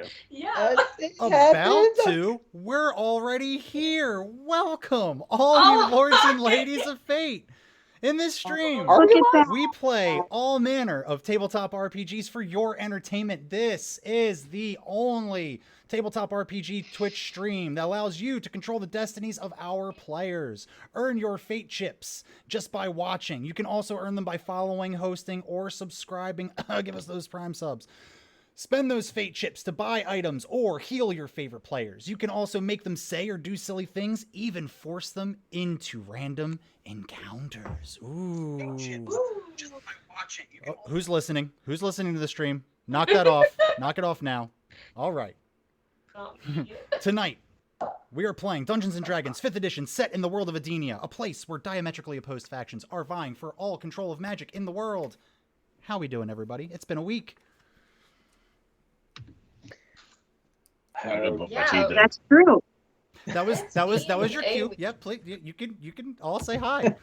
to. Yeah. About to? We're already here. Welcome, all you Oh lords and my ladies of fate. In this stream, Look at that. we play all manner of tabletop RPGs for your entertainment. This is the only tabletop RPG Twitch stream that allows you to control the destinies of our players. Earn your fate chips just by watching. You can also earn them by following, hosting, or subscribing. Give us those Prime subs. Spend those fate chips to buy items or heal your favorite players. You can also make them say or do silly things, even force them into random encounters. Ooh. Oh, who's listening? Who's listening to the stream? Knock that off. Knock it off now. All right. Tonight, we are playing Dungeons & Dragons 5th edition set in the world of Edinia, a place where diametrically opposed factions are vying for all control of magic in the world. How we doing, everybody? It's been a week. Yeah. That's true. That was your cue. Yep, please, you can all say hi.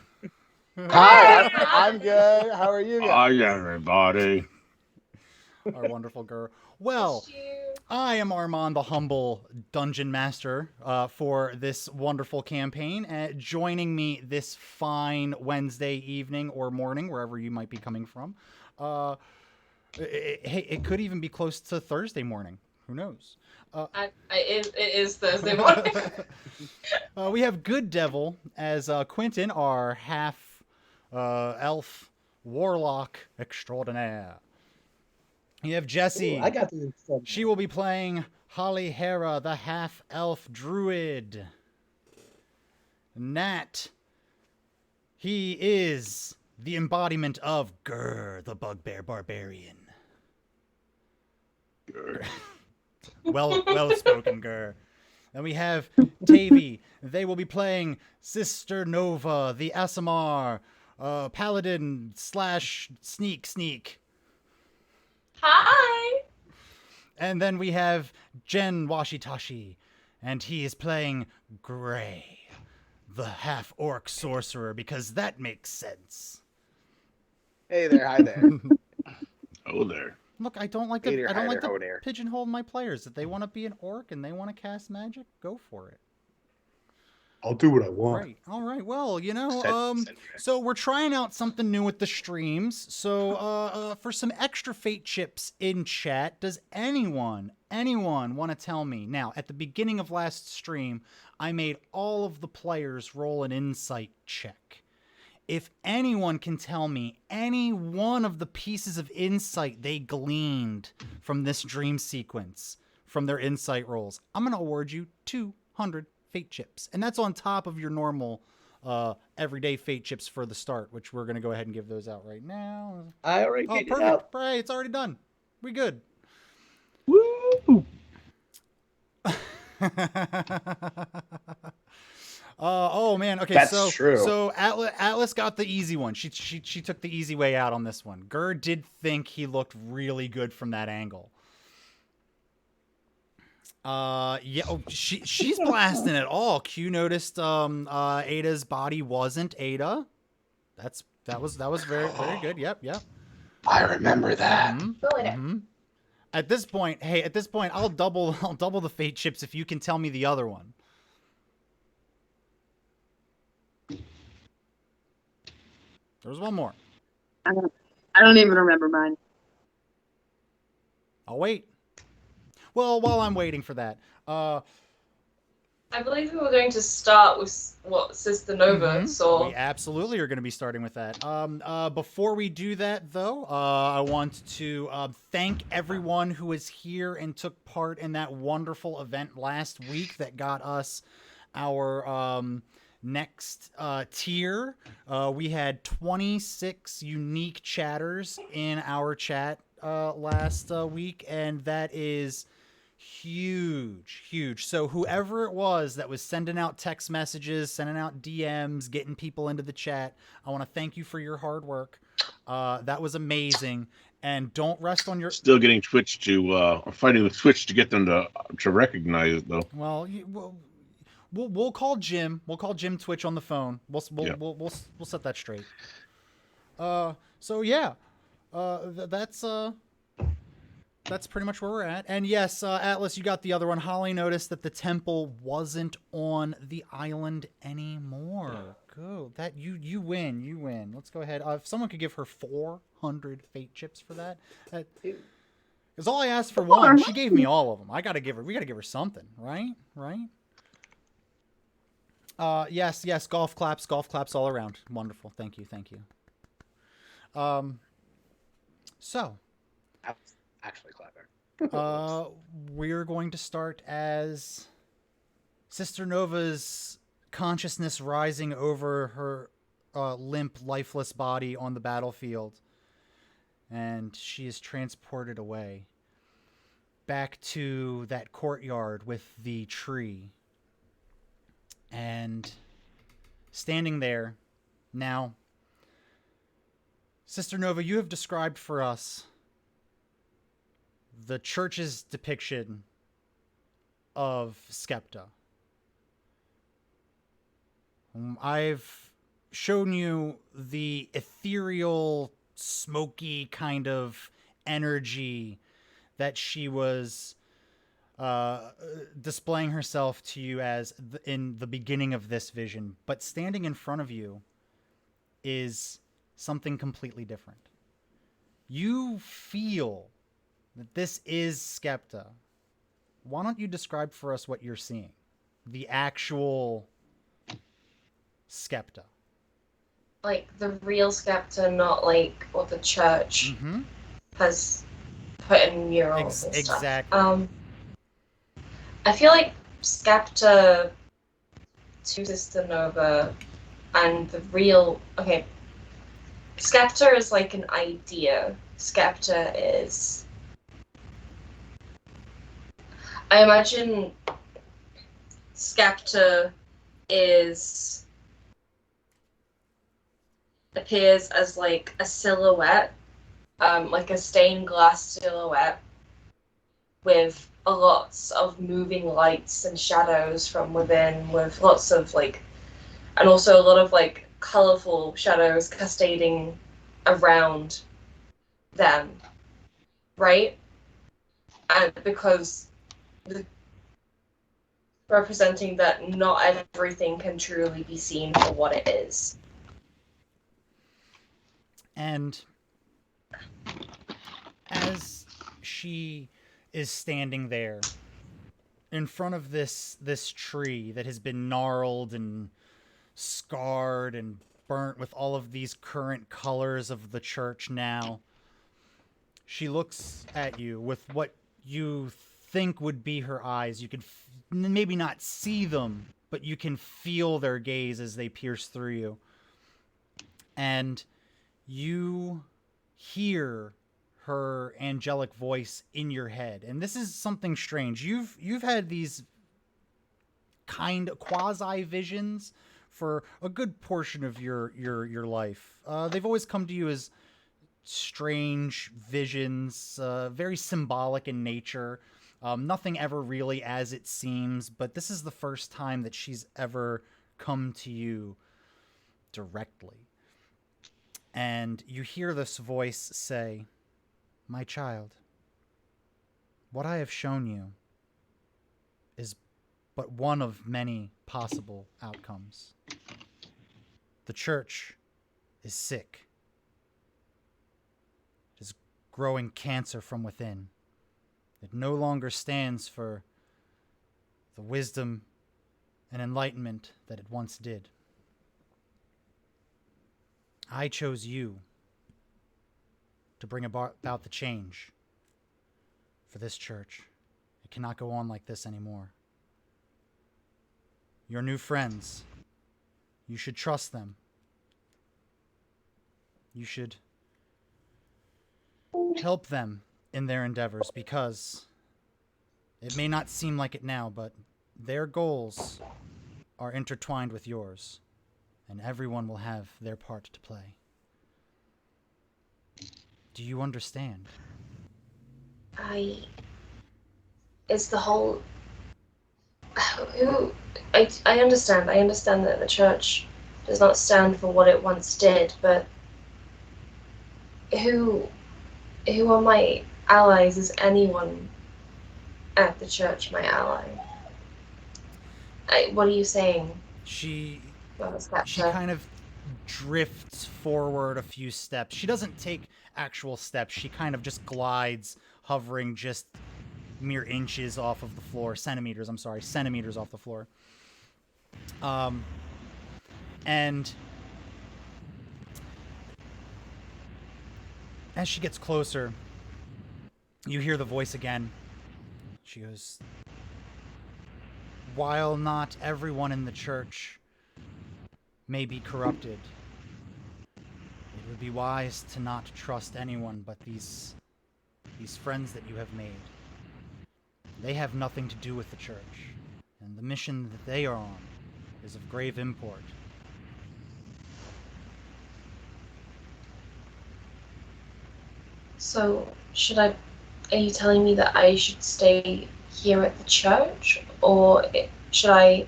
Hi, I'm good. How are you guys? Hi, everybody. Our wonderful girl. Well, I am Armand, the humble dungeon master for this wonderful campaign. Joining me this fine Wednesday evening or morning, wherever you might be coming from. It could even be close to Thursday morning. Who knows? It is Thursday morning. We have Good Devil as Quentin, our half elf warlock extraordinaire. You have Jessie. Ooh, I got the She will be playing Holly Hera, the half elf druid. Nat. He is the embodiment of Gur, the bugbear barbarian. Gur. Well spoken, Gur. Then we have Tavy. They will be playing Sister Nova, the Asimar, paladin / sneak. Hi. And then we have Jen Washitashi, and he is playing Gray, the half-orc sorcerer, because that makes sense. Hey there, hi there. Oh, there. Look, I don't like to pigeonhole my players. If they want to be an orc and they want to cast magic, go for it. I'll do what I want. Right. All right. Well, so we're trying out something new with the streams. So, for some extra fate chips in chat, does anyone want to tell me? Now, at the beginning of last stream, I made all of the players roll an insight check. If anyone can tell me any one of the pieces of insight they gleaned from this dream sequence, from their insight rolls, I'm going to award you 200 fate chips. And that's on top of your normal everyday fate chips for the start, which we're going to go ahead and give those out right now. I already Oh, perfect. Right, it's already done. We good. Woo! Oh man. Okay, That's true. So Atlas got the easy one. She took the easy way out on this one. Gur did think he looked really good from that angle. Yeah. Oh, she's blasting it all. Q noticed Ada's body wasn't Ada. That was very good. Yep. I remember that. Mm-hmm. At this point, I'll double the fate chips if you can tell me the other one. There's one more. I don't even remember mine. I'll wait. Well, while I'm waiting for that, I believe we were going to start with what Sister Nova saw. we absolutely are going to be starting with that. Before we do that, though, I want to thank everyone who was here and took part in that wonderful event last week that got us our next tier. We had 26 unique chatters in our chat last week, and that is huge. So whoever it was that was sending out text messages, sending out DMs, getting people into the chat, I want to thank you for your hard work. That was amazing. And don't rest on your... Still getting Twitch to... fighting with Twitch to get them to recognize it, though. Well, we'll call Jim. We'll call Jim Twitch on the phone. We'll set that straight. So yeah, that's that's pretty much where we're at. And yes, Atlas, you got the other one. Holly noticed that the temple wasn't on the island anymore. Go. That you win. You win. Let's go ahead. If someone could give her 400 fate chips for that. Because all I asked for one, she gave me all of them. We gotta give her something, right? Right? Yes, golf claps all around. Wonderful. Thank you. So Actually clapping. we're going to start as Sister Nova's consciousness rising over her limp, lifeless body on the battlefield. And she is transported away back to that courtyard with the tree. And standing there now, Sister Nova, you have described for us the church's depiction of Skepta. I've shown you the ethereal, smoky kind of energy that she was displaying herself to you as in the beginning of this vision. But standing in front of you is something completely different. You feel that this is Skepta. Why don't you describe for us what you're seeing? The actual Skepta. Like the real Skepta, not like what the church has put in murals and stuff. Exactly. I feel like Skepta to Sister Nova and the real... Okay. Skepta is like an idea. Skepta is... I imagine Skepta appears as like a silhouette, like a stained glass silhouette with lots of moving lights and shadows from within, with lots of like, and also a lot of like colorful shadows cascading around them, right? And because representing that not everything can truly be seen for what it is. And as she is standing there in front of this tree that has been gnarled and scarred and burnt with all of these current colors of the church now, she looks at you with what you think would be her eyes. You can maybe not see them, but you can feel their gaze as they pierce through you. And you hear her angelic voice in your head. And this is something strange. You've had these kind of quasi visions for a good portion of your life. They've always come to you as strange visions, very symbolic in nature. Nothing ever really as it seems, but this is the first time that she's ever come to you directly. And you hear this voice say, "My child, what I have shown you is but one of many possible outcomes. The church is sick. It is growing cancer from within. It no longer stands for the wisdom and enlightenment that it once did. I chose you to bring about the change for this church. It cannot go on like this anymore. Your new friends, you should trust them. You should help them in their endeavors, because it may not seem like it now, but their goals are intertwined with yours, and everyone will have their part to play. Do you understand?" It's the whole... I understand. I understand that the church does not stand for what it once did, but who are my allies, is anyone at the church my ally? What are you saying? She She kind of drifts forward a few steps. She doesn't take actual steps. She kind of just glides, hovering just mere inches off of the floor. Centimeters, I'm sorry. Centimeters off the floor. And as she gets closer, you hear the voice again. She goes, "While not everyone in the church may be corrupted, it would be wise to not trust anyone but these friends that you have made. They have nothing to do with the church, and the mission that they are on is of grave import." So, are you telling me that I should stay here at the church? Or should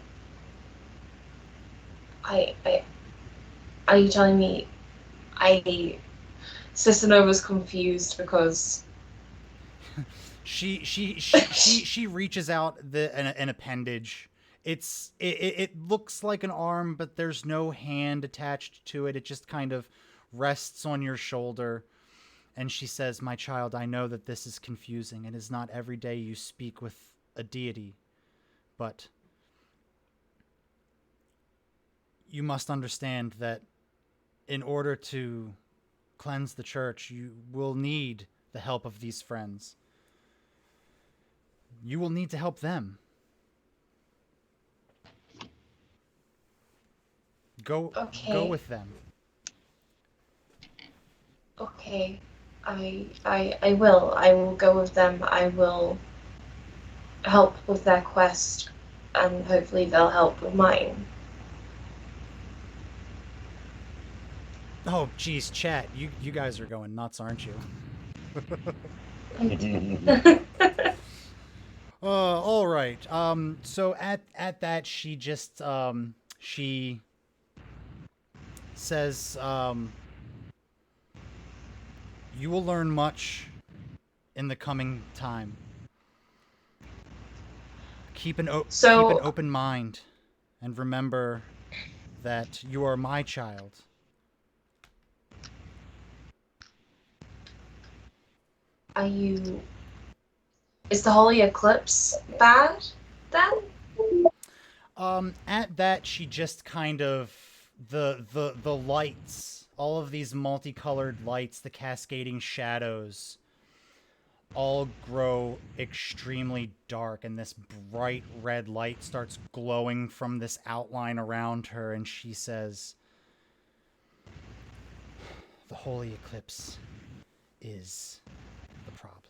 are you telling me Sister Nova's confused because she reaches out an appendage. It looks like an arm, but there's no hand attached to it. It just kind of rests on your shoulder. And she says, "My child, I know that this is confusing. It is not every day you speak with a deity, but you must understand that in order to cleanse the church, you will need the help of these friends. You will need to help them. Go with them." Okay, I will. I will go with them. I will help with their quest, and hopefully they'll help with mine. Oh, geez, chat. You guys are going nuts, aren't you? All right. So at that, she just she says, "You will learn much in the coming time. Keep an open mind, and remember that you are my child." Is the holy eclipse bad then? At that, she just kind of the lights, all of these multicolored lights, the cascading shadows, all grow extremely dark, and this bright red light starts glowing from this outline around her, and she says, "The holy eclipse is the problem."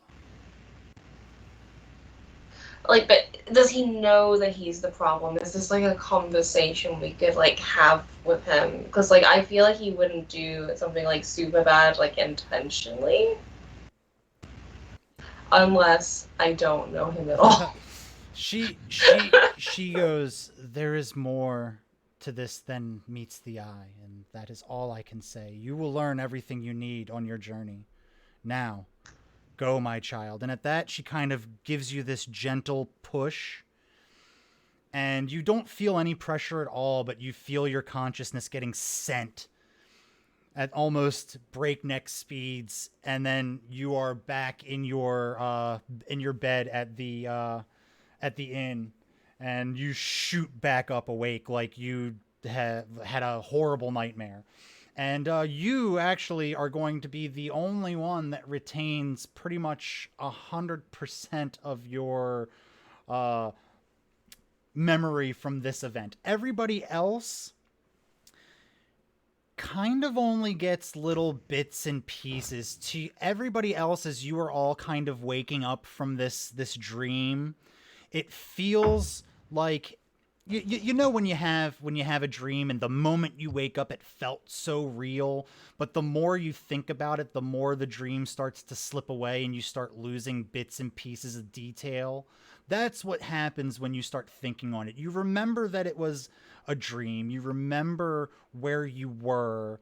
Like, but does he know that he's the problem? Is this like a conversation we could like have with him? Because like I feel like he wouldn't do something like super bad like intentionally, unless I don't know him at all. She goes, "There is more to this than meets the eye, and that is all I can say. You will learn everything you need on your journey. Now, go, my child." And at that, she kind of gives you this gentle push, and you don't feel any pressure at all, but you feel your consciousness getting sent at almost breakneck speeds, and then you are back in your bed at the inn, and you shoot back up awake like you have had a horrible nightmare. And you actually are going to be the only one that retains pretty much 100% of your memory from this event. Everybody else kind of only gets little bits and pieces. To everybody else, as you are all kind of waking up from this dream, it feels like you know when you have a dream and the moment you wake up it felt so real, but the more you think about it, the more the dream starts to slip away and you start losing bits and pieces of detail. That's what happens when you start thinking on it. You remember that it was a dream. You remember where you were,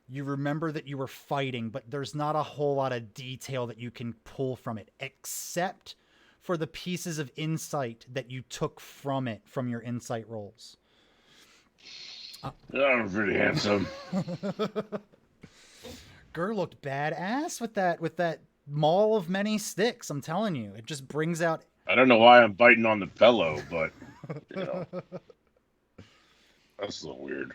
You remember that you were fighting, but there's not a whole lot of detail that you can pull from it, except for the pieces of insight that you took from it, from your insight rolls. I'm pretty handsome. Gur looked badass with that maul of many sticks. I'm telling you, it just brings out. I don't know why I'm biting on the pillow, but that's a little weird.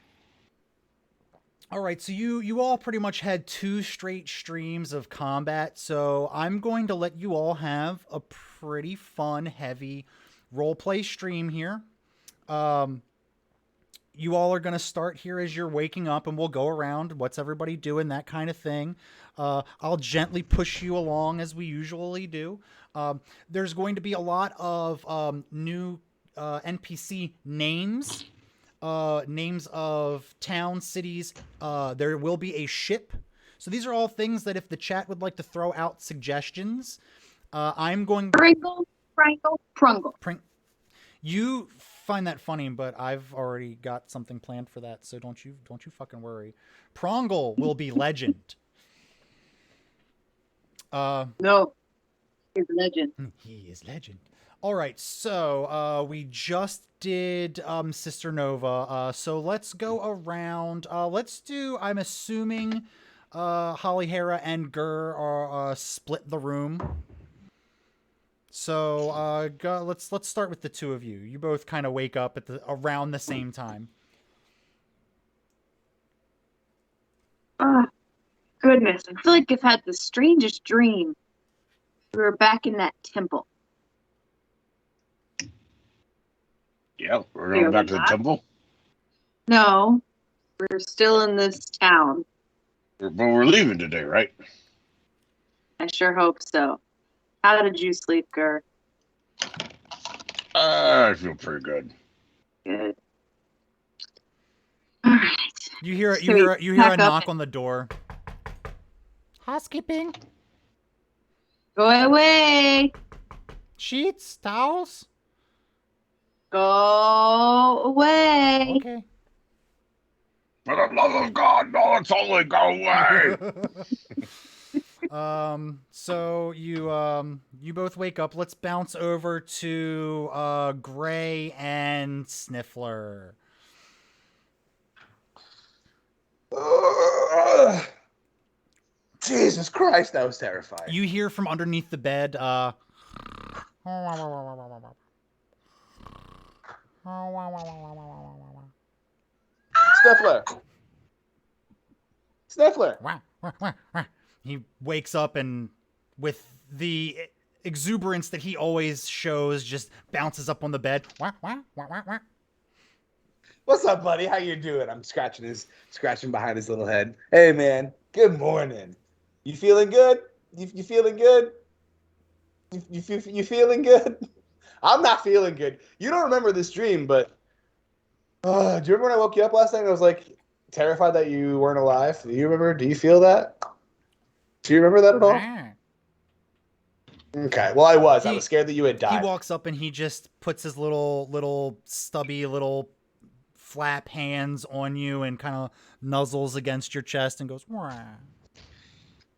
All right, so you all pretty much had 2 straight streams of combat, so I'm going to let you all have a pretty fun, heavy roleplay stream here. You all are going to start here as you're waking up, and we'll go around. What's everybody doing? That kind of thing. I'll gently push you along as we usually do. There's going to be a lot of new NPC names. Names of towns, cities. There will be a ship. So these are all things that if the chat would like to throw out suggestions, I'm going. Pringle, Prangle, Prungle. You find that funny, but I've already got something planned for that, so don't you fucking worry. Prongle will be legend. No, he's legend. He is legend. All right, so we just did Sister Nova. So let's go around. Let's do. I'm assuming Holly, Hera, and Gur are split the room. So let's start with the 2 of you. You both kind of wake up at around the same time. Oh, goodness. I feel like I've had the strangest dream. We were back in that temple. Yeah, we're going back to the temple. No, we're still in this town. But we're leaving today, right? I sure hope so. How did you sleep, Gur? I feel pretty good. Good. All right. You hear So we a pack up knock and- on the door. Housekeeping. Go away. Sheets, towels. Go away. Okay. For the love of God, no, it's only go away. So you both wake up. Let's bounce over to Gray and Sniffler. Jesus Christ, that was terrifying. You hear from underneath the bed. Sniffler. He wakes up and with the exuberance that he always shows, just bounces up on the bed. What's up, buddy? How you doing? I'm scratching behind his little head. Hey, man. Good morning. You feeling good? You feeling good? You feeling good? I'm not feeling good. You don't remember this dream, but do you remember when I woke you up last night and I was like terrified that you weren't alive? Do you remember? Do you feel that? Do you remember that at all? Okay. Well, I was scared that you had died. He walks up and he just puts his little stubby little flap hands on you and kind of nuzzles against your chest and goes, "Wah."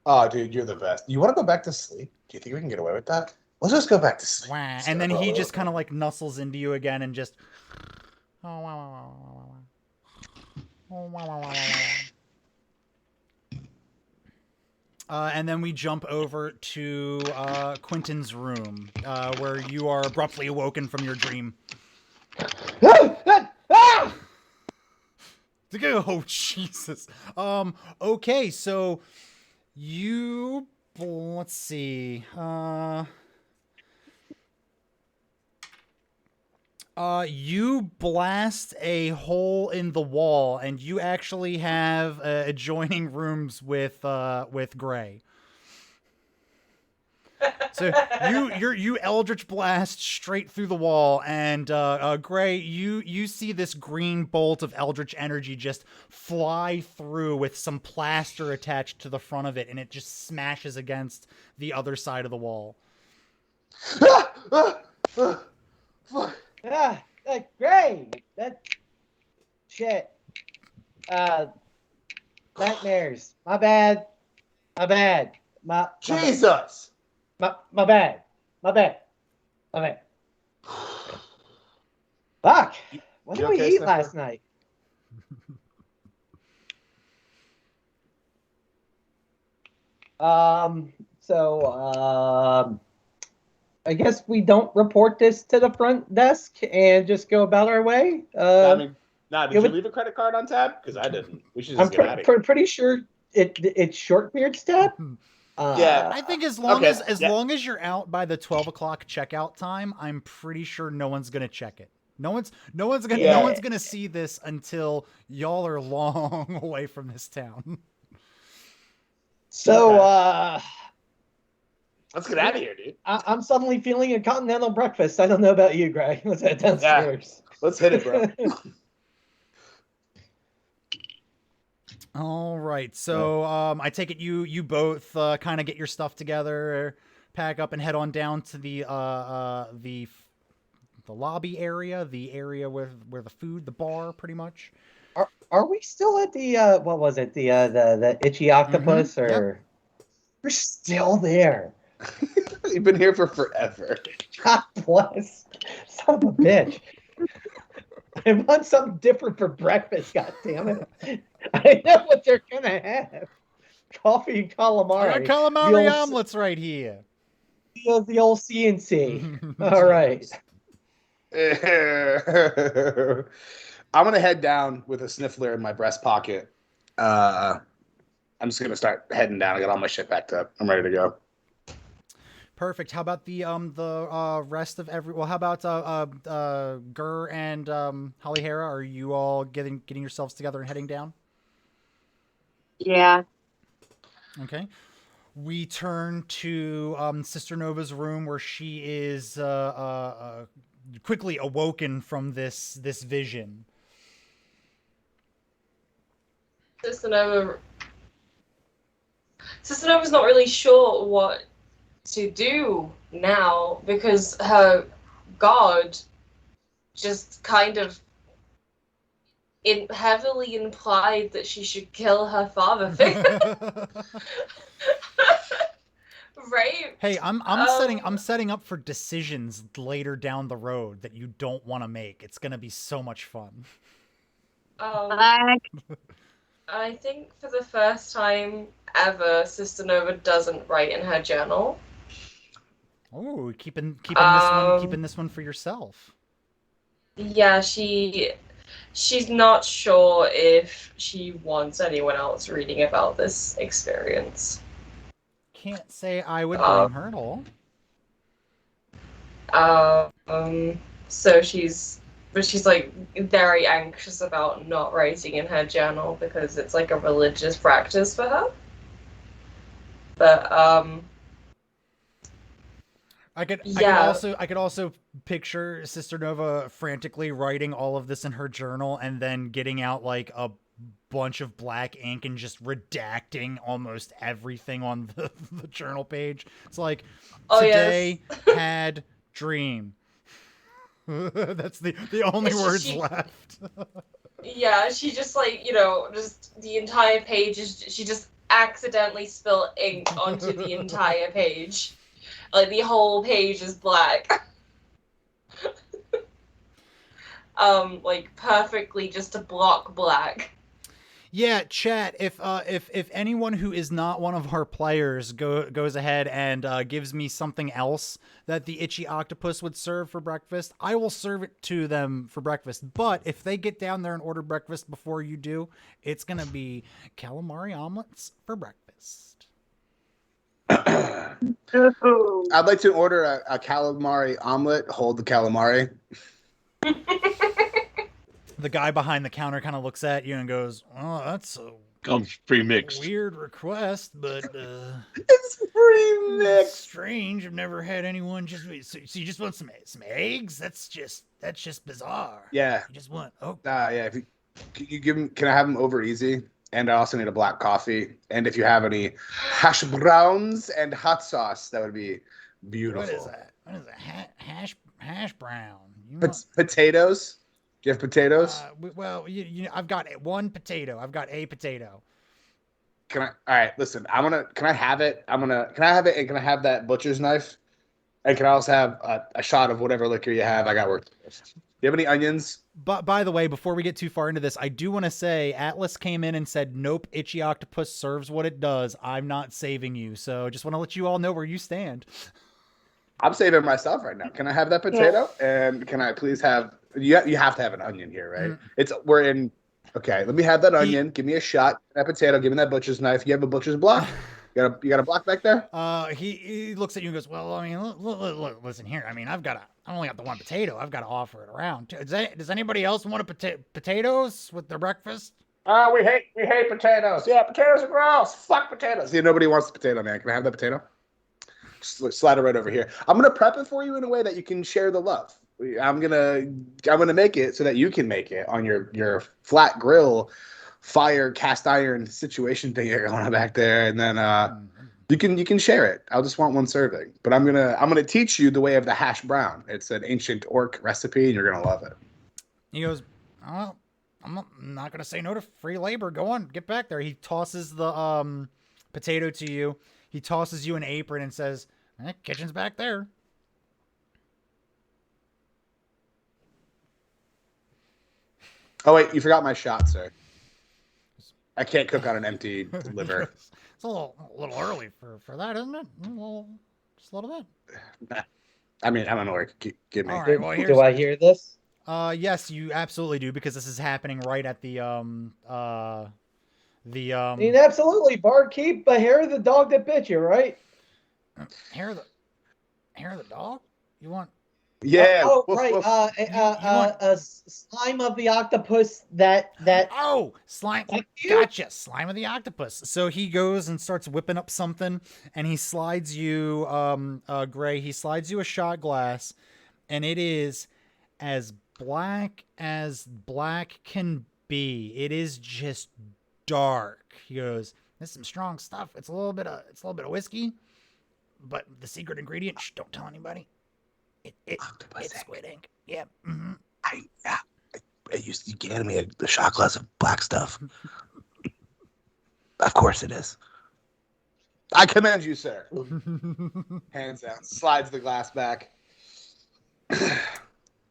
Oh, dude, you're the best. You want to go back to sleep? Do you think we can get away with that? Let's just go back to sleep. Wah. And then he just kind of like nuzzles into you again and just. And then we jump over to Quentin's room, where you are abruptly awoken from your dream. Oh, Jesus. Okay, so you, let's see. You blast a hole in the wall, and you actually have adjoining rooms with Gray. So you Eldritch blast straight through the wall, and Gray, you see this green bolt of Eldritch energy just fly through with some plaster attached to the front of it, and it just smashes against the other side of the wall. Yeah, that's great. That shit. Nightmares. My bad. My bad. My Jesus. bad. My bad. Fuck. What You did we okay, eat Sniffer? last night? I guess we don't report this to the front desk and just go about our way. Did it you would- leave a credit card on tab? Because I didn't. We should I'm just get out of here. pretty sure it's Shortbeard's tab. Yeah. I think as long Okay, as yeah. long as you're out by the 12 o'clock checkout time, I'm pretty sure no one's gonna check it. No one's gonna see this until y'all are long away from this town. So, Let's get out of here, dude. I'm suddenly feeling a continental breakfast. I don't know about you, Greg. Let's head downstairs. Let's hit it, bro. All right. So I take it you both kind of get your stuff together, pack up, and head on down to the lobby area, the area where the food, the bar, pretty much. Are we still at the what was it? The itchy octopus or we're still there. You've been here for forever. God bless. Son of a bitch. I want something different for breakfast, god damn it. I know what they're gonna have. Coffee and calamari. I got calamari omelets right here. The old CNC. All right. I'm gonna head down with a sniffler in my breast pocket. I'm just gonna start heading down. I got all my shit packed up. I'm ready to go. Perfect. How about the rest of every? Well, how about Gur and Holly Hera? Are you all getting yourselves together and heading down? Yeah. Okay. We turn to Sister Nova's room where she is quickly awoken from this vision. Sister Nova's not really sure what to do now because her god just kind of heavily implied that she should kill her father figure. Right? Hey, I'm setting up for decisions later down the road that you don't want to make. It's gonna be so much fun. Black. I think for the first time ever, Sister Nova doesn't write in her journal. Oh, keeping this one for yourself. Yeah, she's not sure if she wants anyone else reading about this experience. Can't say I would blame her at all. So she's like very anxious about not writing in her journal because it's like a religious practice for her. But I could also picture Sister Nova frantically writing all of this in her journal and then getting out like a bunch of black ink and just redacting almost everything on the journal page. It's like, today had dream. That's the only words left. Yeah, she just like, just the entire page she just accidentally spilled ink onto the entire page. Like the whole page is black. Like perfectly just a block black. Yeah, chat. If anyone who is not one of our players goes ahead and gives me something else that the itchy octopus would serve for breakfast, I will serve it to them for breakfast. But if they get down there and order breakfast before you do, it's gonna be calamari omelets for breakfast. I'd like to order a calamari omelet. Hold the calamari. The guy behind the counter kind of looks at you and goes, "Oh, that's a Comes pre-mixed. weird request, but It's pre-mixed. strange. I've never had anyone just. So you just want some eggs? That's just bizarre. Yeah. You just want Yeah. If you give them, can I have them over easy? And I also need a black coffee. And if you have any hash browns and hot sauce, that would be beautiful. What is that? What is a hash brown? You Potatoes? Do you have potatoes? Well, I've got one potato. I've got a potato. Can I? All right, listen. Can I have it? Can I have it? And can I have that butcher's knife? And can I also have a shot of whatever liquor you have? I got work. Do you have any onions? But by the way, before we get too far into this, I do want to say Atlas came in and said, "Nope, Itchy Octopus serves what it does. I'm not saving you." So just want to let you all know where you stand. I'm saving myself right now. Can I have that potato? And can I please have? You have to have an onion here, right? We're in. Okay, let me have that onion. Give me a shot. That potato. Give me that butcher's knife. You have a butcher's block? You got a block back there? He looks at you and goes, "Well, I mean, look, listen here. I mean, I only got the one potato. I've got to offer it around. Does anybody else want potatoes with their breakfast?" We hate potatoes. Yeah, potatoes are gross. Fuck potatoes. Yeah, nobody wants the potato, man. Can I have that potato? Slide it right over here. I'm gonna prep it for you in a way that you can share the love. I'm gonna make it so that you can make it on your flat grill, fire cast iron situation thing you're going on back there, and then you can share it. I'll just want one serving, but I'm gonna teach you the way of the hash brown. It's an ancient orc recipe, and you're gonna love it. He goes, "Well, I'm not gonna say no to free labor. Go on, get back there." He tosses the potato to you. He tosses you an apron and says, "Kitchen's back there." Oh wait, you forgot my shot, sir. I can't cook on an empty liver. It's a little early for that, isn't it? Just a little bit. I mean, I don't know where to give me. All right, well, Do I hear this? Yes, you absolutely do, because this is happening right at the I mean, absolutely, barkeep, but hair of the dog that bit you, right? hair of the dog. You want? Yeah. Right. Slime of the octopus that. Oh, slime. Gotcha. Slime of the octopus. So he goes and starts whipping up something, and he slides you, Gray. He slides you a shot glass, and it is as black can be. It is just dark. He goes, "This is some strong stuff. It's a little bit of whiskey, but the secret ingredient. Shh, don't tell anybody. It's squid ink. Yeah. Mm-hmm. You gave me the shot glass of black stuff. Of course it is. I commend you, sir." Hands down. Slides the glass back.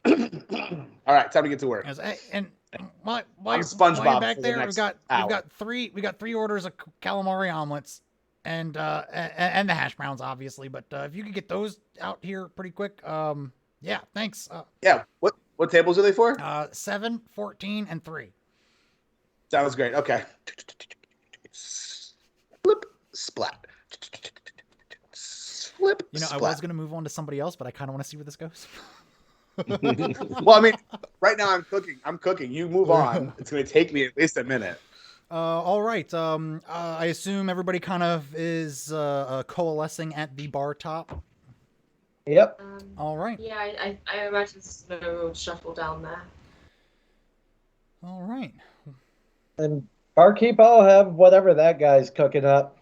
All right, time to get to work. And while I'm you're SpongeBob back for the there, next we hour. got three orders of calamari omelets and the hash browns, obviously. But if you could get those out here pretty quick, yeah, thanks. Yeah. What tables are they for? 7, 14, and 3. Sounds great. Okay. Flip, splat. Flip. You know, splat. I was gonna move on to somebody else, but I kind of want to see where this goes. Well, I mean, right now I'm cooking. You move on. It's going to take me at least a minute. All right. I assume everybody kind of is coalescing at the bar top. Yep. All right. Yeah, I imagine there's no shuffle down there. All right. And barkeep, I'll have whatever that guy's cooking up,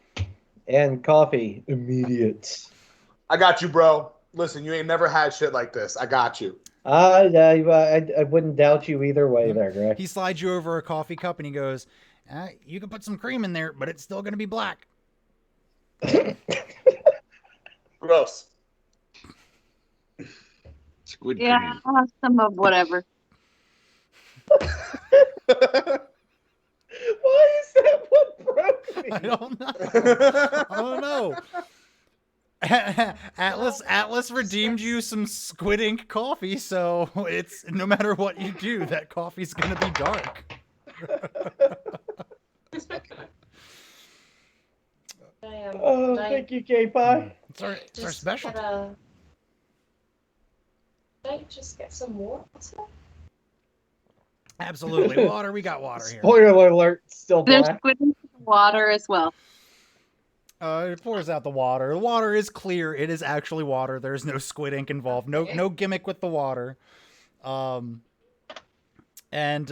and coffee immediate. I got you, bro. Listen, you ain't never had shit like this. I got you. I wouldn't doubt you either way there, Greg. He slides you over a coffee cup and he goes, "You can put some cream in there, but it's still going to be black." Gross. Squid Yeah, cream. I'll have some of whatever. Why is that what broke me? I don't know. Atlas redeemed you some squid ink coffee, so it's no matter what you do, that coffee's gonna be dark. Oh, thank you, K-Pie. It's our special. Did I just get some water? Absolutely, water. We got water here. Spoiler alert, still There's black. squid in the water as well. It pours out the water. The water is clear. It is actually water. There's no squid ink involved. No gimmick with the water. And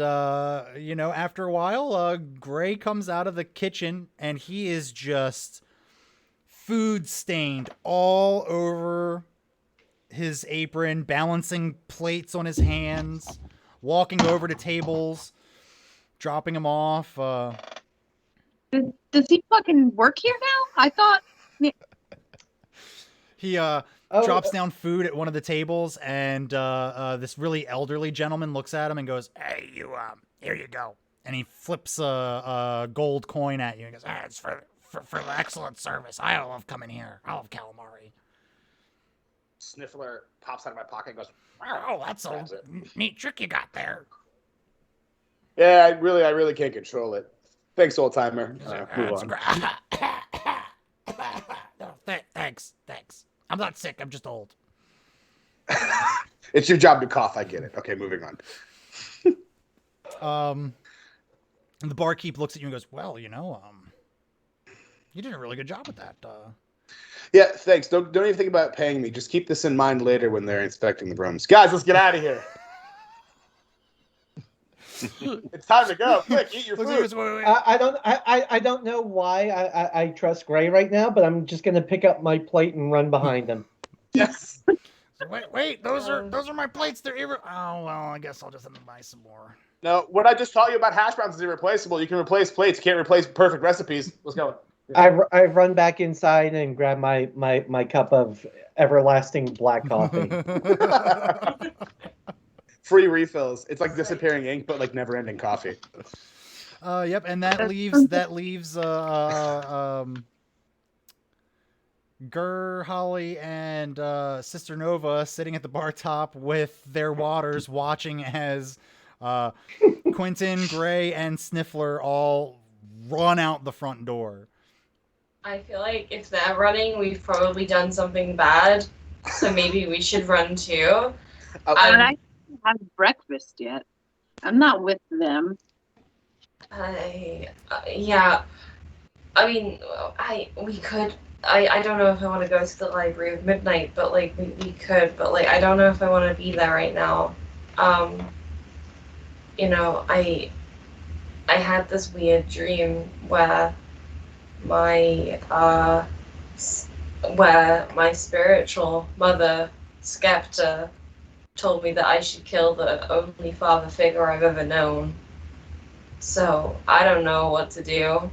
after a while, Gray comes out of the kitchen and he is just food stained all over his apron, balancing plates on his hands, walking over to tables, dropping them off. Does he fucking work here now? I thought. He drops down food at one of the tables, and this really elderly gentleman looks at him and goes, "Hey, you, here you go." And he flips a gold coin at you and goes, "It's for the excellent service. I love coming here. I love calamari." Sniffler pops out of my pocket and goes, "Oh, that's a neat trick you got there." "Yeah, I really can't control it. Thanks, old timer. Move on." No, thanks. I'm not sick. I'm just old. It's your job to cough. I get it. Okay, moving on. The barkeep looks at you and goes, "Well, you did a really good job with that." Yeah, thanks. Don't even think about paying me. Just keep this in mind later when they're inspecting the rooms. Guys, let's get out of here. It's time to go. Quick, eat your food. I don't know why I trust Gray right now, but I'm just gonna pick up my plate and run behind him. Yes. Wait, those are my plates. They're oh well, I guess I'll just have to buy some more. No, what I just taught you about hash browns is irreplaceable. You can replace plates. You can't replace perfect recipes. Let's go. I run back inside and grab my cup of everlasting black coffee. Free refills. It's like disappearing ink, but like never-ending coffee. Yep, and that leaves Gur, Holly, and Sister Nova sitting at the bar top with their waters, watching as Quentin, Gray, and Sniffler all run out the front door. I feel like if they're running, we've probably done something bad, so maybe we should run too. I haven't had breakfast yet. I'm not with them. Yeah. I mean, we could. I don't know if I want to go to the Library of Midnight, but like we could. But like I don't know if I want to be there right now. I had this weird dream where my spiritual mother, Skepta, told me that I should kill the only father figure I've ever known. So I don't know what to do.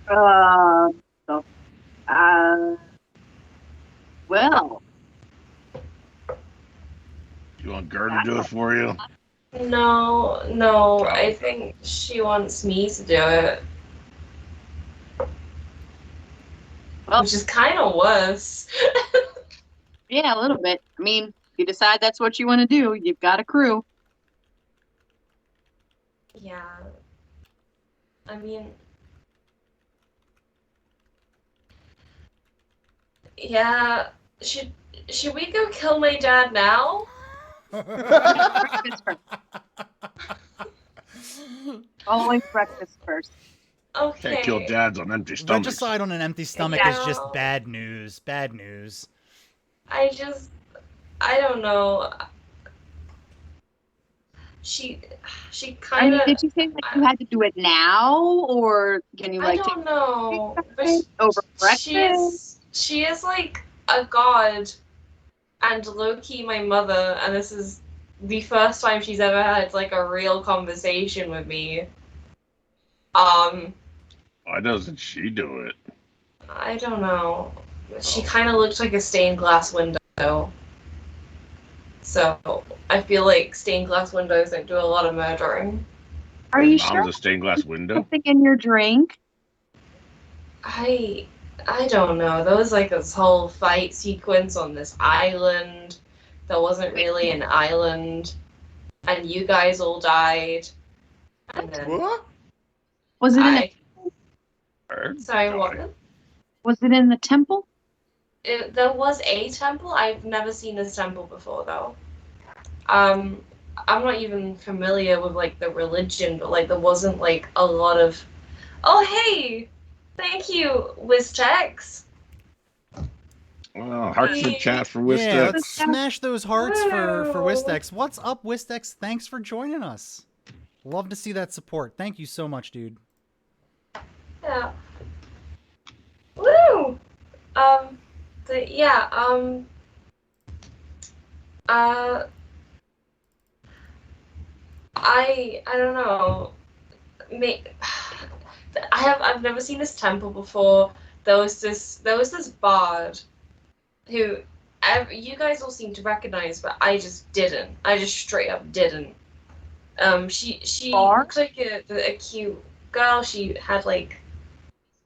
Well. You want Gur to do it for you? No, I think she wants me to do it. Well, which is kind of worse. Yeah, a little bit. I mean, if you decide that's what you want to do, you've got a crew. Yeah. I mean... Yeah. Should we go kill my dad now? Breakfast first. Always breakfast first. Okay. Can't kill dads on empty stomachs. Regicide on an empty stomach is just bad news. Bad news. I don't know. She kind of... did you say that you had to do it now, or can you I don't know. But over breakfast? She is like a god, and low-key my mother, and this is the first time she's ever had like a real conversation with me. Why doesn't she do it? I don't know. She kind of looks like a stained glass window. So I feel like stained glass windows don't do a lot of murdering. Are you Mom's sure? a stained glass window? Something in your drink? I don't know. There was like this whole fight sequence on this island. There wasn't really an island, and you guys all died. And then What? Was it in the Sorry, what? Was it in the temple? There was a temple. I've never seen this temple before, though. I'm not even familiar with like the religion, but like there wasn't like a lot of. Oh hey, thank you, Wistex. Well, hearts in the chat for Wistex. Yeah, let's smash those hearts for Wistex. What's up, Wistex? Thanks for joining us. Love to see that support. Thank you so much, dude. Yeah. Woo! I don't know. I've never seen this temple before. There was this bard who you guys all seem to recognize, but I just didn't. I just straight up didn't. She Bard? looked like a cute girl. She had like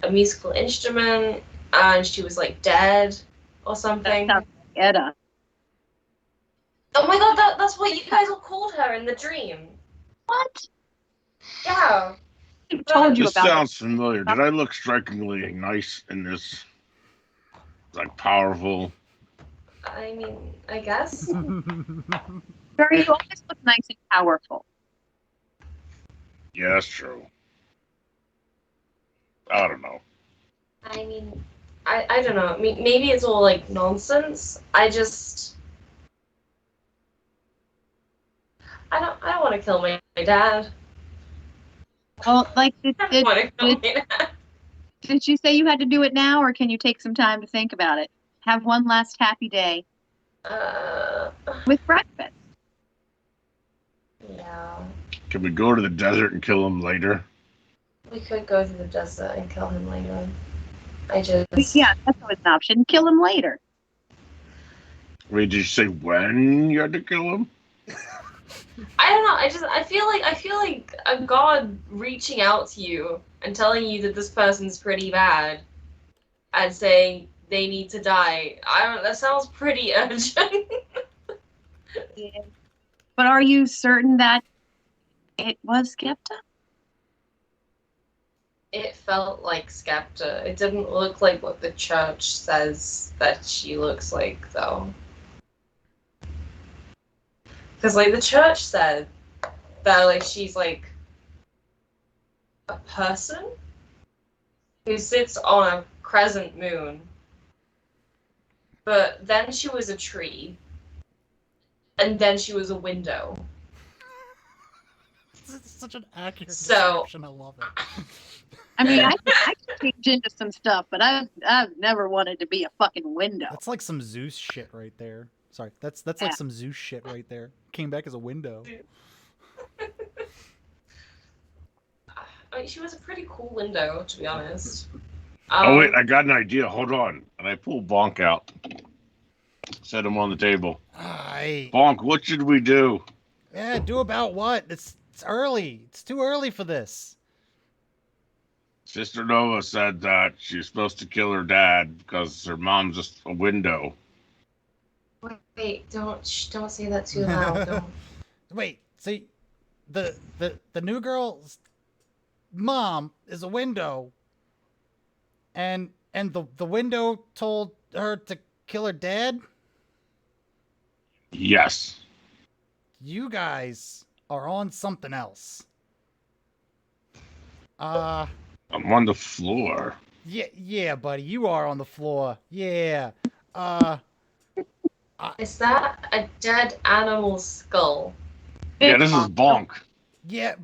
a musical instrument, and she was like dead or something. That sounds like Edda. Oh my god, that's what you guys all called her in the dream. What? Yeah. I told you This about sounds familiar. Did I look strikingly nice in this? Like powerful. I mean, I guess. Barry, you always look nice and powerful. Yeah, that's true. I don't know. I mean, I don't know. Maybe it's all like nonsense. I don't want to kill my dad. Well, like, I don't want to kill my dad. did you say you had to do it now, or can you take some time to think about it? Have one last happy day with breakfast. Yeah. Can we go to the desert and kill him later? We could go to the desert and kill him later. Yeah, that's always an option. Kill him later. Wait, did you say when you had to kill him? I don't know. I feel like a god reaching out to you and telling you that this person's pretty bad and saying they need to die. That sounds pretty urgent. Yeah. But are you certain that it was Skepta? It felt like Skepta. It didn't look like what the church says that she looks like, though. Because, like, the church said that, like, she's, like, a person who sits on a crescent moon. But then she was a tree. And then she was a window. It's such an accurate So- description. I love it. I mean, I can change into some stuff, but I've never wanted to be a fucking window. That's like some Zeus shit right there. Sorry, that's Yeah. like some Zeus shit right there. Came back as a window. I mean, she was a pretty cool window, to be honest. Oh wait, I got an idea. Hold on. And I pull Bonk out. Set him on the table. Aye. Bonk, what should we do? Yeah, do about what? It's early. It's too early for this. Sister Nova said that she's supposed to kill her dad because her mom's just a window. Wait, don't say that too loud. Don't. Wait, see, the new girl's mom is a window, and the window told her to kill her dad. Yes. You guys are on something else. I'm on the floor. Yeah, buddy, you are on the floor. Yeah. Is that a dead animal's skull? Yeah, this is Bonk. Yeah,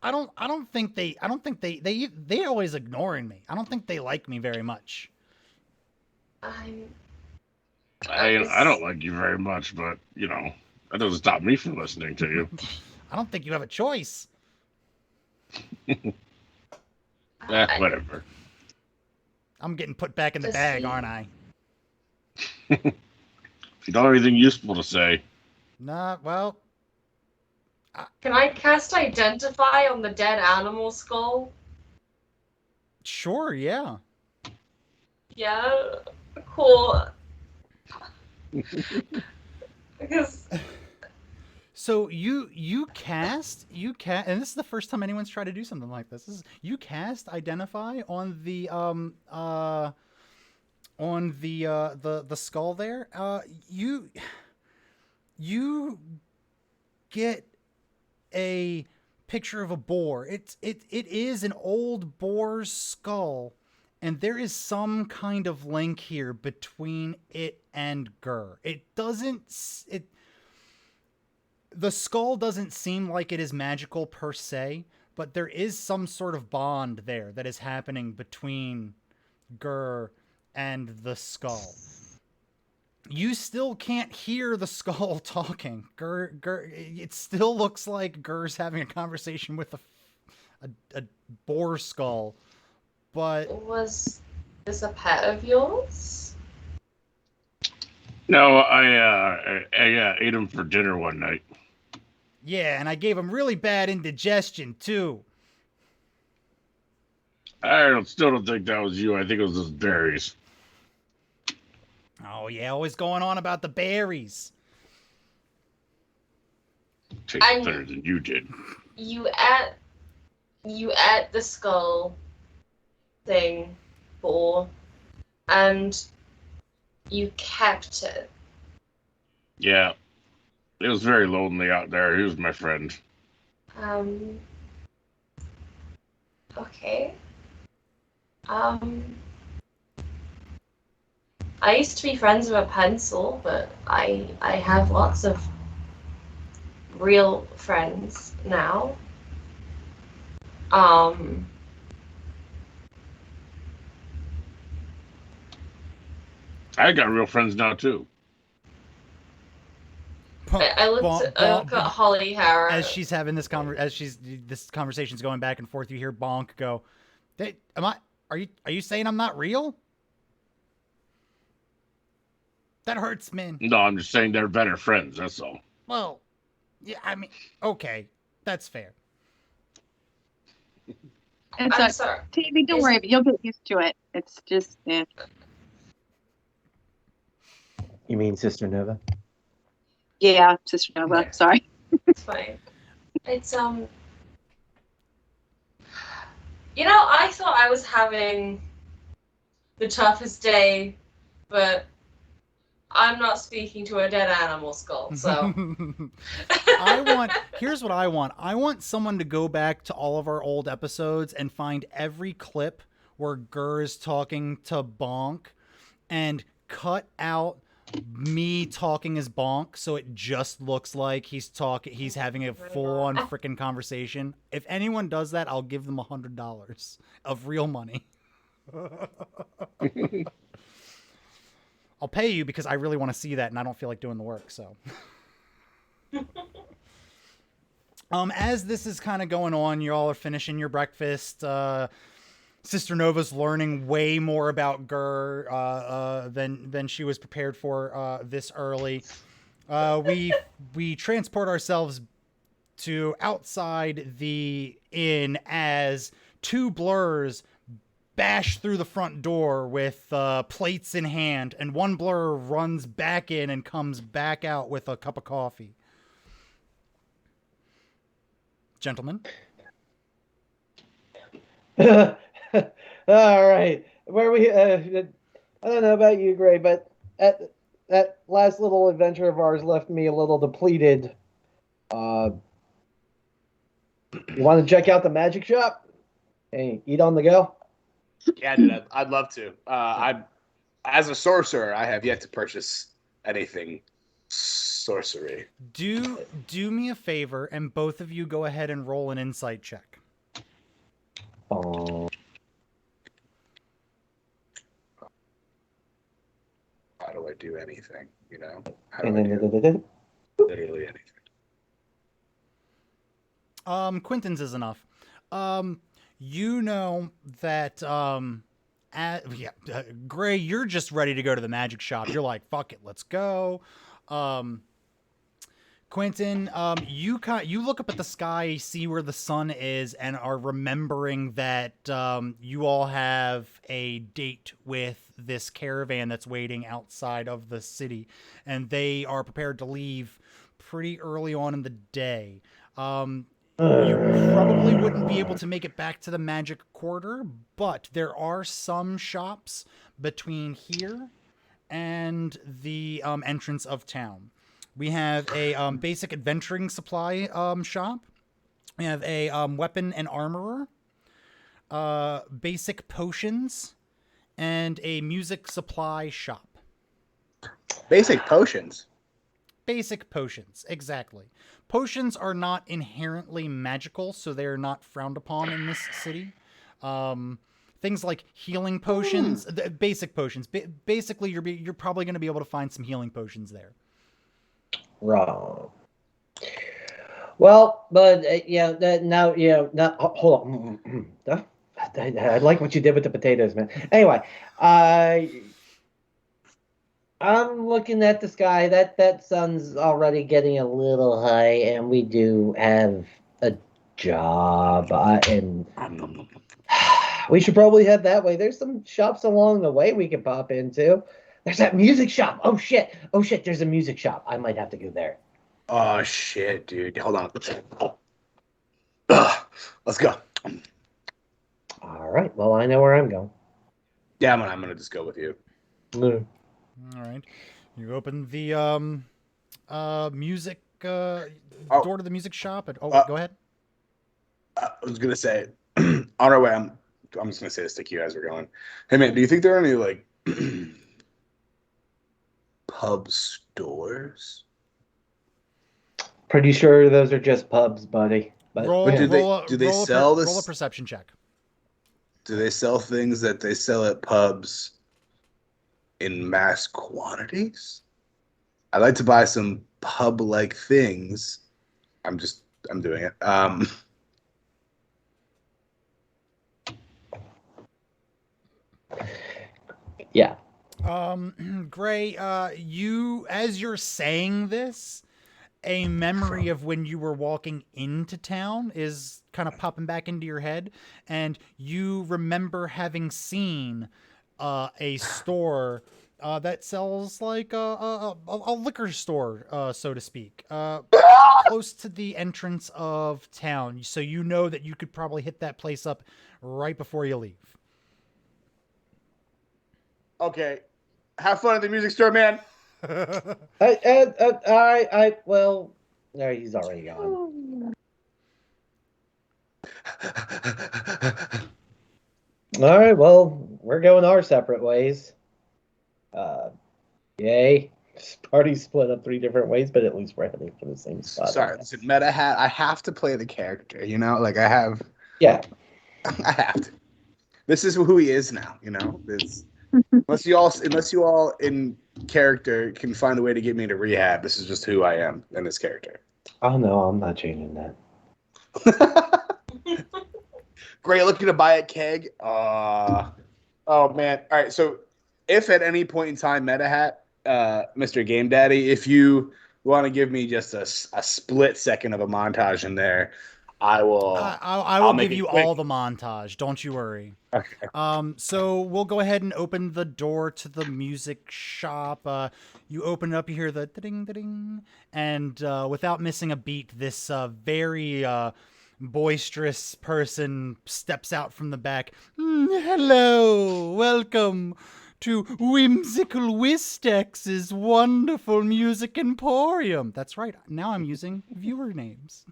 I don't think they always ignoring me. I don't think they like me very much. I don't like you very much, but you know that doesn't stop me from listening to you. I don't think you have a choice. Whatever. I'm getting put back in the Does bag, he- aren't I? If you don't have anything useful to say, Nah, well, Can I cast Identify on the dead animal skull? sure, yeah. Yeah, cool. Because So you cast, and this is the first time anyone's tried to do something like this. You cast Identify on the skull there. You get a picture of a boar. It is an old boar's skull, and there is some kind of link here between it and Gur. The skull doesn't seem like it is magical per se, but there is some sort of bond there that is happening between Gur and the skull. You still can't hear the skull talking. Gur, it still looks like Gur's having a conversation with a boar skull. But Was this a pet of yours? No, I ate him for dinner one night. yeah, and I gave him really bad indigestion too. Still don't think that was you. I think it was those berries. Oh yeah, always going on about the berries. Tastes better than you did. You ate the skull thing, boar, and you kept it. Yeah. It was very lonely out there. He was my friend. Okay. I used to be friends with a pencil, but I have lots of real friends now. I got real friends now too. I looked at Holly Harrow as she's having this this conversation's going back and forth. You hear Bonk go, Are you saying I'm not real? That hurts, man. No, I'm just saying they're better friends. That's all. Well, yeah, I mean, okay, that's fair. I'm sorry. Tammy, don't worry, you'll get used to it. It's just, You mean Sister Nova? Yeah, Sister Nova. Yeah. Sorry. It's fine. It's I thought I was having the toughest day, but I'm not speaking to a dead animal skull, so. Here's what I want. I want someone to go back to all of our old episodes and find every clip where Gur is talking to Bonk and cut out me talking as Bonk so it just looks like he's having a full-on freaking conversation. If anyone does that, I'll give them $100 of real money. I'll pay you because I really want to see that and I don't feel like doing the work, so. As this is kind of going on, you all are finishing your breakfast. Sister Nova's learning way more about Gur than she was prepared for this early. We transport ourselves to outside the inn as two blurs bash through the front door with plates in hand, and one blur runs back in and comes back out with a cup of coffee. Gentlemen? All right. Where we, I don't know about you, Gray, but that last little adventure of ours left me a little depleted. You want to check out the magic shop? Hey, eat on the go? Yeah, dude, I'd love to. As a sorcerer, I have yet to purchase anything sorcery. Do me a favor, and both of you go ahead and roll an insight check. Oh. How do I do anything? How do I do literally anything? Quentin's is enough. You know that Gray, you're just ready to go to the magic shop. You're like, fuck it, let's go. Quentin, you look up at the sky, see where the sun is, and are remembering that you all have a date with this caravan that's waiting outside of the city, and they are prepared to leave pretty early on in the day. You probably wouldn't be able to make it back to the Magic Quarter, but there are some shops between here and the entrance of town. We have a basic adventuring supply shop. We have a weapon and armorer, basic potions, and a music supply shop. Basic potions? Basic potions, exactly. Potions are not inherently magical, so they're not frowned upon in this city. Things like healing potions, basic potions. Basically, you're probably going to be able to find some healing potions there. Wrong. Well, but now now hold on. I like what you did with the potatoes, man. Anyway, I'm looking at the sky. That sun's already getting a little high, and we do have a job, and we should probably head that way. There's some shops along the way we could pop into. There's that music shop. Oh shit! There's a music shop. I might have to go there. Oh shit, dude. Hold on. Ugh. Let's go. All right. Well, I know where I'm going. Yeah, I'm gonna just go with you. No. All right. You open the music door to the music shop. And, go ahead. I was gonna say, on our way, I'm just gonna say this to you as we're going. Hey man, do you think there are any like pub stores? Pretty sure those are just pubs, buddy. But do they sell this? Roll a perception check. Do they sell things that they sell at pubs in mass quantities? I'd like to buy some pub-like things. I'm doing it. Yeah. Gray, as you're saying this, a memory of when you were walking into town is kind of popping back into your head, and you remember having seen a store that sells like a liquor store, so to speak, close to the entrance of town. So you know that you could probably hit that place up right before you leave. Okay. Have fun at the music store, man. Well, no, he's already gone. All right, well, we're going our separate ways. Yay. This party's split up 3 different ways, but at least we're heading for the same spot. Sorry, listen, Meta Hat, I have to play the character, you know? Like, I have to. This is who he is now, you know? Unless you all in character can find a way to get me to rehab, this is just who I am in this character. Oh, no, I'm not changing that. Great, looking to buy a keg. Oh, man. All right, so if at any point in time, Meta Hat, Mr. Game Daddy, if you want to give me just a split second of a montage in there, I will. I will give you all the montage. Don't you worry. Okay. So we'll go ahead and open the door to the music shop. You open it up, you hear the ding ding, and without missing a beat, this very boisterous person steps out from the back. Hello, welcome to Whimsical Wistex's wonderful music emporium. That's right. Now I'm using viewer names.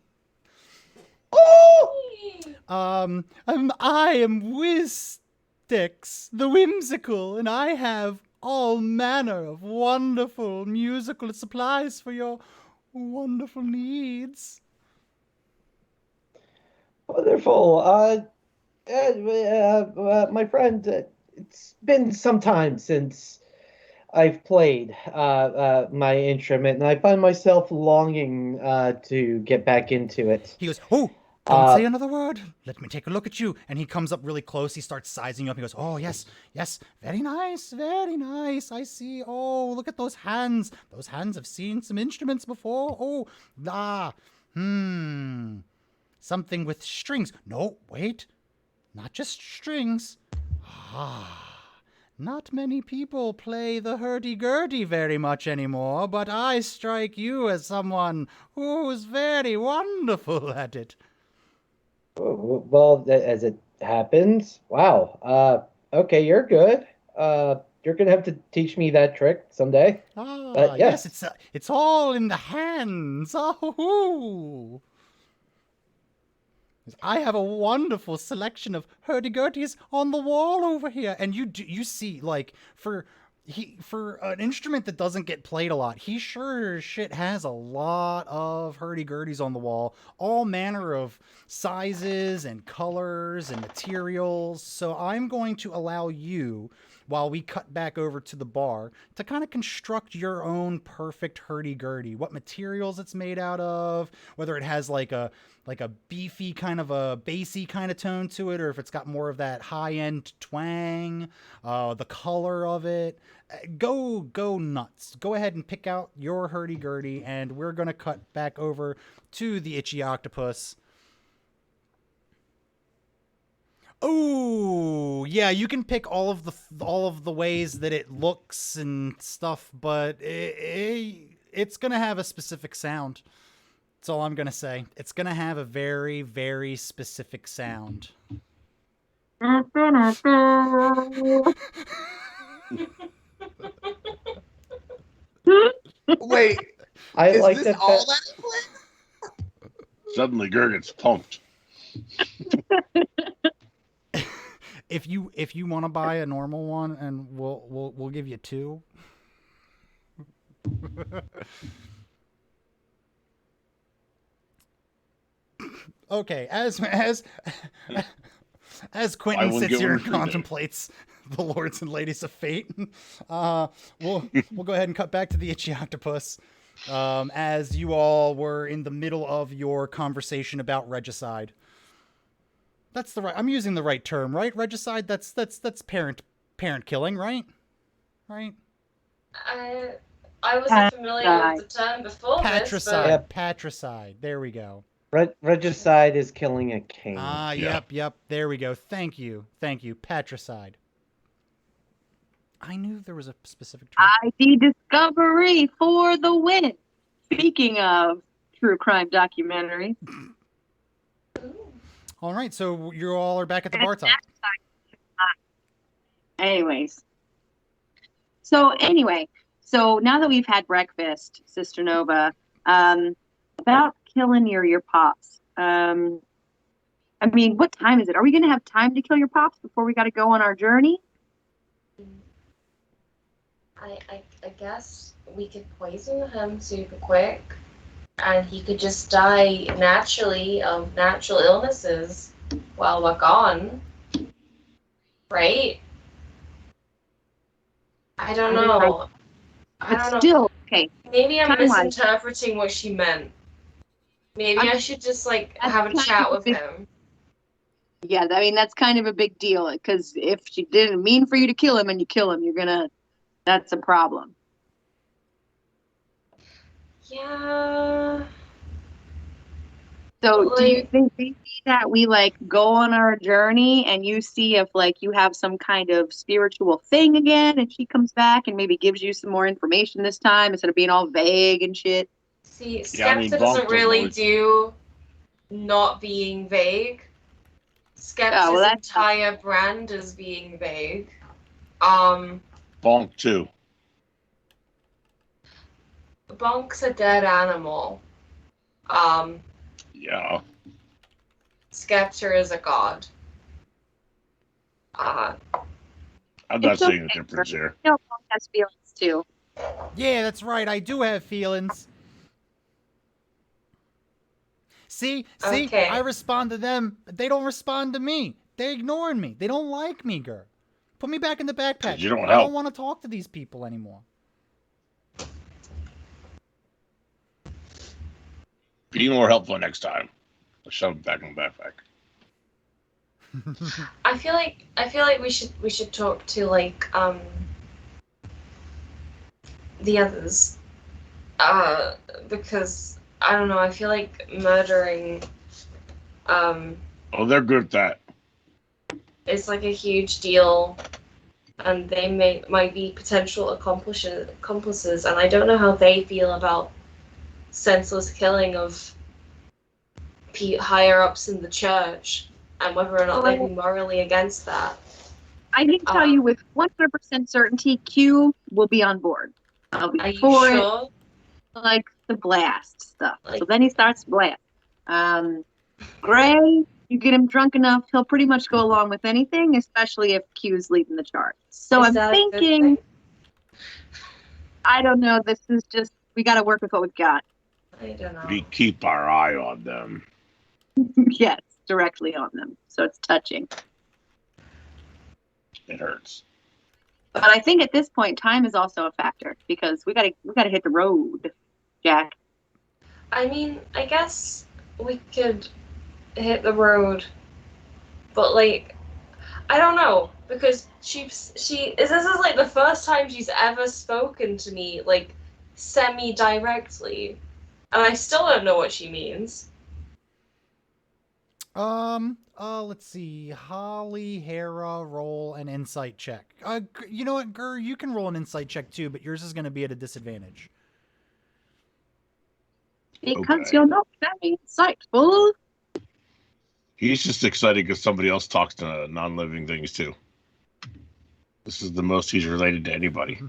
I am Wistex, the Whimsical, and I have all manner of wonderful musical supplies for your wonderful needs. Wonderful. My friend, it's been some time since I've played my instrument, and I find myself longing to get back into it. He goes, oh, don't say another word. Let me take a look at you. And he comes up really close. He starts sizing you up. He goes, oh, yes, very nice, very nice. I see. Oh, look at those hands. Those hands have seen some instruments before. Oh, something with strings. No, wait, not just strings. Not many people play the hurdy-gurdy very much anymore, but I strike you as someone who's very wonderful at it. Well, as it happens, wow. Okay, you're good. You're gonna have to teach me that trick someday. Yes, it's all in the hands. Oh. I have a wonderful selection of hurdy-gurdies on the wall over here, and you see, like, for an instrument that doesn't get played a lot, he sure as shit has a lot of hurdy-gurdies on the wall, all manner of sizes and colors and materials. So I'm going to allow you, while we cut back over to the bar to kind of construct your own perfect hurdy-gurdy. What materials it's made out of, whether it has like a beefy kind of a bassy kind of tone to it, or if it's got more of that high-end twang, the color of it. Go nuts. Go ahead and pick out your hurdy-gurdy, and we're going to cut back over to the Itchy Octopus. Oh, yeah, you can pick all of the ways that it looks and stuff, but it's going to have a specific sound. That's all I'm going to say. It's going to have a very, very specific sound. Wait, I like this that. all that it plays? Suddenly, Gur gets pumped. If you want to buy a normal one, and we'll give you 2. Okay, as Quentin sits here and contemplates the lords and ladies of fate, we'll go ahead and cut back to the Itchy Octopus. As you all were in the middle of your conversation about regicide. That's the right. I'm using the right term, right? Regicide. That's parent killing, right? Right. I wasn't familiar with the term before patricide. this. But... Patricide. There we go. Regicide is killing a king. Yep. There we go. Thank you. Patricide. I knew there was a specific term. ID discovery for the win. Speaking of true crime documentary. All right, so you all are back at the bar top. Anyways. So now that we've had breakfast, Sister Nova, about killing your pops. I mean, what time is it? Are we going to have time to kill your pops before we got to go on our journey? I guess we could poison him super quick, and he could just die naturally of natural illnesses while we're gone. Right? I don't know. But still, okay. Maybe I'm misinterpreting what she meant. Maybe I should just have a chat with him. Yeah, I mean, that's kind of a big deal, because if she didn't mean for you to kill him and you kill him, that's a problem. Yeah. So do you think maybe that we go on our journey and you see if you have some kind of spiritual thing again, and she comes back and maybe gives you some more information this time instead of being all vague and shit? See, Skepta doesn't really do not being vague. Skepta's entire brand is being vague. Bonk too. Bonk's a dead animal. Yeah. Skepta is a god. I'm not seeing a difference here. Bonk has feelings too. Yeah, that's right. I do have feelings. See, okay. I respond to them, but they don't respond to me. They're ignoring me. They don't like me, girl. Put me back in the backpack. You don't I don't want to talk to these people anymore. Be more helpful next time. I'll shove it back in the backpack. I feel like we should talk to the others. Because I don't know, I feel like murdering Oh, they're good at that. It's a huge deal, and they might be potential accomplices, and I don't know how they feel about senseless killing of higher ups in the church, and whether or not they'd be morally against that. I can tell you with 100% certainty, Q will be on board. I'll be for it. The blast stuff. So then he starts to blast. Gray, you get him drunk enough, he'll pretty much go along with anything, especially if Q's leading the charge. So I'm thinking, I don't know, this is just, we got to work with what we've got. I don't know. We keep our eye on them. Yes, directly on them. So it's touching. It hurts. But I think at this point, time is also a factor because we gotta hit the road, Jack. I mean, I guess we could hit the road, but like, I don't know, because this is like the first time she's ever spoken to me like semi-directly, and I still don't know what she means. Let's see. Holly, Hera, roll an insight check. You know what, Gur, you can roll an insight check too, but yours is going to be at a disadvantage. Because you're not very insightful. He's just excited because somebody else talks to non-living things too. This is the most he's related to anybody.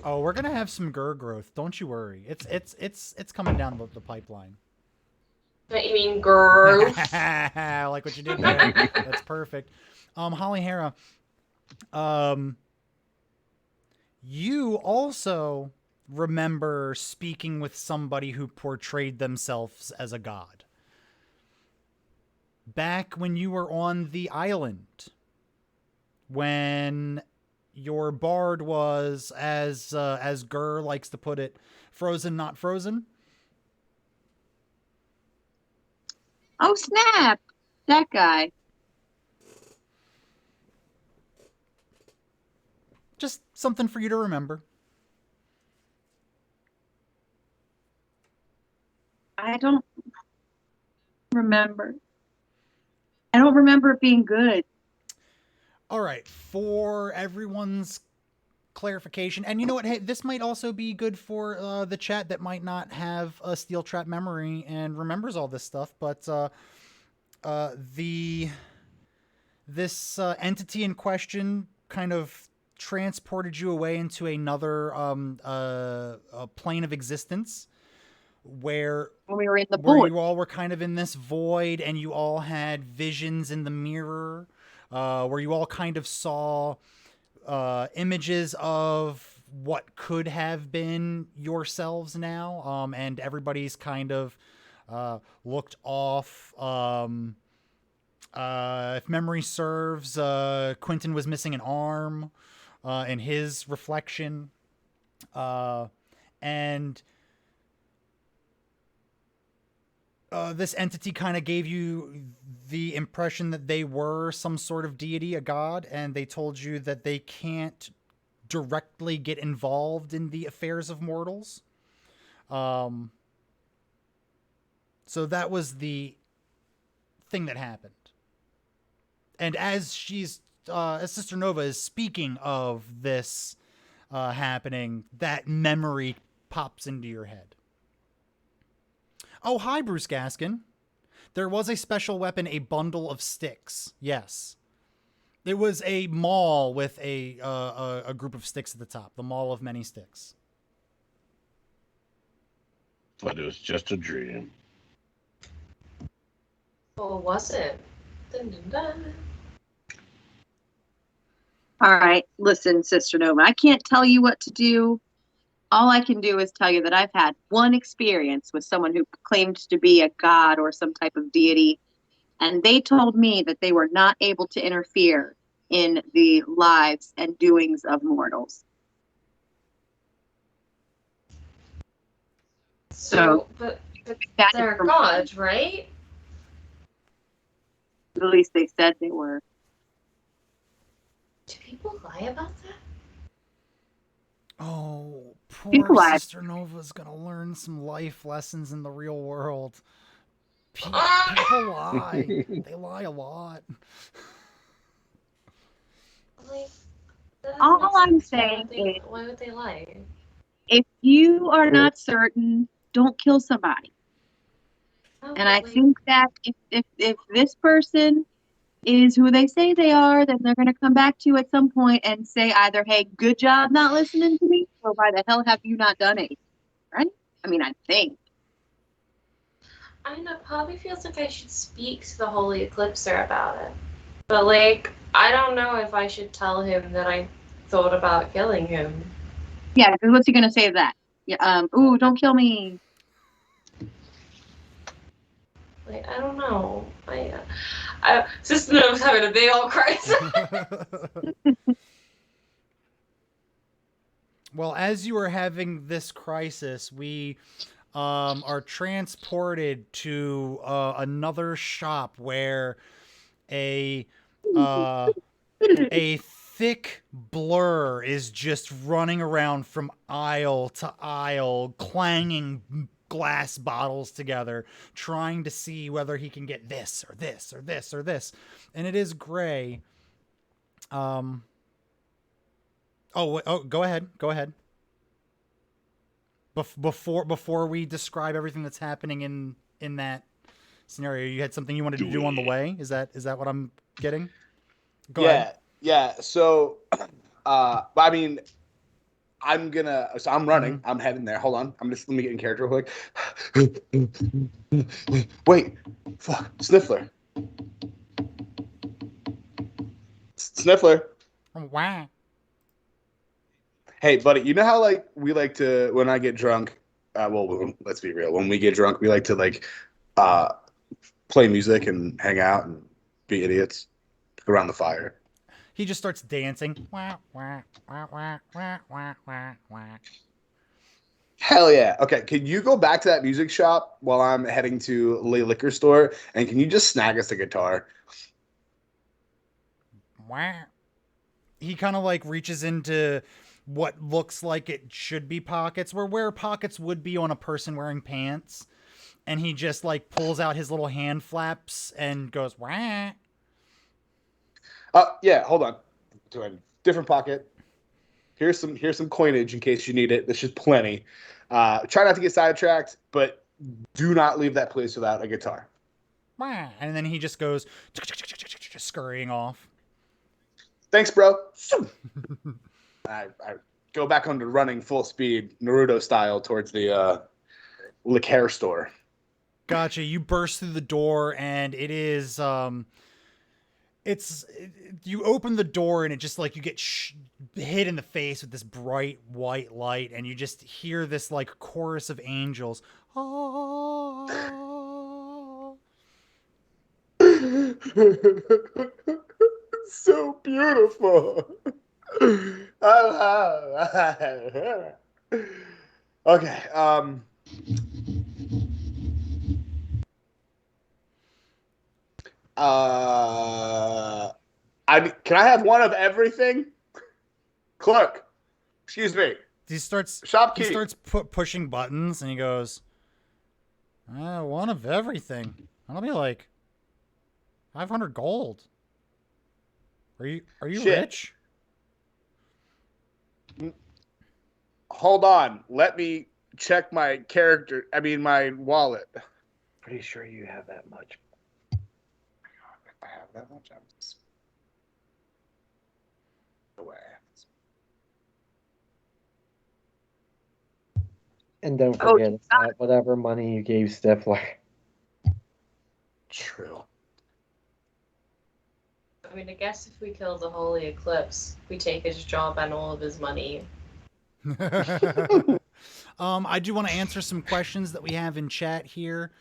Oh, we're gonna have some Gur growth. Don't you worry. It's coming down the pipeline. What you mean, girl? I like what you did there. That's perfect. Holly, Hera, you also remember speaking with somebody who portrayed themselves as a god. Back when you were on the island, when your bard was, as Gur likes to put it, frozen, not frozen. Oh, snap! That guy. Just something for you to remember. I don't remember. I don't remember it being good. All right, for everyone's clarification, and you know what? Hey, this might also be good for the chat that might not have a steel trap memory and remembers all this stuff. But this entity in question kind of transported you away into another plane of existence, where when we were in the void, you all were kind of in this void, and you all had visions in the mirror, where you all kind of saw images of what could have been yourselves now, and everybody's kind of looked off. If memory serves, Quentin was missing an arm in his reflection, and this entity kind of gave you the impression that they were some sort of deity, a god, and they told you that they can't directly get involved in the affairs of mortals. So that was the thing that happened. And as Sister Nova is speaking of this happening, that memory pops into your head. Oh, hi, Bruce Gaskin. There was a special weapon, a bundle of sticks. Yes. It was a maul with a group of sticks at the top. The maul of many sticks. But it was just a dream. Or was it? Dun, dun, dun. All right, listen, Sister Nova, I can't tell you what to do. All I can do is tell you that I've had one experience with someone who claimed to be a god or some type of deity, and they told me that they were not able to interfere in the lives and doings of mortals. So, but they're gods, right? At least they said they were. Do people lie about that? Oh, poor Sister Nova's gonna learn some life lessons in the real world. People lie. They lie a lot. Like, all I'm saying is, why would they lie? If you are not certain, don't kill somebody. Oh, and I think that if this person is who they say they are, then they're going to come back to you at some point and say either, hey, good job not listening to me, or why the hell have you not done it? Right? I mean, I think. I don't know, probably feels like I should speak to the Holy Eclipser about it. But, like, I don't know if I should tell him that I thought about killing him. Yeah, because what's he going to say to that? Yeah, ooh, don't kill me. Like, I don't know. System was having a big old crisis. Well, as you are having this crisis, we are transported to another shop where a thick blur is just running around from aisle to aisle, clanging glass bottles together, trying to see whether he can get this or this or this or this. And it is Gray. Oh, go ahead. Go ahead. Before we describe everything that's happening in that scenario, you had something you wanted to do on the way. Is that what I'm getting? Go ahead. Yeah. So, I mean, I'm running. I'm heading there. Hold on. Let me get in character real quick. Wait, fuck, Sniffler. Sniffler. Wow. Hey, buddy, you know how like we like to when I get drunk. Well, let's be real. When we get drunk, we like to like play music and hang out and be idiots around the fire. He just starts dancing. Wah, wah, wah, wah, wah, wah, wah, wah. Hell yeah. Okay, can you go back to that music shop while I'm heading to the liquor store, and can you just snag us a guitar? Wah. He kind of like reaches into what looks like it should be pockets, where pockets would be on a person wearing pants, and he just like pulls out his little hand flaps and goes, wah. Yeah, hold on. Do a different pocket. Here's some coinage in case you need it. There's just plenty. Try not to get sidetracked, but do not leave that place without a guitar. And then he just goes scurrying off. Thanks, bro. I go back onto running full speed, Naruto style, towards the liquor store. Gotcha. You burst through the door, and it is you open the door, and it just like you get hit in the face with this bright white light, and you just hear this like chorus of angels. So beautiful. Okay. Can I have one of everything? Clerk, excuse me. He starts Shopkeep. He starts pushing buttons, and he goes, one of everything. That'll be like 500 gold. Are you rich? Hold on. Let me check my my wallet. Pretty sure you have that much. I have that much. Away. And don't forget that whatever money you gave Stifler. True. I mean, I guess if we kill the Holy Eclipse, we take his job and all of his money. I do want to answer some questions that we have in chat here.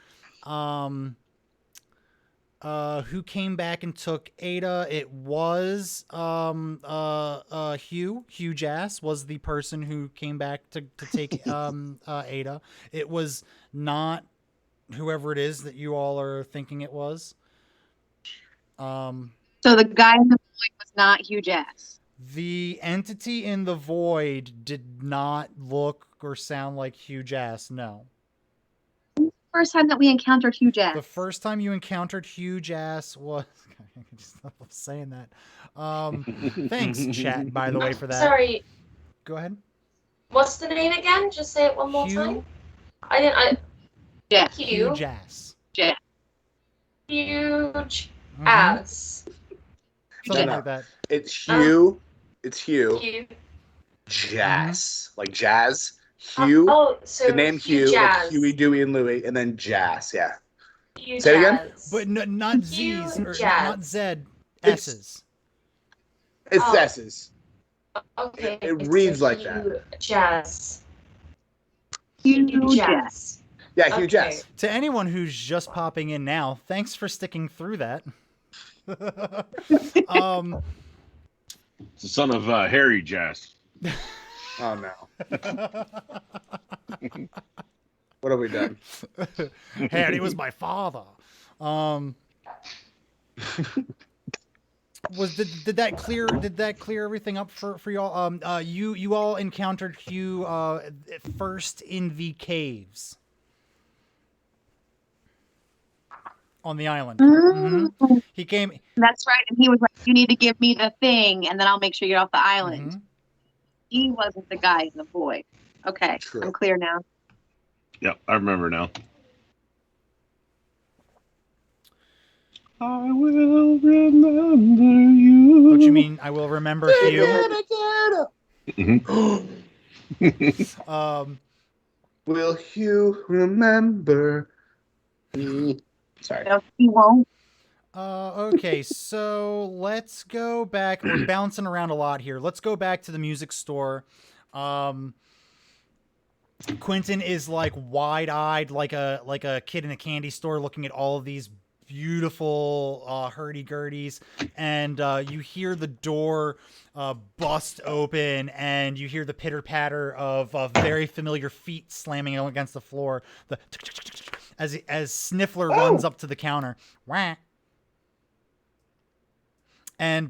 Who came back and took Ada? It was Hugh Jass was the person who came back to take Ada. It was not whoever it is that you all are thinking it was. So the guy in the void was not Hugh Jass. The entity in the void did not look or sound like Hugh Jass, no. First time that we encountered Hugh Jass. The first time you encountered Hugh Jass was... I can just stop saying that. Thanks, chat, by the way, for that. Sorry. Go ahead. What's the name again? Just say it one more time. Yeah. Hugh Jass. Yeah. Huge ass. Something like that. It's Hugh. It's Hugh. Hugh. Jass. Like jazz. Hugh. So the name Hugh, like Huey, Dewey, and Louie, and then Jass. Yeah. Hugh Say it again. But not Z's or not Z. S's. It's S's. Okay. It reads like that. Jazz. Hugh Jass. Yeah, huge Okay. ass. To anyone who's just popping in now, thanks for sticking through that. It's the son of Harry Jazz. Oh no. What have we done? Harry was my father. Did that clear everything up for y'all? You all encountered Hugh first in the caves on the island. Mm-hmm. He came. That's right, and he was like, "You need to give me the thing, and then I'll make sure you're off the island." Mm-hmm. He wasn't the guy in the boy. Okay, True. I'm clear now. Yep, I remember now. I will remember you. What you mean? I will remember Hugh. Will Hugh remember me? Sorry. No, he won't. Okay, so let's go back. We're bouncing around a lot here. Let's go back to the music store. Quentin is like wide-eyed, like a kid in a candy store, looking at all of these beautiful hurdy-gurdies, and you hear the door bust open, and you hear the pitter-patter of very familiar feet slamming against the floor. The as Sniffler runs up to the counter. Wah. And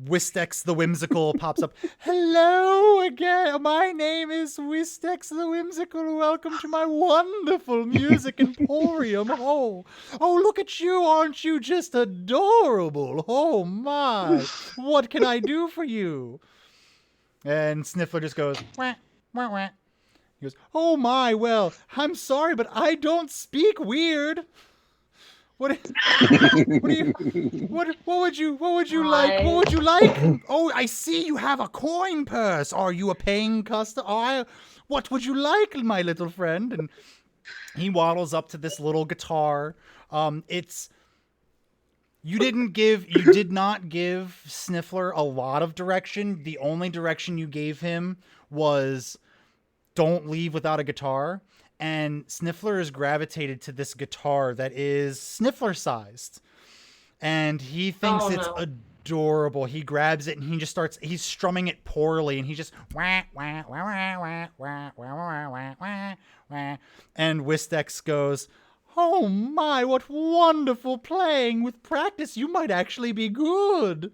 Wistex the Whimsical pops up. Hello again. My name is Wistex the Whimsical. Welcome to my wonderful music emporium. Oh, look at you. Aren't you just adorable? Oh, my. What can I do for you? And Sniffler just goes, wah, wah, wah. He goes, oh, my. Well, I'm sorry, but I don't speak weird. What would you like? What would you like? Oh, I see you have a coin purse. Are you a paying customer? What would you like, my little friend? And he waddles up to this little guitar. You did not give Sniffler a lot of direction. The only direction you gave him was don't leave without a guitar. And Sniffler is gravitated to this guitar that is Sniffler-sized. And he thinks it's adorable. He grabs it and he just starts, he's strumming it poorly, and he just wah, wah, wah, wah, wah, wah, wah, wah, wah, wah. And Wistex goes, oh my, what wonderful playing. With practice, you might actually be good.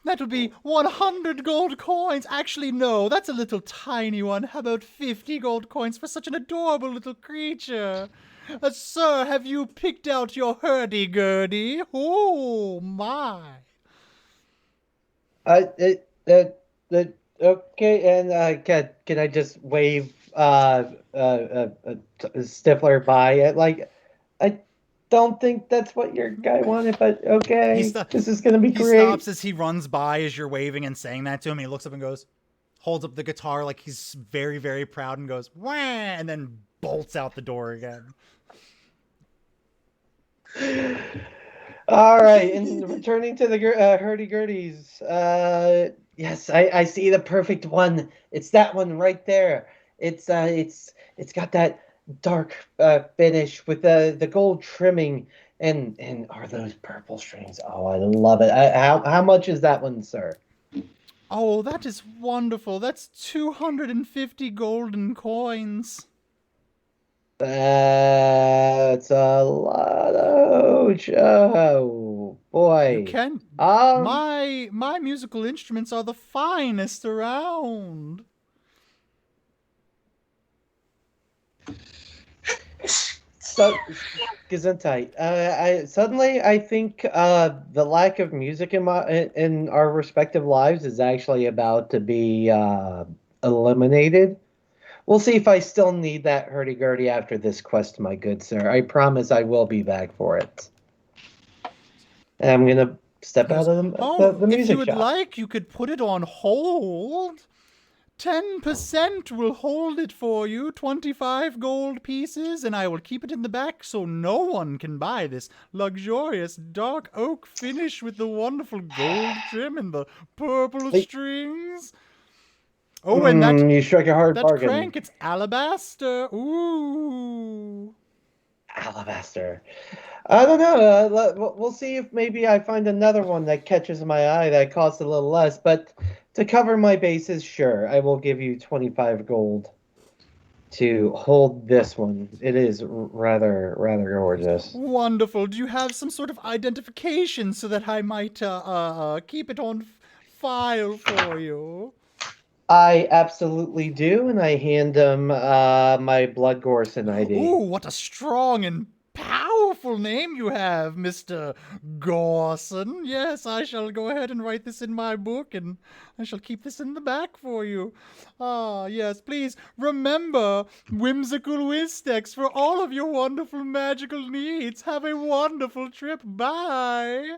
That would be 100 gold coins. Actually, no, that's a little tiny one. How about 50 gold coins for such an adorable little creature? Sir, have you picked out your hurdy-gurdy? Oh, my. Okay, and can I just wave Stifler by it? Like, I don't think that's what your guy wanted, but okay, this is gonna be great. He stops as he runs by as you're waving and saying that to him. He looks up and goes, holds up the guitar like he's very, very proud, and goes, wah, and then bolts out the door again. All right, and returning to the hurdy-gurdies. Yes, I see the perfect one. It's that one right there. It's got that dark finish with the gold trimming, and are those purple strings? Oh, I love it. How much is that one, sir? Oh, that is wonderful. That's 250 golden coins. That's a lot of oh boy. You can. My musical instruments are the finest around. So, Gesundheit. I think the lack of music in our respective lives is actually about to be eliminated. We'll see if I still need that hurdy-gurdy after this quest, my good sir. I promise I will be back for it. And I'm going to step out of the music if you would shop. like, you could put it on hold. 10% will hold it for you, 25 gold pieces, and I will keep it in the back so no one can buy this luxurious dark oak finish with the wonderful gold trim and the purple strings. Oh, and you struck a hard that bargain. crank, it's alabaster. Ooh. Alabaster. I don't know. We'll see if maybe I find another one that catches my eye that costs a little less. But to cover my bases, sure, I will give you 25 gold to hold this one. It is rather gorgeous. Wonderful. Do you have some sort of identification so that I might keep it on file for you? I absolutely do, and I hand him my Blood Gorson ID. Ooh, what a strong and powerful name you have, Mr. Gorson. Yes, I shall go ahead and write this in my book, and I shall keep this in the back for you. Ah, yes, please remember Whimsical Wistex for all of your wonderful magical needs. Have a wonderful trip. Bye.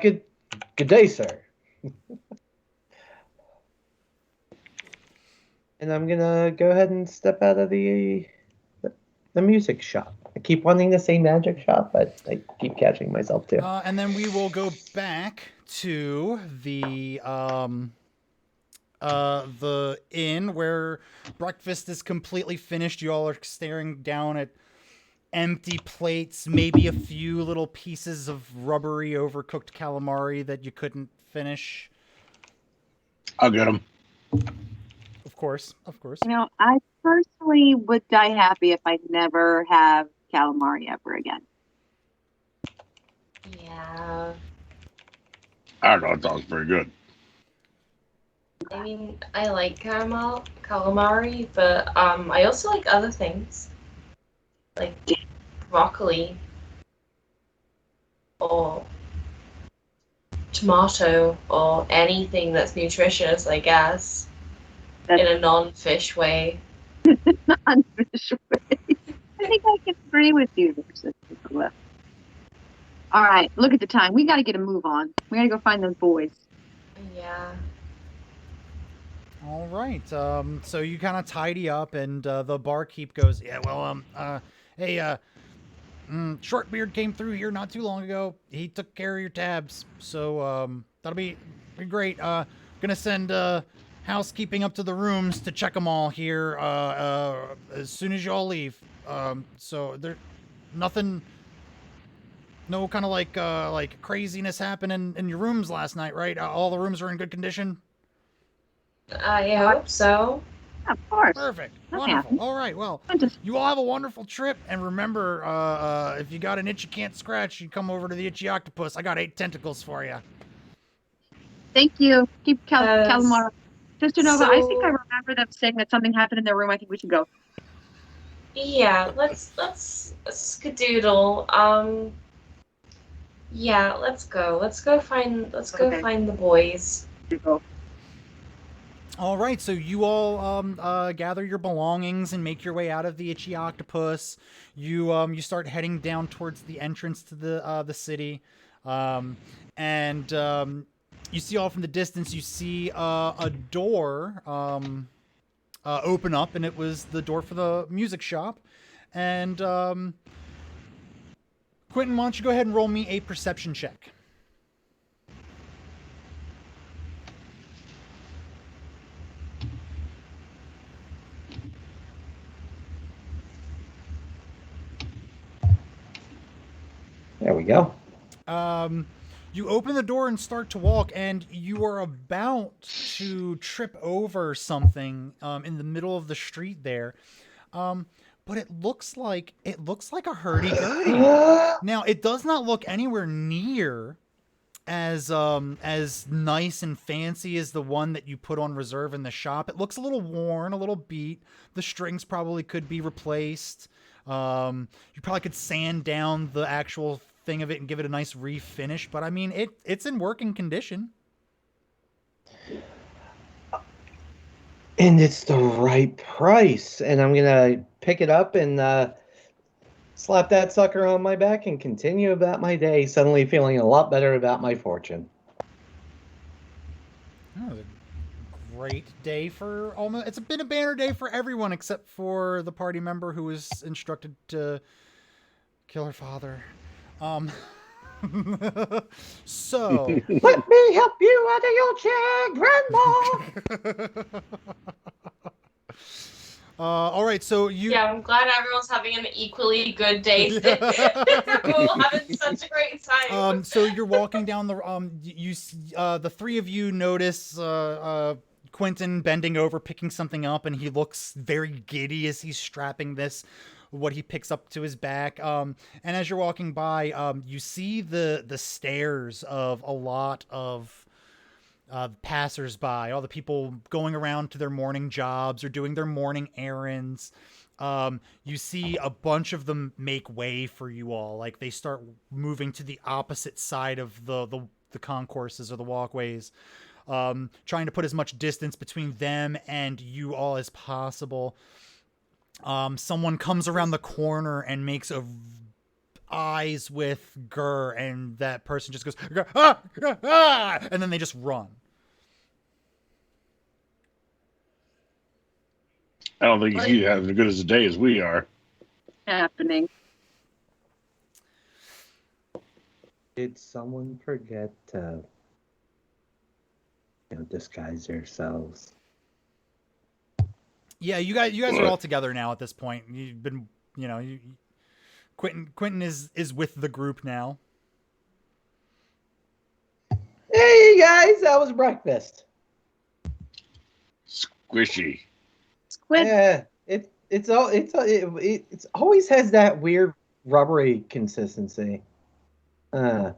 Good day, sir. And I'm gonna go ahead and step out of the music shop. I keep wanting to say magic shop, but I keep catching myself too. And then we will go back to the inn where breakfast is completely finished. You all are staring down at empty plates, maybe a few little pieces of rubbery overcooked calamari that you couldn't finish. I'll get them. Of course. You know, I personally would die happy if I never have calamari ever again. Yeah. I don't know. It sounds pretty good. I mean, I like calamari, but I also like other things. Like broccoli. Or tomato, or anything that's nutritious, I guess. In a non-fish way. Non-fish way. I think I can agree with you there. All right, look at the time. We got to get a move on. We got to go find those boys. Yeah. All right. So you kind of tidy up, and the barkeep goes, "Yeah, well, hey, Shortbeard came through here not too long ago. He took care of your tabs, so that'll be great. Gonna send housekeeping up to the rooms to check them all here as soon as you all leave. So there, nothing, no kind of like craziness happening in your rooms last night, right? All the rooms are in good condition. I hope so. Of course. Perfect. Okay. Wonderful. All right. Well, you all have a wonderful trip. And remember, if you got an itch you can't scratch, you come over to the Itchy Octopus. I got 8 tentacles for you. Thank you. Keep calamari. Sister Nova, So, I think I remember them saying that something happened in their room. I think we should go. Yeah, let's skedoodle. Yeah, let's go. Let's go find the boys. All right, so you all gather your belongings and make your way out of the Itchy Octopus. You start heading down towards the entrance to the city, and you see all from the distance. You see a door open up, and it was the door for the music shop. And Quentin, why don't you go ahead and roll me a perception check? There we go. You open the door and start to walk, and you are about to trip over something in the middle of the street there. But it looks like a hurdy-gurdy. Now, it does not look anywhere near as nice and fancy as the one that you put on reserve in the shop. It looks a little worn, a little beat. The strings probably could be replaced. You probably could sand down the actual thing of it and give it a nice refinish, but I mean, it's in working condition. And it's the right price. And I'm gonna pick it up and slap that sucker on my back and continue about my day, suddenly feeling a lot better about my fortune. Oh, a great day for almost. It's been a banner day for everyone except for the party member who was instructed to kill her father. So let me help you out of your chair, Grandma. All right, so you. Yeah, I'm glad everyone's having an equally good day. We're all having such a great time. So you're walking down the the three of you notice Quentin bending over, picking something up, and he looks very giddy as he's strapping what he picks up to his back. And as you're walking by, you see the stares of a lot of passersby, all the people going around to their morning jobs or doing their morning errands. You see a bunch of them make way for you all. Like they start moving to the opposite side of the concourses or the walkways, trying to put as much distance between them and you all as possible. Someone comes around the corner and makes eyes with Gurr, and that person just goes, ah, ah, ah, and then they just run. I don't think he's having as good as a day as we are. Happening. Did someone forget to disguise yourselves? Yeah, you guys are all together now at this point. You've been, Quentin is with the group now. Hey guys, how was breakfast? Squishy. Squid. Yeah, it's always has that weird rubbery consistency. What's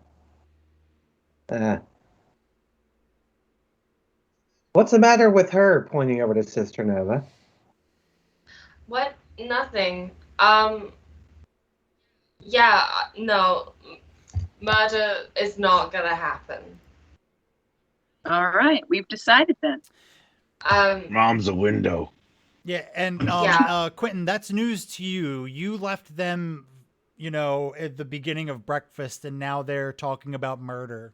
the matter with her? Pointing over to Sister Nova. What? Nothing. Yeah, no. Murder is not gonna happen. All right, we've decided then. Mom's a window. Yeah, and Quentin, that's news to you. You left them, at the beginning of breakfast, and now they're talking about murder.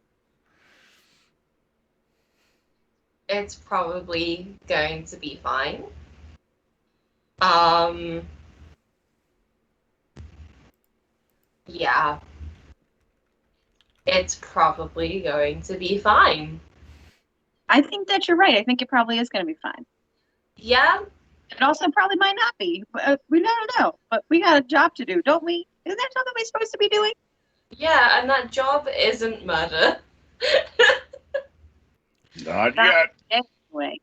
It's probably going to be fine. Yeah. It's probably going to be fine. I think that you're right. I think it probably is going to be fine. Yeah. It also probably might not be. We don't know. But we got a job to do, don't we? Isn't that something we're supposed to be doing? Yeah, and that job isn't murder. Not yet. Anyway.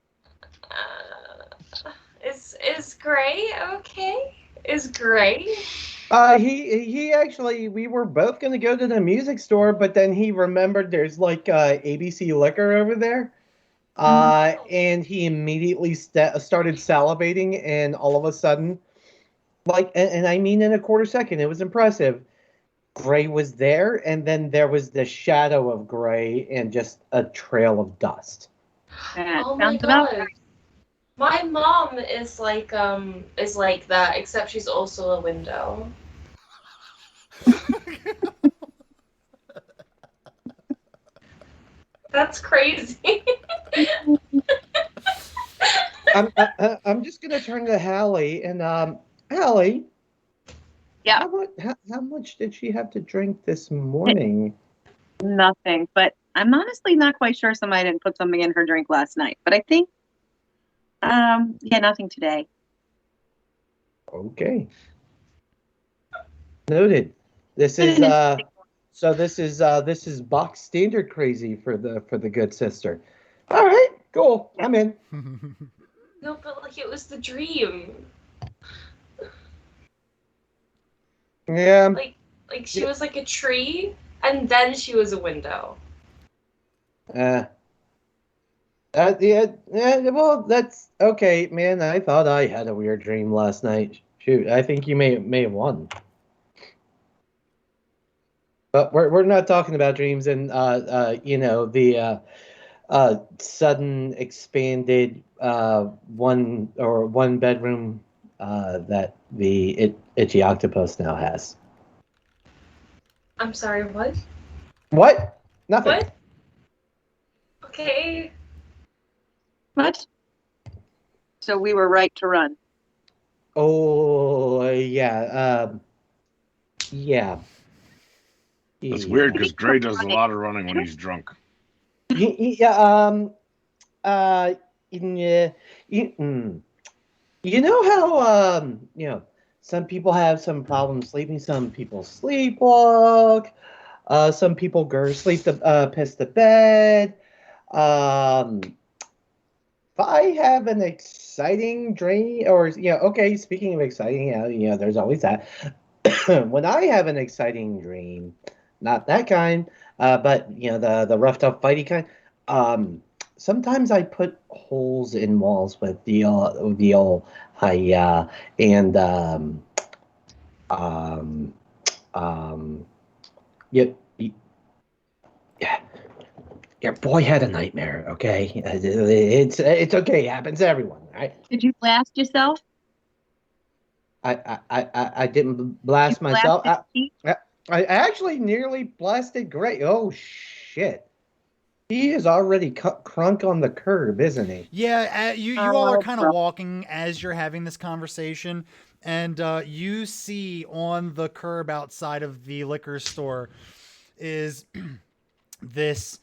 Is Gray okay? Is Gray? He actually, we were both going to go to the music store, but then he remembered there's like ABC liquor over there. And he immediately started salivating, and all of a sudden, and I mean in a quarter second, it was impressive. Gray was there, and then there was the shadow of Gray and just a trail of dust. Oh my god. My mom is like that, except she's also a window. That's crazy. I'm just gonna turn to Hallie, and Hallie. Yeah. How much did she have to drink this morning? Nothing, but I'm honestly not quite sure somebody didn't put something in her drink last night. But I think, nothing today. Okay. Noted. This is so this is box standard crazy for the good sister. All right, cool. I'm in. No, but like it was the dream. Yeah. Like she was like a tree, and then she was a window. Yeah. Well, that's okay, man. I thought I had a weird dream last night. Shoot, I think you may have won. But we're not talking about dreams and the sudden expanded one bedroom that the itchy octopus now has. I'm sorry, what? What? Nothing. What? Okay. What? So we were right to run. Oh, yeah. Yeah. That's weird because Gray does a lot of running when he's drunk. Yeah. You know how some people have some problems sleeping. Some people sleepwalk. Some people piss the bed. If I have an exciting dream, or okay, speaking of exciting, there's always that. When I have an exciting dream, not that kind, but the roughed up fighty kind. Sometimes I put holes in walls with the old hiya and yeah. Your boy had a nightmare, okay? It's okay. It happens to everyone, right? Did you blast yourself? I didn't blast myself. I actually nearly blasted Gray. Oh, shit. He is already crunk on the curb, isn't he? Yeah, you all are kind of walking as you're having this conversation, and you see on the curb outside of the liquor store is this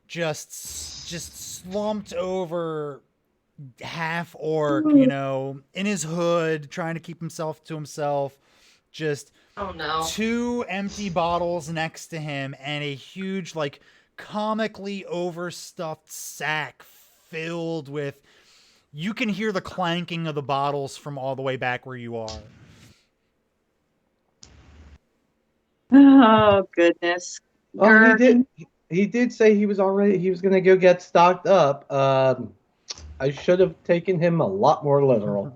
just slumped over half orc, in his hood, trying to keep himself to himself. Just oh no, 2 empty bottles next to him and a huge, like, comically overstuffed sack filled with. You can hear the clanking of the bottles from all the way back where you are. Oh goodness. Oh, he did say he was going to go get stocked up. I should have taken him a lot more literal.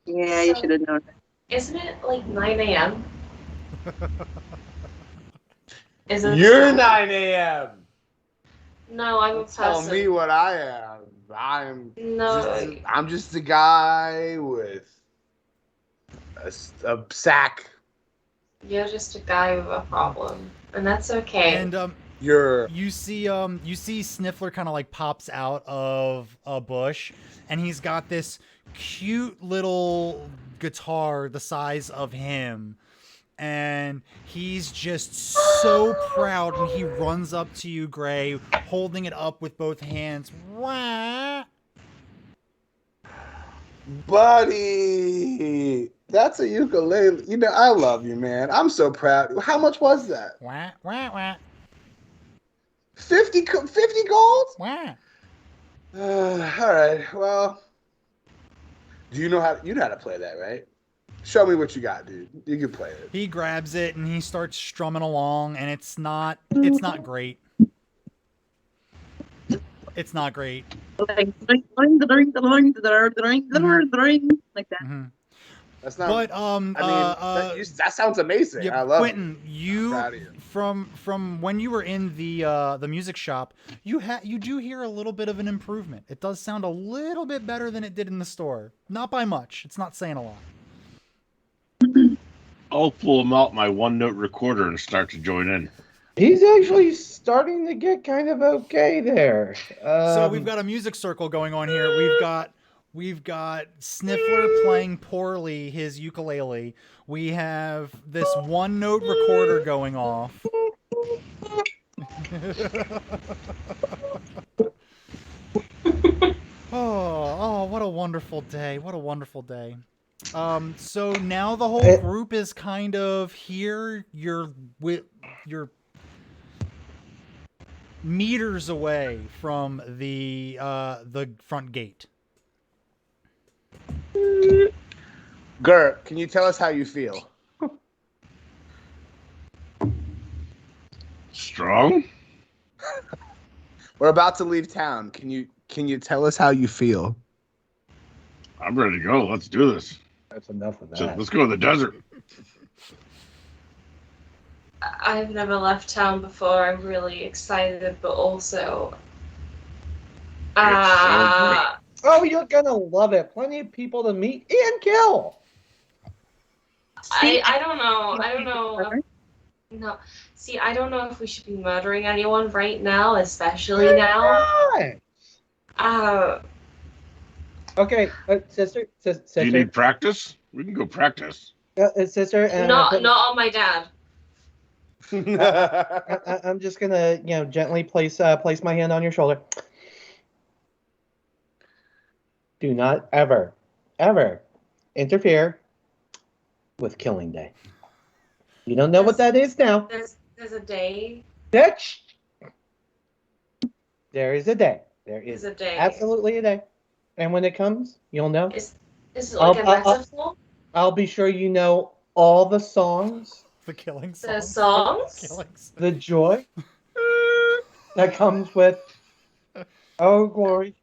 Yeah, you should have known. Isn't it like 9 a.m.? You're 9 a.m. No, I'm a person. Tell me what I am. I'm just a guy with a sack. You're just a guy with a problem, and that's okay. And you see Sniffler kind of like pops out of a bush, and he's got this cute little guitar the size of him, and he's just so proud when he runs up to you, Gray, holding it up with both hands. Wah! Buddy, that's a ukulele. I love you, man. I'm so proud. How much was that? Wah, wah, wah. 50 gold? Wah. All right. Well, you know how to play that, right? Show me what you got, dude. You can play it. He grabs it and he starts strumming along, and it's not great. It's not great. Like that. Mm-hmm. That's not. But that sounds amazing. Yeah, I love Quentin, it. From when you were in the music shop, you do hear a little bit of an improvement. It does sound a little bit better than it did in the store. Not by much. It's not saying a lot. I'll pull him out my 1-note recorder and start to join in. He's actually starting to get kind of okay there. So we've got a music circle going on here. We've got Sniffler playing poorly his ukulele. We have this 1-note recorder going off. Oh, what a wonderful day. What a wonderful day. So now the whole group is kind of here. You're meters away from the front gate. Gert, can you tell us how you feel? Strong? We're about to leave town. Can you tell us how you feel? I'm ready to go. Let's do this. That's enough of that. So let's go to the desert. I've never left town before. I'm really excited, but also Oh, you're gonna love it. Plenty of people to meet and kill. I don't know. No. See, I don't know if we should be murdering anyone right now, especially now. Okay, sister. Do you need practice? We can go practice. sister. And not on my dad. I'm just gonna, gently place my hand on your shoulder. Do not ever interfere with Killing Day. You don't know what that is now. There's a day. Bitch! There is a day. There is a day. Absolutely a day. And when it comes, you'll know. Is it like a metaphor? I'll be sure you know all the songs. The killing songs. The songs? The joy that comes with, oh, glory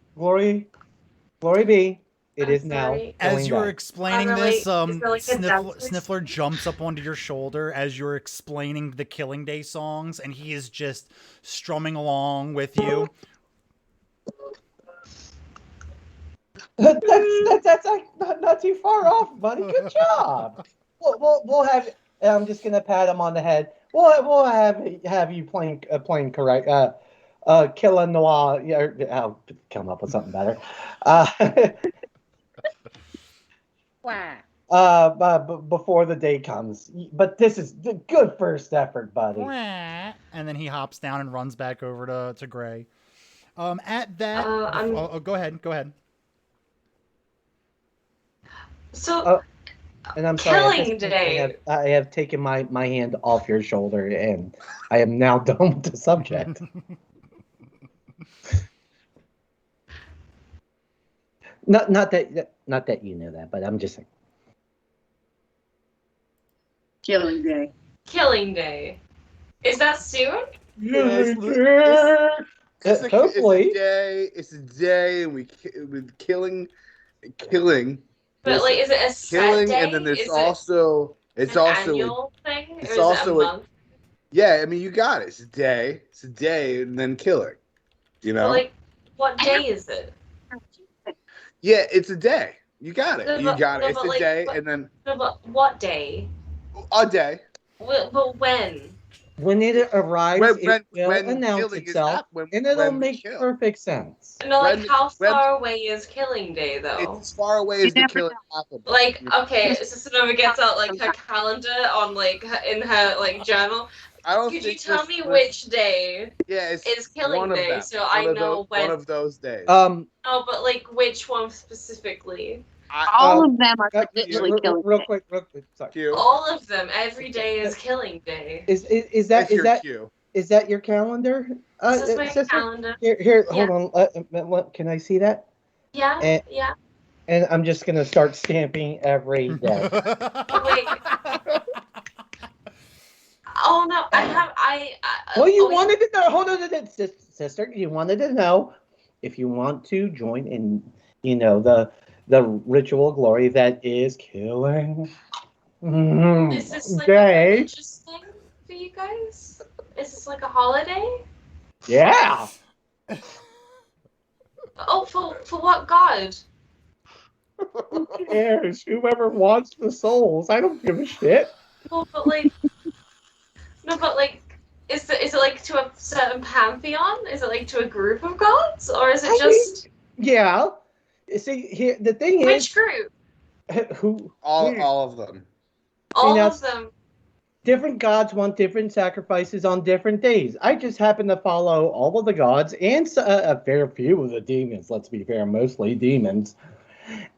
be. It is now. As you're explaining this, like Sniffler jumps up onto your shoulder as you're explaining the Killing Day songs, and he is just strumming along with you. That's like not too far off, buddy. Good job. We'll have. I'm just gonna pat him on the head. We'll have you playing correct. Killa Noir. I'll come up with something better. Before the day comes. But this is the good first effort, buddy. And then he hops down and runs back over to Gray. At that, go ahead. So, and I'm sorry, Killing Day. I have taken my hand off your shoulder, and I am now done with the subject. Not that you know that, but I'm just saying. Killing Day. Killing Day. Is that soon? Hopefully. It's a day, and we're killing. But like, is it a set killing, day? and then there's is also an annual thing, it's or is also it a month? Yeah, I mean, you got it. It's a day, and then killing. You know. But like, what day is it? Yeah, it's a day. You got it. No, You got it. but It's a day, and then No, but what day? a day. But when? When it arrives, it will when announce killing is itself, when and it'll we make kill. perfect sense. No, like how far away is Killing Day though? It's as far away as the killing happened. Like, okay, Sister Nova gets out like her calendar on like in her like journal. Could you tell me which day? Yeah, is Killing Day, so I know when. One of those days. Oh, but like which one specifically? All of them are literally Killing real Day. quick. Sorry. All of them. Every day is Killing Day. Is that your calendar? This is my sister? calendar. Here, hold on. Can I see that? Yeah. Yeah. And I'm just gonna start stamping every day. Wait. Oh no! Well, you wanted to know. Hold on, sister. You wanted to know if you want to join in. The ritual glory that is killing. Is this like a religious thing for you guys? Is this like a holiday? Yeah. Oh, for what god? Who cares? Whoever wants the souls. I don't give a shit. Well, but like, no, but like, is it like to a certain pantheon? Is it like to a group of gods, or is it just? Yeah. See, here the thing is. Which group? Who? All of them. All of them. Different gods want different sacrifices on different days. I just happen to follow all of the gods and a fair few of the demons. Let's be fair, mostly demons.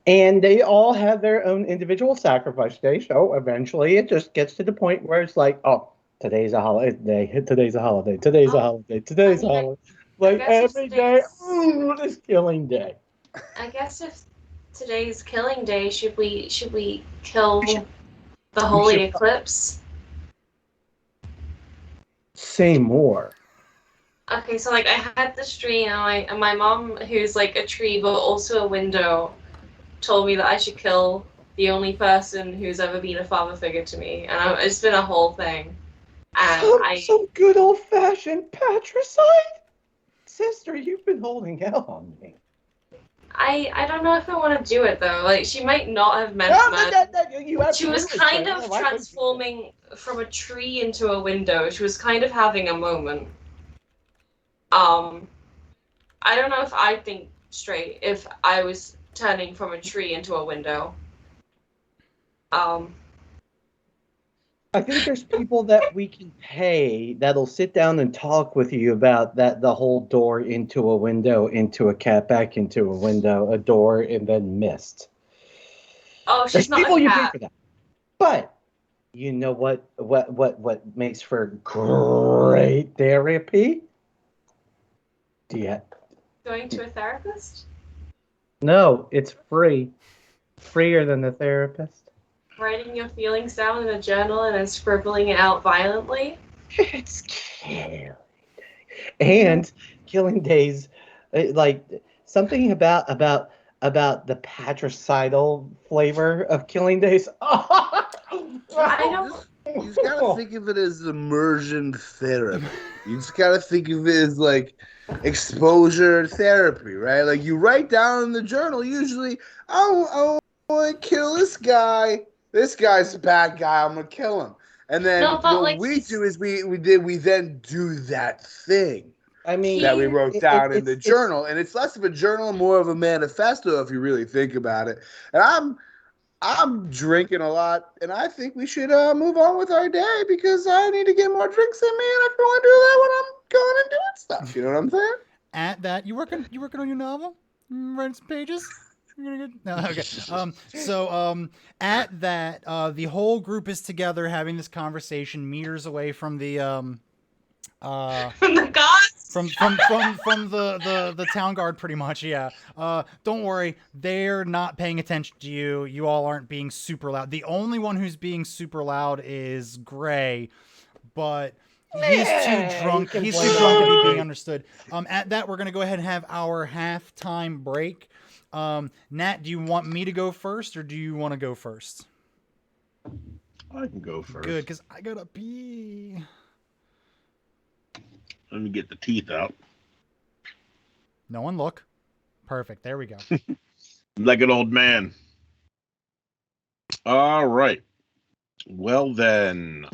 And they all have their own individual sacrifice day. So eventually it just gets to the point where it's like, oh, today's a holiday. Today's a holiday. Today's a holiday. Today's a holiday. Like every day, it's Killing Day. I guess if today's Killing Day, should we kill the holy eclipse? Say more. Okay, so like I had this dream, and my mom, who's like a tree but also a window, told me that I should kill the only person who's ever been a father figure to me, and it's been a whole thing. And some good old fashioned patricide, sister. You've been holding out on me. I don't know if I want to do it though. Like she might not have meant that. She was kind of transforming from a tree into a window. She was kind of having a moment. I don't know if I think straight if I was turning from a tree into a window. I think there's people that we can pay that'll sit down and talk with you about the whole door into a window, into a cat, back into a window, a door, and then mist. Oh, There's she's not people a you pay cat. for that. But you know what makes for great therapy? Going to a therapist? No, it's free. Freer than the therapist. Writing your feelings down in a journal and then scribbling it out violently? It's killing day. And killing days, like something about the patricidal flavor of killing days. I don't. You just gotta think of it as immersion therapy. You just gotta think of it as like exposure therapy, right? Like you write down in the journal, usually, I want to kill this guy. This guy's a bad guy. I'm gonna kill him. And then No, but, what like, we do is we then do that thing I mean, that we wrote down in the it's- journal, and it's less of a journal, more of a manifesto if you really think about it. And I'm drinking a lot, and I think we should move on with our day because I need to get more drinks in me, and I can only do that when I'm going and doing stuff. You know what I'm saying? At that, you working on your novel? Writing some pages? No, okay. At that, the whole group is together having this conversation, meters away from the From the gods? from the town guard, pretty much. Yeah. Don't worry, they're not paying attention to you. You all aren't being super loud. The only one who's being super loud is Gray, but he's too drunk. He's too drunk to be being understood. At that, we're gonna go ahead and have our halftime break. Nat, do you want me to go first, or do you want to go first? I can go first. Good, because I gotta pee. Let me get the teeth out. No one look. Perfect. There we go. Like an old man. All right. Well then,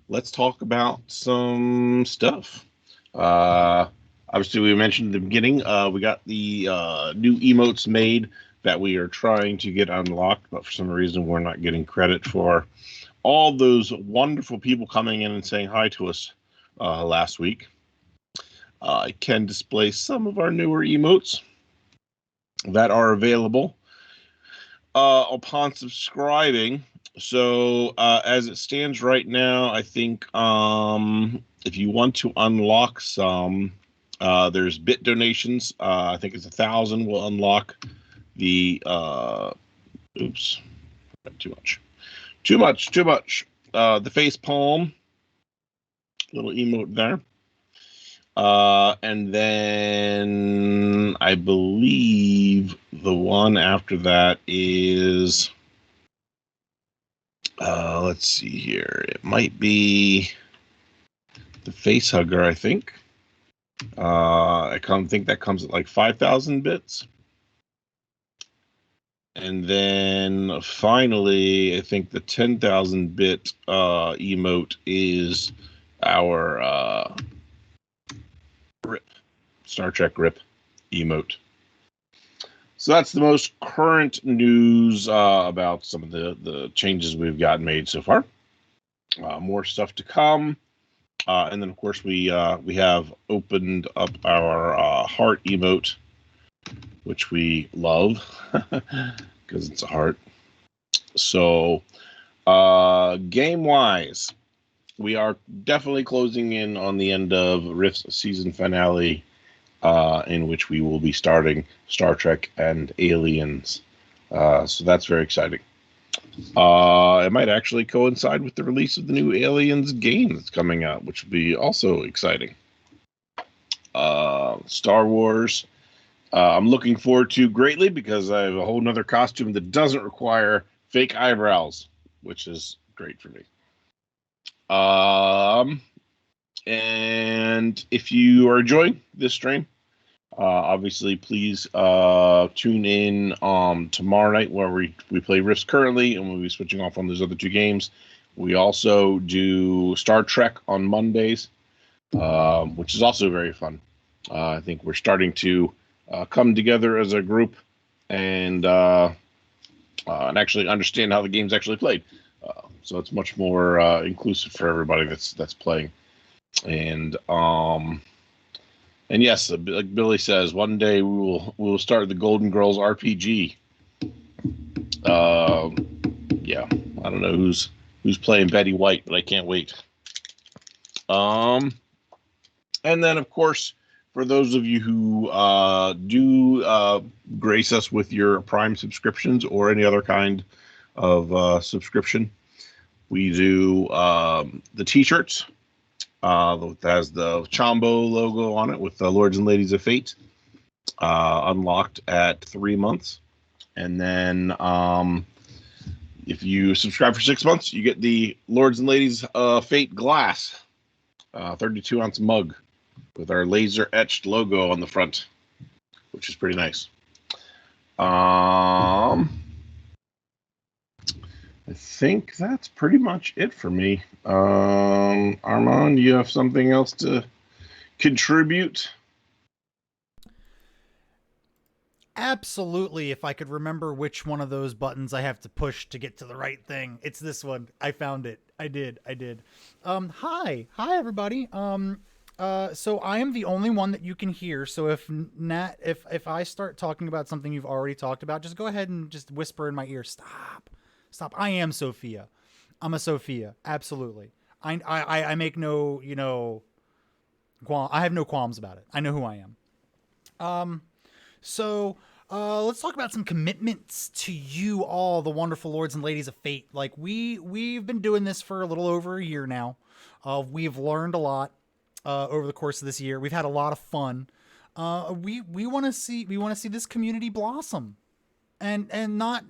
let's talk about some stuff. Obviously, we mentioned at the beginning, we got the new emotes made that we are trying to get unlocked, but for some reason, we're not getting credit for all those wonderful people coming in and saying hi to us last week. I can display some of our newer emotes that are available upon subscribing. So as it stands right now, I think if you want to unlock some, there's bit donations. I think it's 1,000 will unlock the oops, too much. The face palm, little emote there. And then I believe the one after that is let's see here. It might be the face hugger, I think. I think that comes at like 5,000 bits. And then finally, I think the 10,000 bit emote is our RIP, Star Trek RIP emote. So that's the most current news about some of the changes we've got made so far. More stuff to come. And then, of course, we have opened up our heart emote, which we love because it's a heart. So, game-wise, we are definitely closing in on the end of Rift's season finale, in which we will be starting Star Trek and Aliens. So that's very exciting. It might actually coincide with the release of the new Aliens game that's coming out, which will be also exciting. Star Wars, I'm looking forward to greatly because I have a whole nother costume that doesn't require fake eyebrows, which is great for me. And if you are enjoying this stream, obviously please tune in tomorrow night where we play Rifts currently, and we'll be switching off on those other two games. We also do Star Trek on Mondays, which is also very fun. I think we're starting to come together as a group and actually understand how the game's actually played. So it's much more inclusive for everybody that's playing. And yes, like Billy says, one day we will start the Golden Girls RPG. Yeah, I don't know who's playing Betty White, but I can't wait. And then of course, for those of you who do grace us with your Prime subscriptions or any other kind of subscription, we do the T-shirts. That has the Chombo logo on it with the Lords and Ladies of Fate, unlocked at 3 months. And then if you subscribe for 6 months, you get the Lords and Ladies of Fate glass, 32-ounce mug with our laser-etched logo on the front, which is pretty nice. I think that's pretty much it for me. Armand, you have something else to contribute? Absolutely. If I could remember which one of those buttons I have to push to get to the right thing. It's this one. I found it. I did. Hi everybody. So I am the only one that you can hear. So if I start talking about something you've already talked about, just go ahead and just whisper in my ear. Stop. I am Sophia. I'm a Sophia. Absolutely. I make no, I have no qualms about it. I know who I am. So let's talk about some commitments to you all, the wonderful lords and ladies of fate. Like we've been doing this for a little over a year now. We've learned a lot over the course of this year. We've had a lot of fun. We want to see this community blossom. And not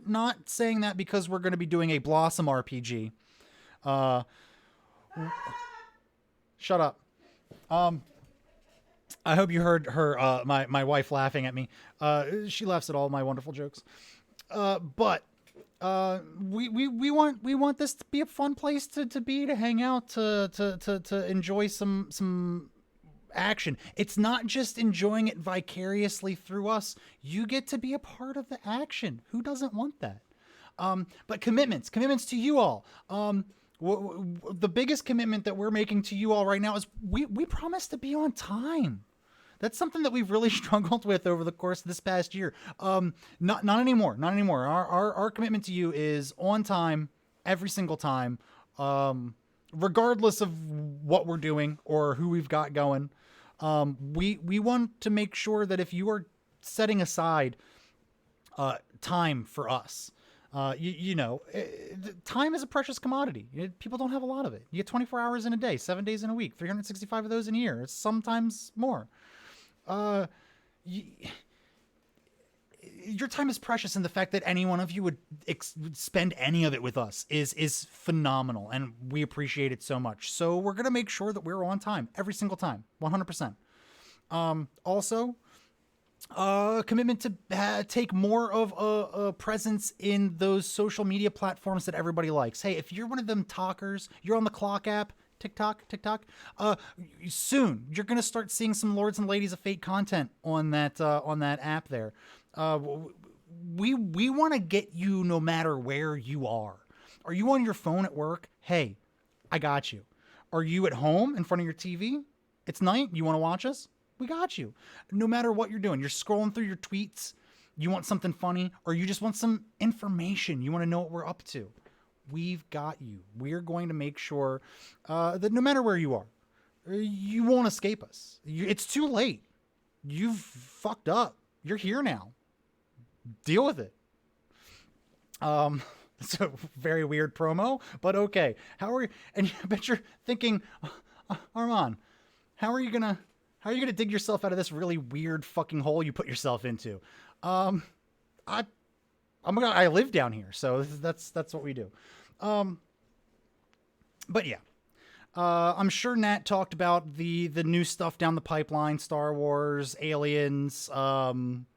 saying that because we're going to be doing a Blossom RPG. Shut up. I hope you heard her, my wife laughing at me. She laughs at all my wonderful jokes. But we want this to be a fun place to hang out, to enjoy some action. It's not just enjoying it vicariously through us. You get to be a part of the action. Who doesn't want that? But commitments to you all. The biggest commitment that we're making to you all right now is we promise to be on time. That's something that we've really struggled with over the course of this past year. Not anymore. Our commitment to you is on time every single time, regardless of what we're doing or who we've got going. We want to make sure that if you are setting aside time for us, time is a precious commodity. People don't have a lot of it. You get 24 hours in a day, 7 days in a week, 365 of those in a year. It's sometimes more. Your time is precious, and the fact that any one of you would spend any of it with us is phenomenal, and we appreciate it so much. So we're going to make sure that we're on time every single time, 100%. Also, commitment to take more of a presence in those social media platforms that everybody likes. Hey, if you're one of them talkers, you're on the Clock app, TikTok. Soon you're gonna start seeing some Lords and Ladies of Fate content on that app there. We want to get you no matter where you are. Are you on your phone at work? Hey, I got you. Are you at home in front of your TV? It's night. You want to watch us? We got you. No matter what you're doing, you're scrolling through your tweets. You want something funny, or you just want some information. You want to know what we're up to. We've got you. We're going to make sure that no matter where you are, you won't escape us. It's too late. You've fucked up. You're here now. Deal with it. It's a very weird promo, but okay. How are you? And I bet you're thinking, Armand, how are you gonna dig yourself out of this really weird fucking hole you put yourself into? I live down here, so that's what we do. But yeah, I'm sure Nat talked about the new stuff down the pipeline, Star Wars, Aliens. I'm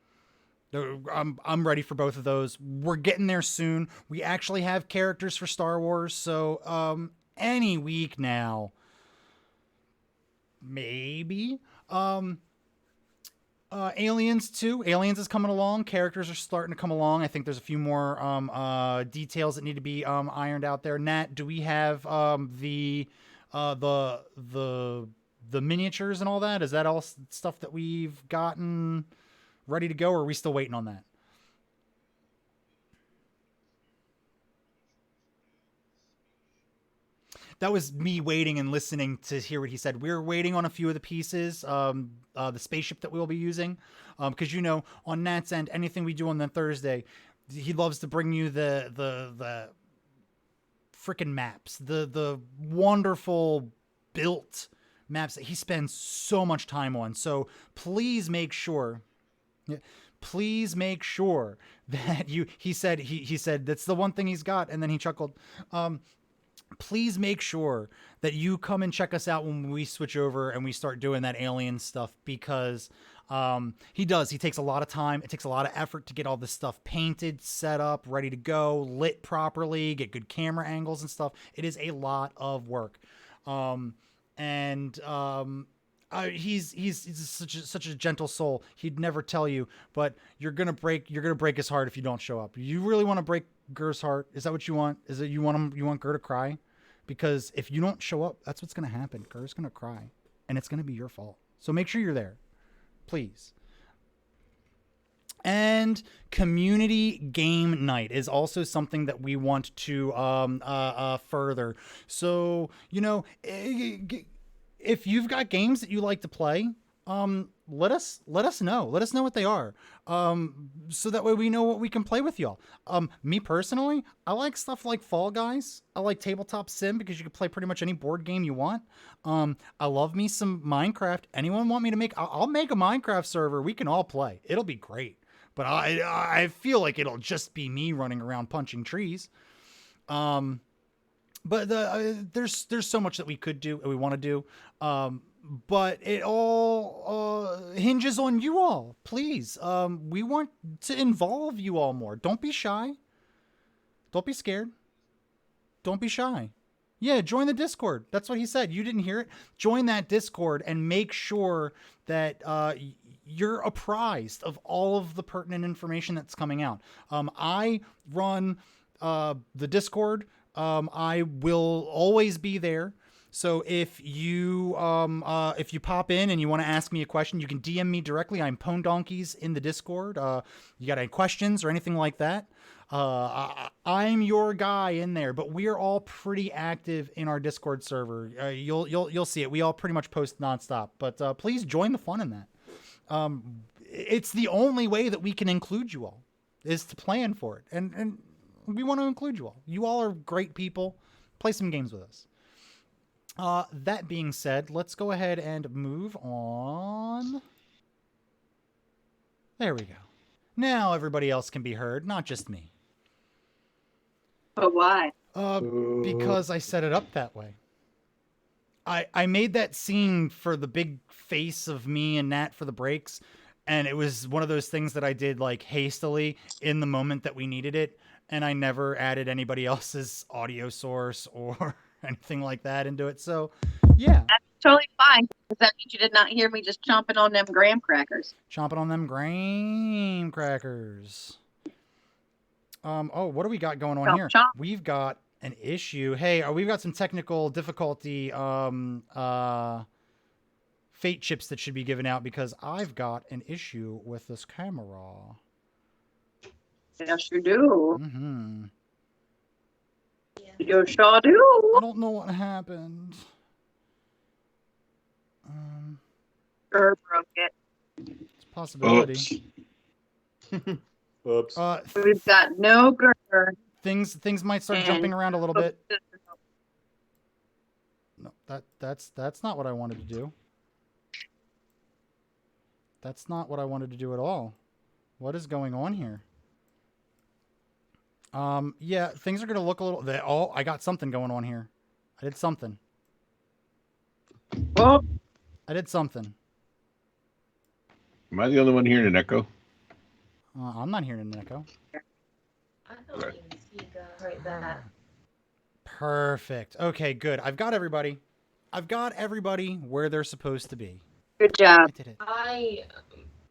ready for both of those. We're getting there soon. We actually have characters for Star Wars, so any week now, maybe. Aliens too. Aliens is coming along. Characters are starting to come along. I think there's a few more details that need to be ironed out there. Nat, do we have the miniatures and all that? Is that all stuff that we've gotten ready to go, or are we still waiting on that? That was me waiting and listening to hear what he said. We're waiting on a few of the pieces, the spaceship that we'll be using, because on Nat's end, anything we do on the Thursday, he loves to bring you the freaking maps, the wonderful built maps that he spends so much time on. So please make sure. Please make sure that he said that's the one thing he's got, and then he chuckled. Please make sure that you come and check us out when we switch over and we start doing that alien stuff, because he takes a lot of time. It takes a lot of effort to get all this stuff painted, set up, ready to go, lit properly, get good camera angles and stuff. It is a lot of work. He's such a gentle soul. He'd never tell you, but you're gonna break his heart if you don't show up. You really want to break Gur's heart? Is that what you want? Is it you want Gur to cry? Because if you don't show up, that's what's gonna happen. Gur's gonna cry, and it's gonna be your fault. So make sure you're there, please. And community game night is also something that we want to further. So if you've got games that you like to play, let us know. Let us know what they are, so that way we know what we can play with y'all. Me personally, I like stuff like Fall Guys. I like Tabletop Sim because you can play pretty much any board game you want. I love me some Minecraft. Anyone want me to make? I'll make a Minecraft server. We can all play. It'll be great. But I feel like it'll just be me running around punching trees. But there's so much that we could do and we want to do. But it all hinges on you all. Please, we want to involve you all more. Don't be shy. Don't be scared. Don't be shy. Yeah, join the Discord. That's what he said. You didn't hear it? Join that Discord and make sure that you're apprised of all of the pertinent information that's coming out. I run the Discord. I will always be there. So if you pop in and you want to ask me a question, you can DM me directly. I'm Pwn Donkeys in the Discord. You got any questions or anything like that? I'm your guy in there. But we're all pretty active in our Discord server. You'll see it. We all pretty much post nonstop. But please join the fun in that. It's the only way that we can include you all, is to plan for it, and we want to include you all. You all are great people. Play some games with us. That being said, let's go ahead and move on. There we go. Now everybody else can be heard, not just me. But why? Because I set it up that way. I made that scene for the big face of me and Nat for the breaks, and it was one of those things that I did like hastily in the moment that we needed it, and I never added anybody else's audio source or anything like that into it. So, yeah. That's totally fine, because that means you did not hear me just chomping on them graham crackers. Chomping on them graham crackers. Oh, what do we got going on here? Chomp. We've got an issue. Hey, we've got some technical difficulty fate chips that should be given out because I've got an issue with this camera. Yes, you do. Mm-hmm. You sure do. I don't know what happened. Sure broke it. It's a possibility. Oops. We've got no girl. Things might start jumping around a little bit. No, that's not what I wanted to do. That's not what I wanted to do at all. What is going on here? Yeah, things are gonna look a little. Oh, I got something going on here. I did something. Oh. I did something. Am I the only one hearing an echo? I'm not hearing an echo. I don't even see right there. Perfect. Okay, good. I've got everybody. I've got everybody where they're supposed to be. Good job. I did it. I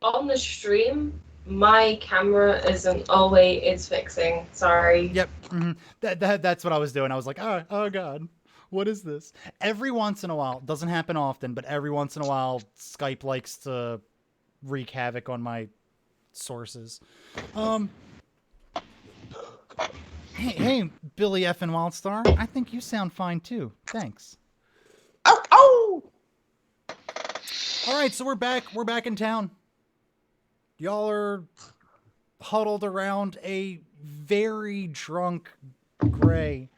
on the stream, my camera isn't. Oh wait, it's fixing. Sorry. Yep. Mm-hmm. That's what I was doing. I was like, oh god, what is this? Every once in a while, doesn't happen often, but every once in a while, Skype likes to wreak havoc on my sources. Hey, Billy F and Wildstar, I think you sound fine too. Thanks. Oh! All right, so we're back. We're back in town. Y'all are huddled around a very drunk Gray.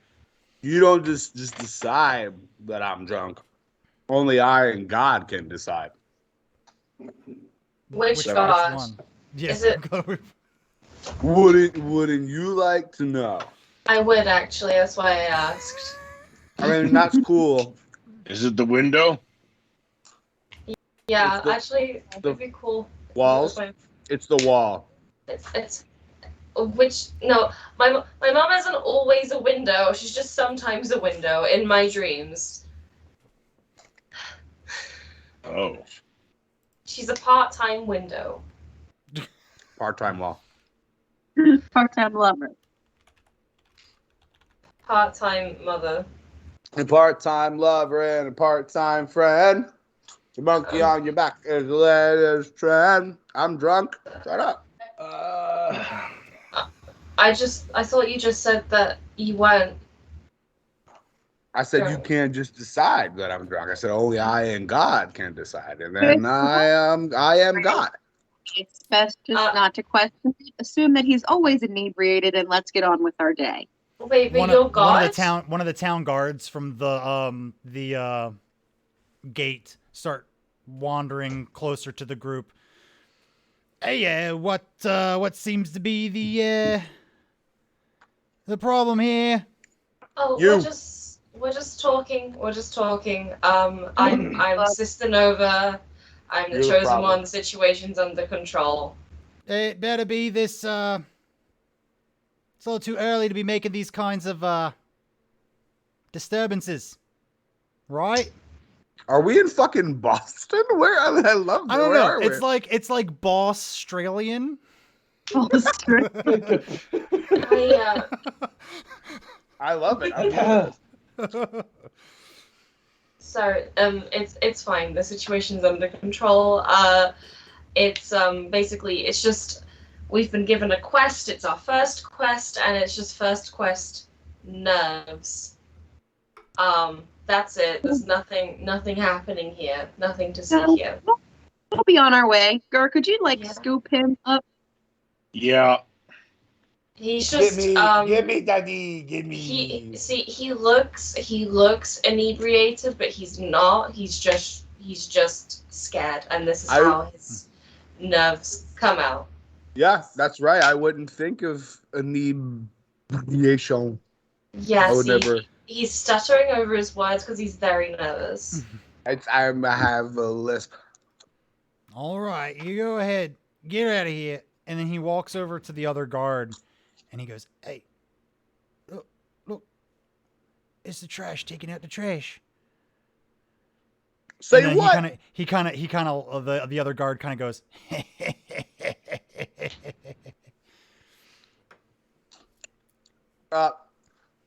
You don't just decide that I'm drunk. Only I and God can decide. Which God? one? Yes. Is it? Wouldn't you like to know? I would actually. That's why I asked. I mean, that's cool. Is it the window? Yeah, the- actually, it'd be cool. Walls? It's the wall. It's which no, my mom isn't always a window. She's just sometimes a window in my dreams. Oh. She's a part-time window. Part-time wall. Part-time lover. Part-time mother. A part-time lover and a part-time friend. The monkey on your back is the latest trend. I'm drunk. Shut up. I thought you just said that you weren't. I said you can't just decide that I'm drunk. I said only I and God can decide, and then I am God. It's best just not to question it. Assume that he's always inebriated, and let's get on with our day. Wait, but you're God? One of the town guards from the gate start wandering closer to the group. Hey, what seems to be the problem here? Oh, we're just talking. We're just talking. I'm Sister Nova. I'm the chosen one. The situation's under control. It better be this. It's a little too early to be making these kinds of disturbances, right? Are we in fucking Boston? Where? I don't know. It's like Boss Australian. I love it. So it's fine. The situation's under control. It's basically it's just we've been given a quest. It's our first quest, and it's just first quest nerves. That's it. There's nothing happening here. Nothing to see here. We'll be on our way. Gur, could you scoop him up? Yeah. He's just give me, daddy, give me. He looks inebriated, but he's not. He's just scared, and this is how his nerves come out. Yeah, that's right. I wouldn't think of inebriation. Yes, he's stuttering over his words because he's very nervous. I have a lisp. All right, you go ahead. Get out of here. And then he walks over to the other guard, and he goes, "Hey, look, it's the trash. Taking out the trash." Say what? He kind of the other guard kind of goes,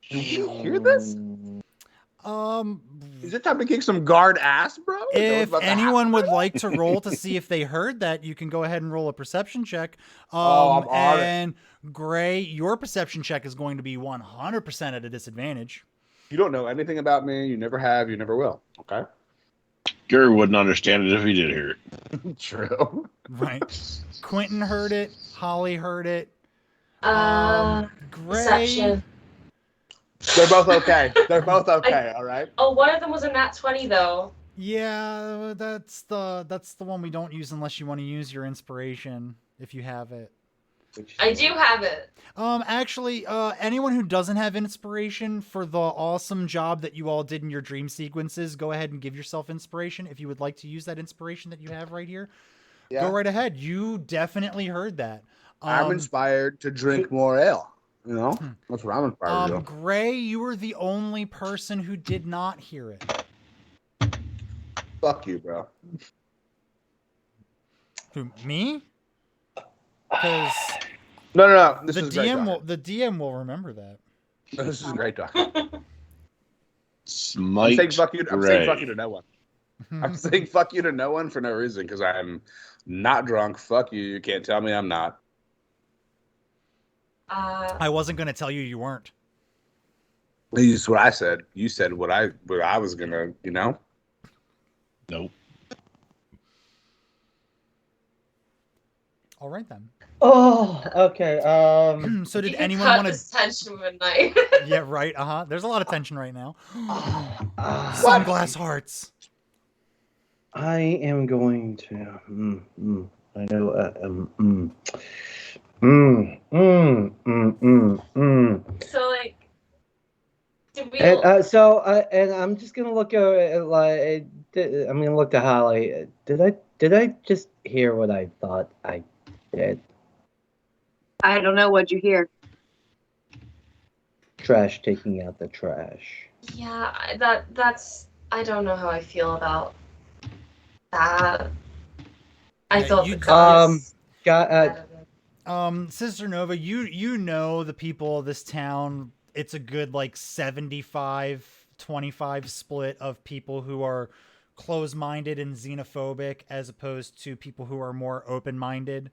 Do you hear this? Is it time to kick some guard ass, bro? If anyone would like to roll to see if they heard that, you can go ahead and roll a perception check. I'm on and Gray, your perception check is going to be 100% at a disadvantage. You don't know anything about me. You never have. You never will. Okay. Gary wouldn't understand it if he did hear it. True. Right. Quentin heard it. Holly heard it. Gray. Perception. They're both okay. They're both okay. All right. Oh, one of them was a nat 20 though. Yeah, that's the one we don't use unless you want to use your inspiration if you have it. I do have it. Actually, anyone who doesn't have inspiration for the awesome job that you all did in your dream sequences, go ahead and give yourself inspiration if you would like to use that inspiration that you have right here. Yeah. Go right ahead. You definitely heard that. I'm inspired to drink more ale. You know, that's what I'm inspired to do. Gray, you were the only person who did not hear it. Fuck you, bro. Who, me? Because No. the DM will remember that. No, this is great talking. Smite I'm saying fuck you. I'm saying fuck you Ray. to no one. I'm saying fuck you to no one for no reason because I'm not drunk. Fuck you. You can't tell me I'm not. I wasn't gonna tell you weren't. That's what I said. You said what I was gonna. Nope. All right then. Oh, okay. So did You can anyone cut want to? this tension midnight. Yeah, right. There's a lot of tension right now. What? Hearts. I am going to. I know. So like, did we? And and I'm just gonna look at I'm gonna look to Holly. Did I just hear what I thought I did? I don't know what you hear. Trash taking out the trash. Yeah, that's. I don't know how I feel about that. I thought the guys. Sister Nova, you know the people of this town. It's a good like 75-25 split of people who are closed-minded and xenophobic as opposed to people who are more open-minded.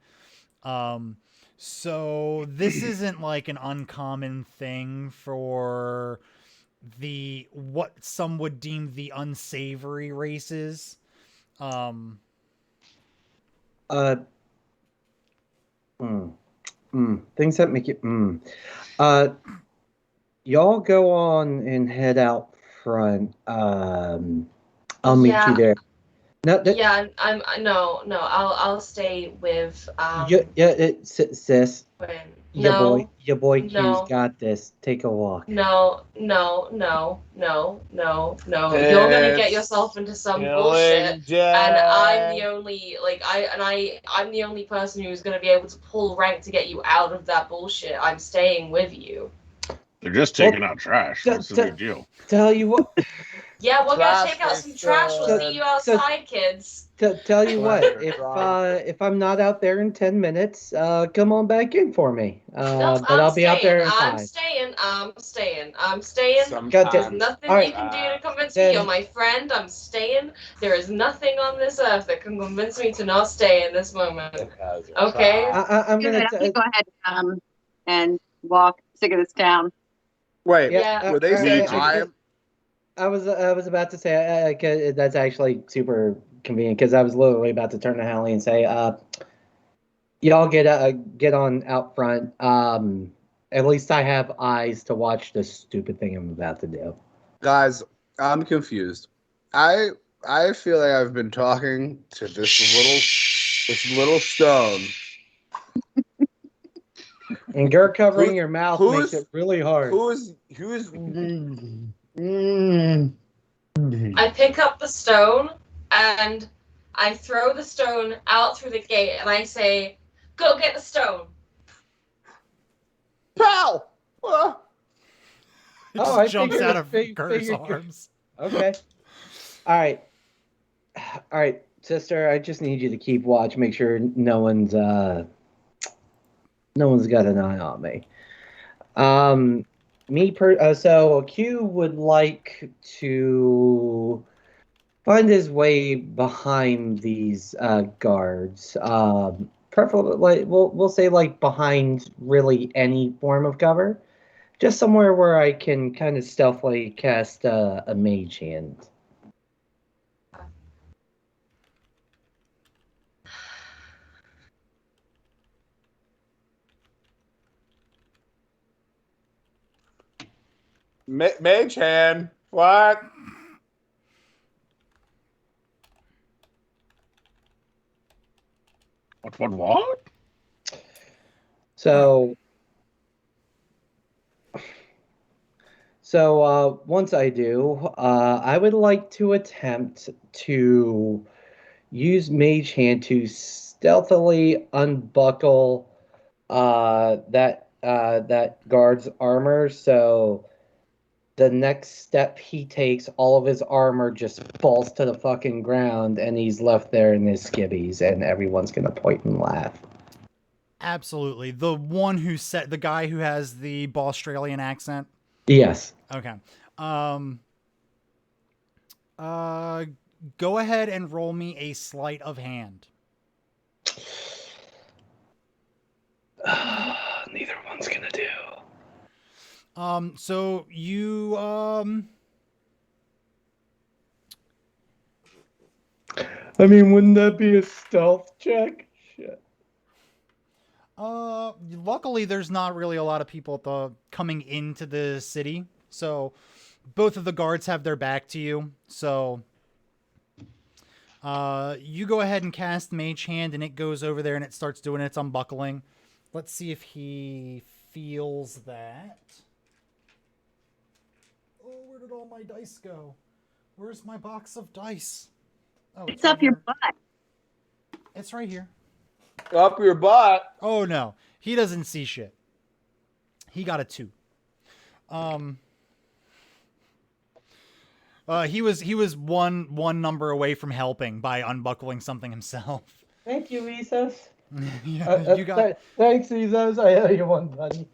So this isn't like an uncommon thing for what some would deem the unsavory races. Things that make it y'all go on and head out front. I'll meet you there. No, I'll stay with sis. Your boy Q's got this. Take a walk. No. You're gonna get yourself into some bullshit, and I'm the only I'm the only person who's gonna be able to pull rank to get you out of that bullshit. I'm staying with you. They're just taking out trash. What's the big deal? Tell you what. Yeah, we're gonna take out some trash. We'll see you outside, kids. Tell you what, if I'm not out there in 10 minutes, come on back in for me. But I'll be out there in 5. I'm staying. There's nothing you can do to convince me. You're my friend. I'm staying. There is nothing on this earth that can convince me to not stay in this moment. Okay? I'm gonna go ahead and walk. Sick of this town. Wait, yeah. Were they saying I was about to say that's actually super convenient because I was literally about to turn to Hallie and say, y'all get on out front. At least I have eyes to watch this stupid thing I'm about to do. Guys, I'm confused. I feel like I've been talking to this little stone. And you're covering your mouth makes it really hard. Who's I pick up the stone and I throw the stone out through the gate and I say, "Go get the stone." Pow! It just jumps out of Gert's arms. Okay. All right, sister. I just need you to keep watch. Make sure no one's got an eye on me. So Q would like to find his way behind these guards. Preferably, we'll say like behind really any form of cover, just somewhere where I can kind of stealthily cast a mage hand. Mage hand. What? What? So once I do, I would like to attempt to use Mage Hand to stealthily unbuckle that guard's armor. So the next step he takes, all of his armor just falls to the fucking ground, and he's left there in his skivvies, and everyone's gonna point and laugh. Absolutely. The one who said, the guy who has the Australian accent. Yes. Okay. Go ahead and roll me a sleight of hand. Neither one's gonna do. So you, I mean, wouldn't that be a stealth check? Shit. luckily there's not really a lot of people at the coming into the city. So both of the guards have their back to you. So, you go ahead and cast Mage Hand, and it goes over there and it starts doing its unbuckling. Let's see if he feels that. Oh, where did all my dice go? Where's my box of dice? Oh, It's up your butt. It's right here. Up your butt. Oh no, he doesn't see shit. He got a 2. He was one number away from helping by unbuckling something himself. Thank you, Isos. You got. Thanks, Isos. I owe you one, buddy.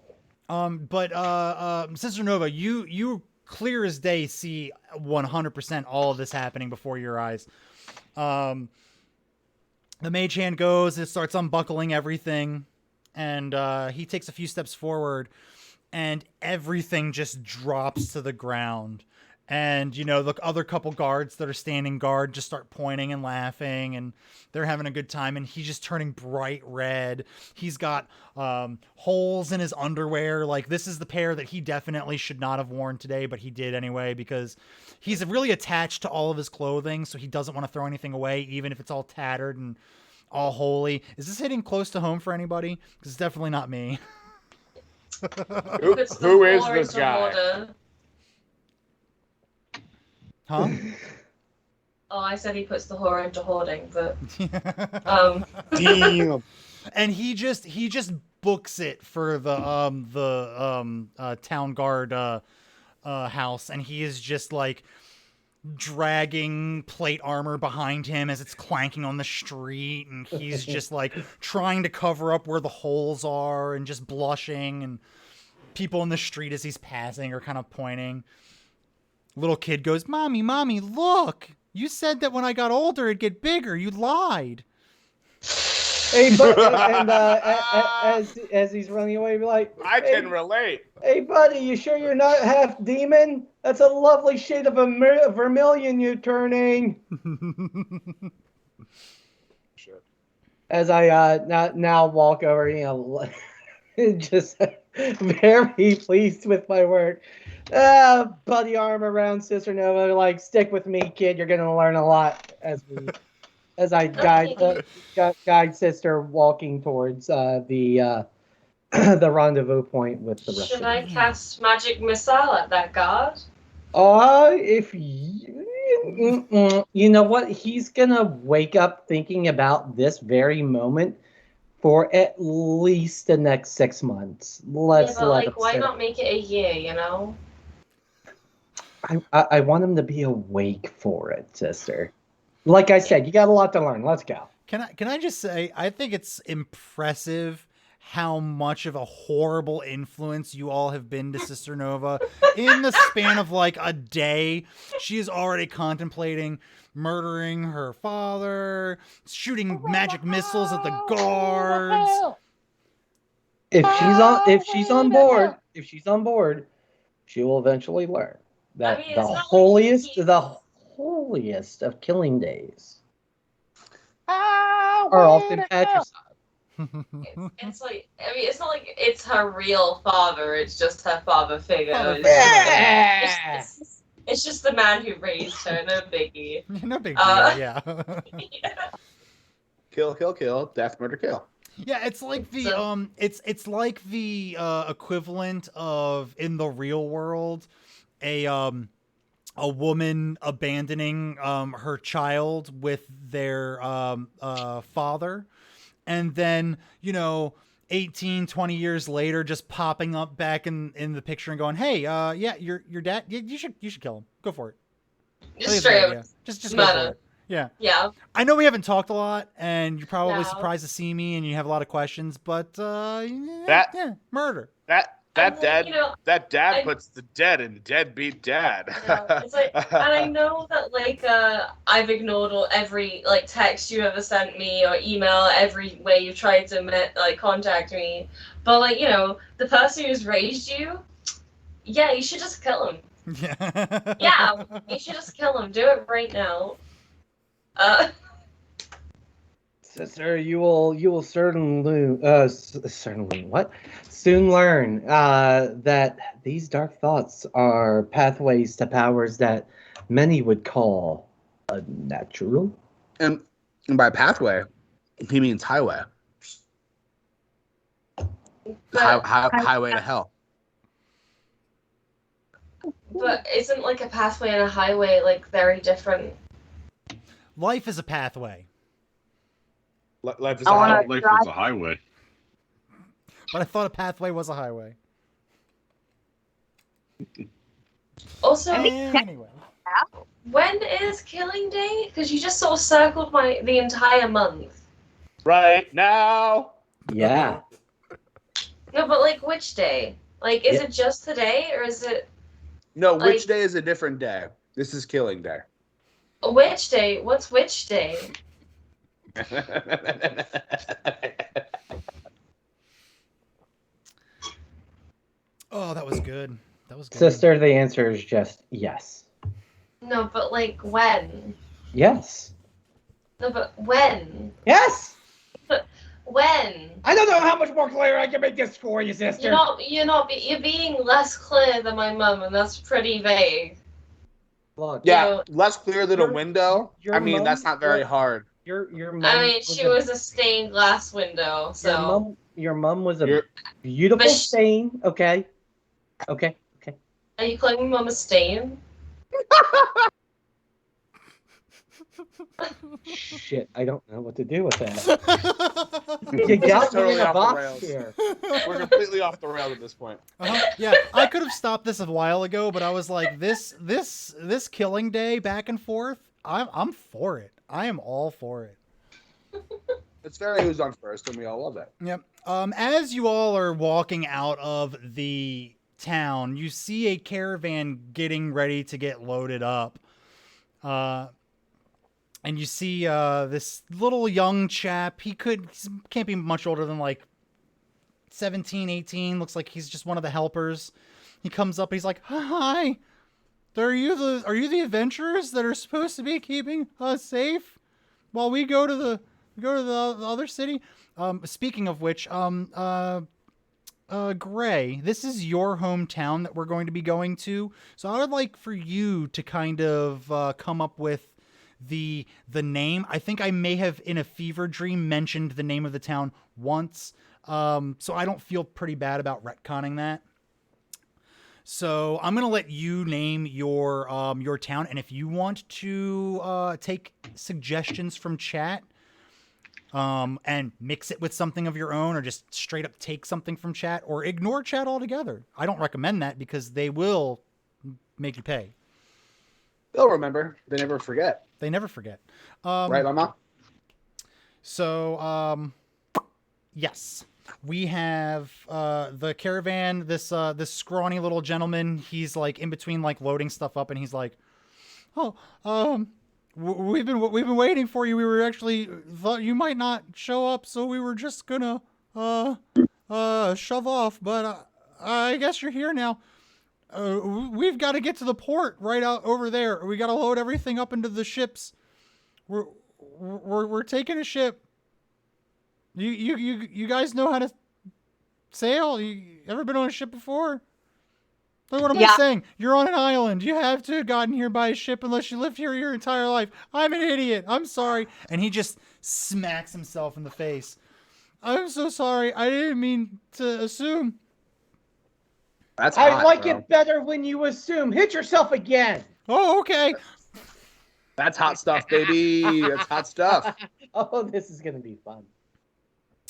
But Sister Nova, you clear as day see 100% all of this happening before your eyes. The Mage Hand goes, it starts unbuckling everything, and he takes a few steps forward, and everything just drops to the ground. And, you know, the other couple guards that are standing guard just start pointing and laughing, and they're having a good time, and he's just turning bright red. He's got holes in his underwear. Like, this is the pair that he definitely should not have worn today, but he did anyway, because he's really attached to all of his clothing, so he doesn't want to throw anything away, even if it's all tattered and all holy. Is this hitting close to home for anybody? Because it's definitely not me. Who is this guy? Order. Huh? Oh, I said he puts the horror into hoarding, but Damn. And he just books it for the town guard house, and he is just like dragging plate armor behind him as it's clanking on the street, and he's just like trying to cover up where the holes are and just blushing, and people in the street as he's passing are kind of pointing. Little kid goes, "Mommy, Mommy, look! You said that when I got older it'd get bigger. You lied." Hey, and as he's running away, be like, I can relate. Hey, buddy, you sure you're not half demon? That's a lovely shade of vermilion you're turning. Shit. As I now walk over, you know, just very pleased with my work. Buddy arm around Sister Nova, like, stick with me, kid. You're gonna learn a lot as I guide Sister walking towards the rendezvous point with the rest. Should I cast magic missile at that guard? If you know what, he's gonna wake up thinking about this very moment for at least the next 6 months. Let's yeah, but let like, why not make it a year? You know. I want him to be awake for it, Sister. Like I said, you got a lot to learn. Let's go. Can I just say, I think it's impressive how much of a horrible influence you all have been to Sister Nova. In the span of like a day, she is already contemplating murdering her father, shooting magic missiles at the guards. If she's on board, she will eventually learn that the holiest of killing days are often patricide. It's like, I mean, it's not like it's her real father, it's just her father figure. It's just the man who raised her, no biggie. No big deal, yeah. Yeah. Kill, death, murder, kill. Yeah, it's like the it's like the equivalent of, in the real world, a woman abandoning her child with their father, and then, you know, 18, 20 years later, just popping up back in the picture and going, "Hey, yeah, your dad, you should kill him. Go for it." Just straight up. Just go for it. Yeah. Yeah. I know we haven't talked a lot, and you're probably Yeah. surprised to see me, and you have a lot of questions, but murder. That dad, you know, that dad puts the dead in deadbeat dad. Yeah, it's like, and I know that like I've ignored every like text you ever sent me or email every way you tried to contact me, but like, you know, the person who's raised you, yeah, you should just kill him. Yeah. Yeah, you should just kill him. Do it right now. Sister, you will certainly soon learn that these dark thoughts are pathways to powers that many would call unnatural. And by pathway, he means highway. Highway to hell. But isn't like a pathway and a highway like very different? Life is a pathway. Life is a a highway. highway. Life is a highway. But I thought a pathway was a highway. Also, anyway, when is Killing Day? Because you just sort of circled the entire month. Right now. Yeah. No, but like which day? Like, is it just today or is it? No, like, which day is a different day? This is Killing Day. Which day? What's which day? Oh, that was good. That was good. Sister, the answer is just yes. No, but like when? Yes. No, but when? Yes. But when? I don't know how much more clear I can make this for you, sister. You're being less clear than my mum, and that's pretty vague. Look, yeah, less clear than a window. I mean, that's not very hard. Your mom. I mean, she was a stained glass window, so. Your mom was a beautiful stain. Okay. Are you calling my mom a stain? Shit, I don't know what to do with that. You got me in a box here. We're completely off the rails at this point. Yeah, I could have stopped this a while ago, but I was like, this Killing Day back and forth. I'm for it. I am all for it. It's very who's on first, and we all love it. Yep. As you all are walking out of the town, you see a caravan getting ready to get loaded up. And you see this little young chap. He can't be much older than like 17, 18. Looks like he's just one of the helpers. He comes up. He's like, "Hi, are you the adventurers that are supposed to be keeping us safe while we go to the other city?" Speaking of which, Gray, this is your hometown that we're going to be going to. So I would like for you to kind of come up with the name. I think I may have in a fever dream mentioned the name of the town once. So I don't feel pretty bad about retconning that. So I'm going to let you name your town. And if you want to take suggestions from chat, and mix it with something of your own, or just straight up take something from chat, or ignore chat altogether. I don't recommend that because they will make you pay. They'll remember. They never forget. They never forget. Right, Mama? So, yes, we have the caravan. This scrawny little gentleman. He's like in between like loading stuff up, and he's like, "Oh, We've been waiting for you. We were actually thought you might not show up, so we were just gonna shove off. But I guess you're here now. We've got to get to the port right out over there. We got to load everything up into the ships. We're taking a ship. You guys know how to sail? You ever been on a ship before? Like, what am I saying? You're on an island. You have to have gotten here by a ship unless you lived here your entire life. I'm an idiot. I'm sorry." And he just smacks himself in the face. "I'm so sorry. I didn't mean to assume." That's hot, I like bro. it better when you assume. Hit yourself again. Oh, okay. That's hot stuff, baby. That's hot stuff. Oh, this is going to be fun.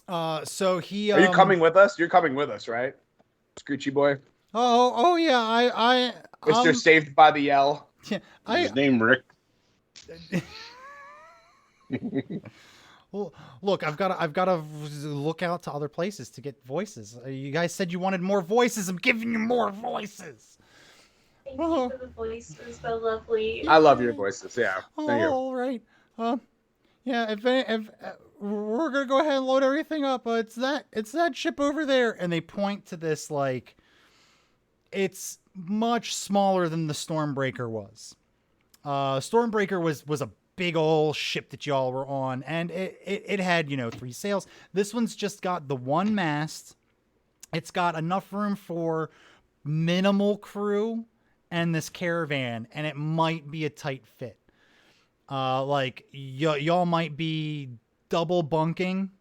So he. Are you coming with us? You're coming with us, right? Screechy boy. Oh yeah. I. Mr. Saved by the Yell. Yeah, His name Rick. Well, look, I've got to look out to other places to get voices. You guys said you wanted more voices. I'm giving you more voices. Thank you for the voices. They're lovely. I love your voices. Yeah. Thank you. All right. Yeah. If we're gonna go ahead and load everything up, it's that ship over there, and they point to this like. It's much smaller than the Stormbreaker was. Stormbreaker was a big old ship that y'all were on, and it had 3 sails. This one's just got the one mast. It's got enough room for minimal crew and this caravan, and it might be a tight fit. Y'all might be double bunking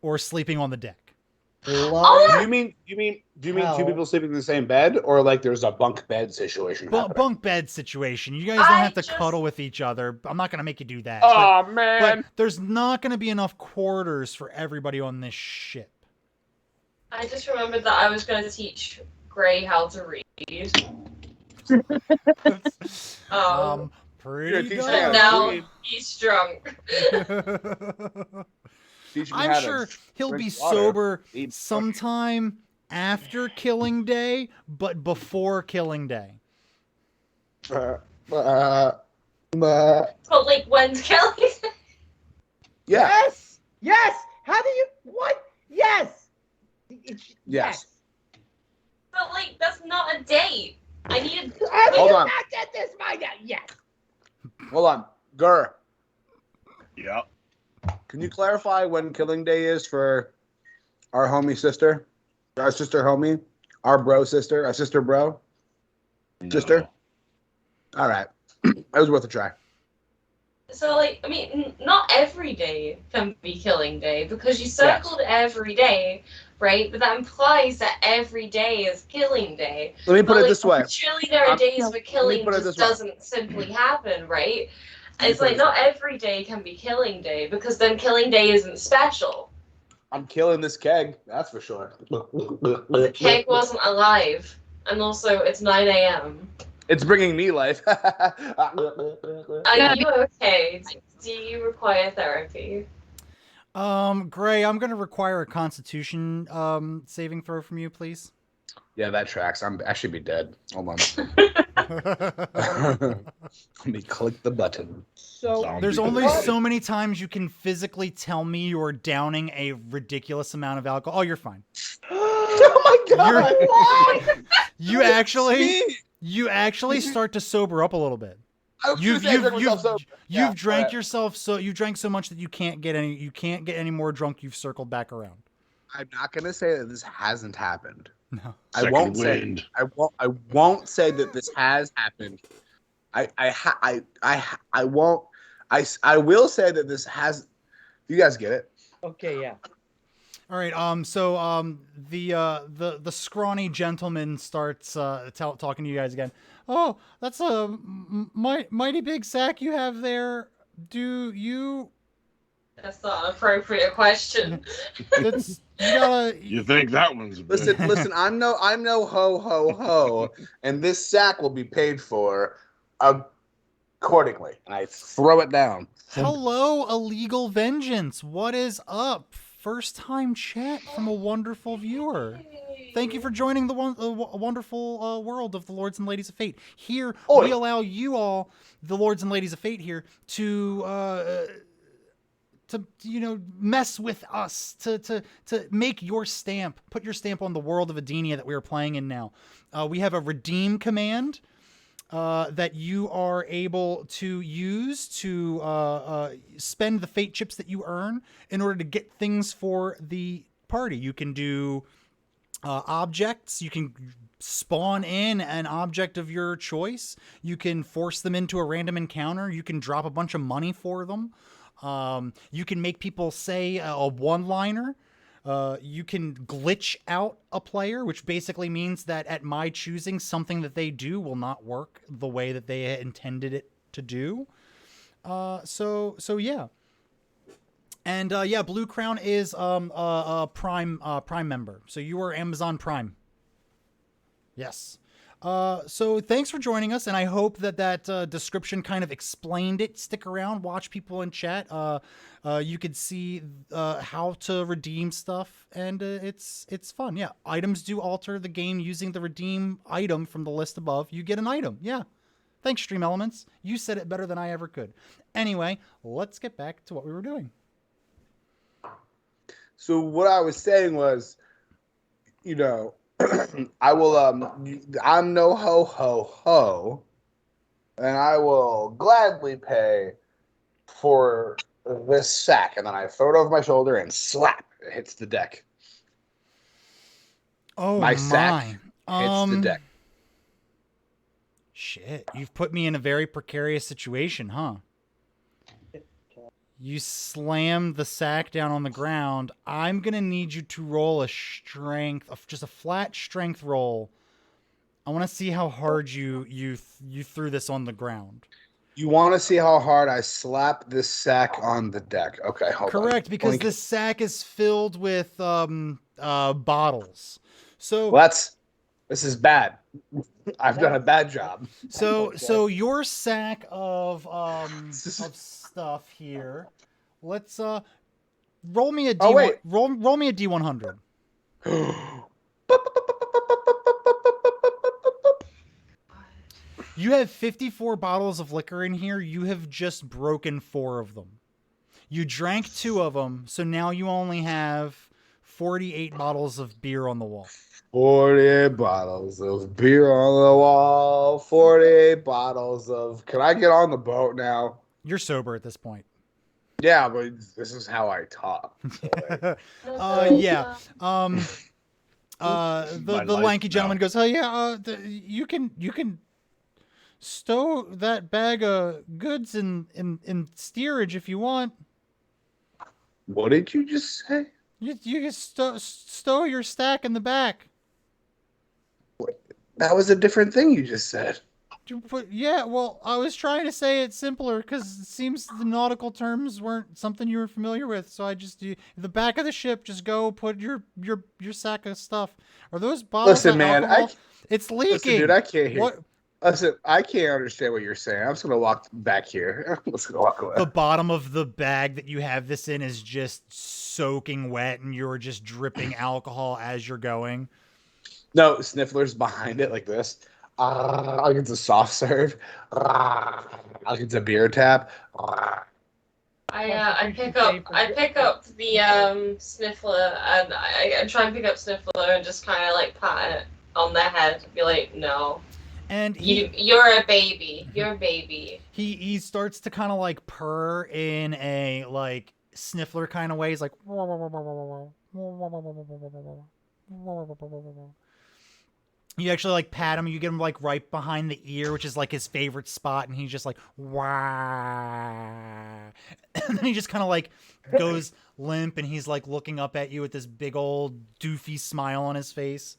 or sleeping on the deck. Do you mean two people sleeping in the same bed, or like there's a bunk bed situation? Bunk bed situation. You guys don't have to cuddle with each other. I'm not gonna make you do that. Oh man! But there's not gonna be enough quarters for everybody on this ship. I just remembered that I was going to teach Gray how to read. Pretty good. But now he's drunk. I'm sure he'll be sober sometime after Killing Day, but before Killing Day. But like when's Killing Day? Yeah. Yes. How do you? What? Yes. Yes. But like that's not a date. I need. Hold on. Not get this right now? Yes. Hold on, Gur. Yeah. Can you clarify when Killing Day is for our homie sister? Our sister homie? Our bro sister? Our sister bro? Sister? All right. It was worth a try. So like, I mean, not every day can be Killing Day because you circled every day, right? But that implies that every day is Killing Day. Let me put it this way. Surely there are days where killing just doesn't simply happen, right? It's like not every day can be Killing Day because then Killing Day isn't special. I'm killing this keg, that's for sure. The keg wasn't alive, and also it's 9 a.m. It's bringing me life. Are you okay? Do you require therapy? Gray, I'm gonna require a Constitution saving throw from you, please. Yeah, that tracks. I should be dead. Hold on. Let me click the button. So there's only so many times you can physically tell me you're downing a ridiculous amount of alcohol. Oh, you're fine. Oh my god! Why? You actually start to sober up a little bit. You've drank yourself you drank so much that you can't get any more drunk. You've circled back around. I'm not gonna say that this hasn't happened. No. I won't say that this has happened. I will say that this has. You guys get it? Okay, yeah. All right. So the scrawny gentleman starts talking to you guys again. Oh, that's a mighty big sack you have there. Do you? That's not an appropriate question. You think that one's big. Listen. I'm no ho ho ho, and this sack will be paid for accordingly. And I throw it down. Hello, illegal vengeance. What is up? First time chat from a wonderful viewer. Thank you for joining the wonderful world of the Lords and Ladies of Fate. Here, we allow you all, the Lords and Ladies of Fate here, to mess with us, to make your stamp, put your stamp on the world of Edinia that we are playing in now. We have a redeem command that you are able to use to spend the fate chips that you earn in order to get things for the party. You can do objects. You can spawn in an object of your choice. You can force them into a random encounter. You can drop a bunch of money for them. You can make people say a one-liner. You can glitch out a player, which basically means that at my choosing, something that they do will not work the way that they intended it to do. So yeah. And yeah, Blue Crown is a Prime member, so you are Amazon Prime. Yes. So thanks for joining us, and I hope that description kind of explained it. Stick around, watch people in chat. You could see how to redeem stuff, and it's fun. Yeah, items do alter the game. Using the redeem item from the list above, you get an item. Yeah. Thanks, Stream Elements. You said it better than I ever could. Anyway, let's get back to what we were doing. So what I was saying was, you know, I will. I'm no ho ho ho, and I will gladly pay for this sack. And then I throw it over my shoulder and slap. It hits the deck. Oh my sack hits the deck. Shit, you've put me in a very precarious situation, huh? You slammed the sack down on the ground. I'm going to need you to roll a strength, just a flat strength roll. I want to see how hard you threw this on the ground. You want to see how hard I slap this sack on the deck. Okay, hold on. Correct, because this sack is filled with bottles. So this is bad. I've done a bad job. So your sack of stuff here. Let's roll me a D. Oh, wait. Roll me a D100. You have 54 bottles of liquor in here. You have just broken 4 of them. You drank 2 of them, so now you only have 48 bottles of beer on the wall. 48 bottles of beer on the wall. 48 bottles of... Can I get on the boat now? You're sober at this point. Yeah, but this is how I talk. So yeah. The lanky gentleman goes, "Oh yeah, you can stow that bag of goods in steerage if you want." What did you just say? You can stow your stack in the back. That was a different thing you just said. Yeah, well, I was trying to say it simpler because it seems the nautical terms weren't something you were familiar with. So I just the back of the ship. Just go put your sack of stuff. Are those bottles of alcohol? It's leaking. Listen, dude, I can't hear. What? Listen, I can't understand what you're saying. I'm just gonna walk back here. I'm just gonna walk away. The bottom of the bag that you have this in is just soaking wet, and you're just dripping alcohol as you're going. No, Sniffler's behind it like this. Like it's a soft serve. Like it's a beer tap. I pick up the Sniffler, and I try and pick up Sniffler and just kind of like pat it on the head and be like, no. And you're a baby. You're a baby. He starts to kind of like purr in a like Sniffler kind of way. He's like, you actually like pat him. You get him like right behind the ear, which is like his favorite spot, and he's just like, wah. And then he just kind of like goes limp, and he's like looking up at you with this big old doofy smile on his face.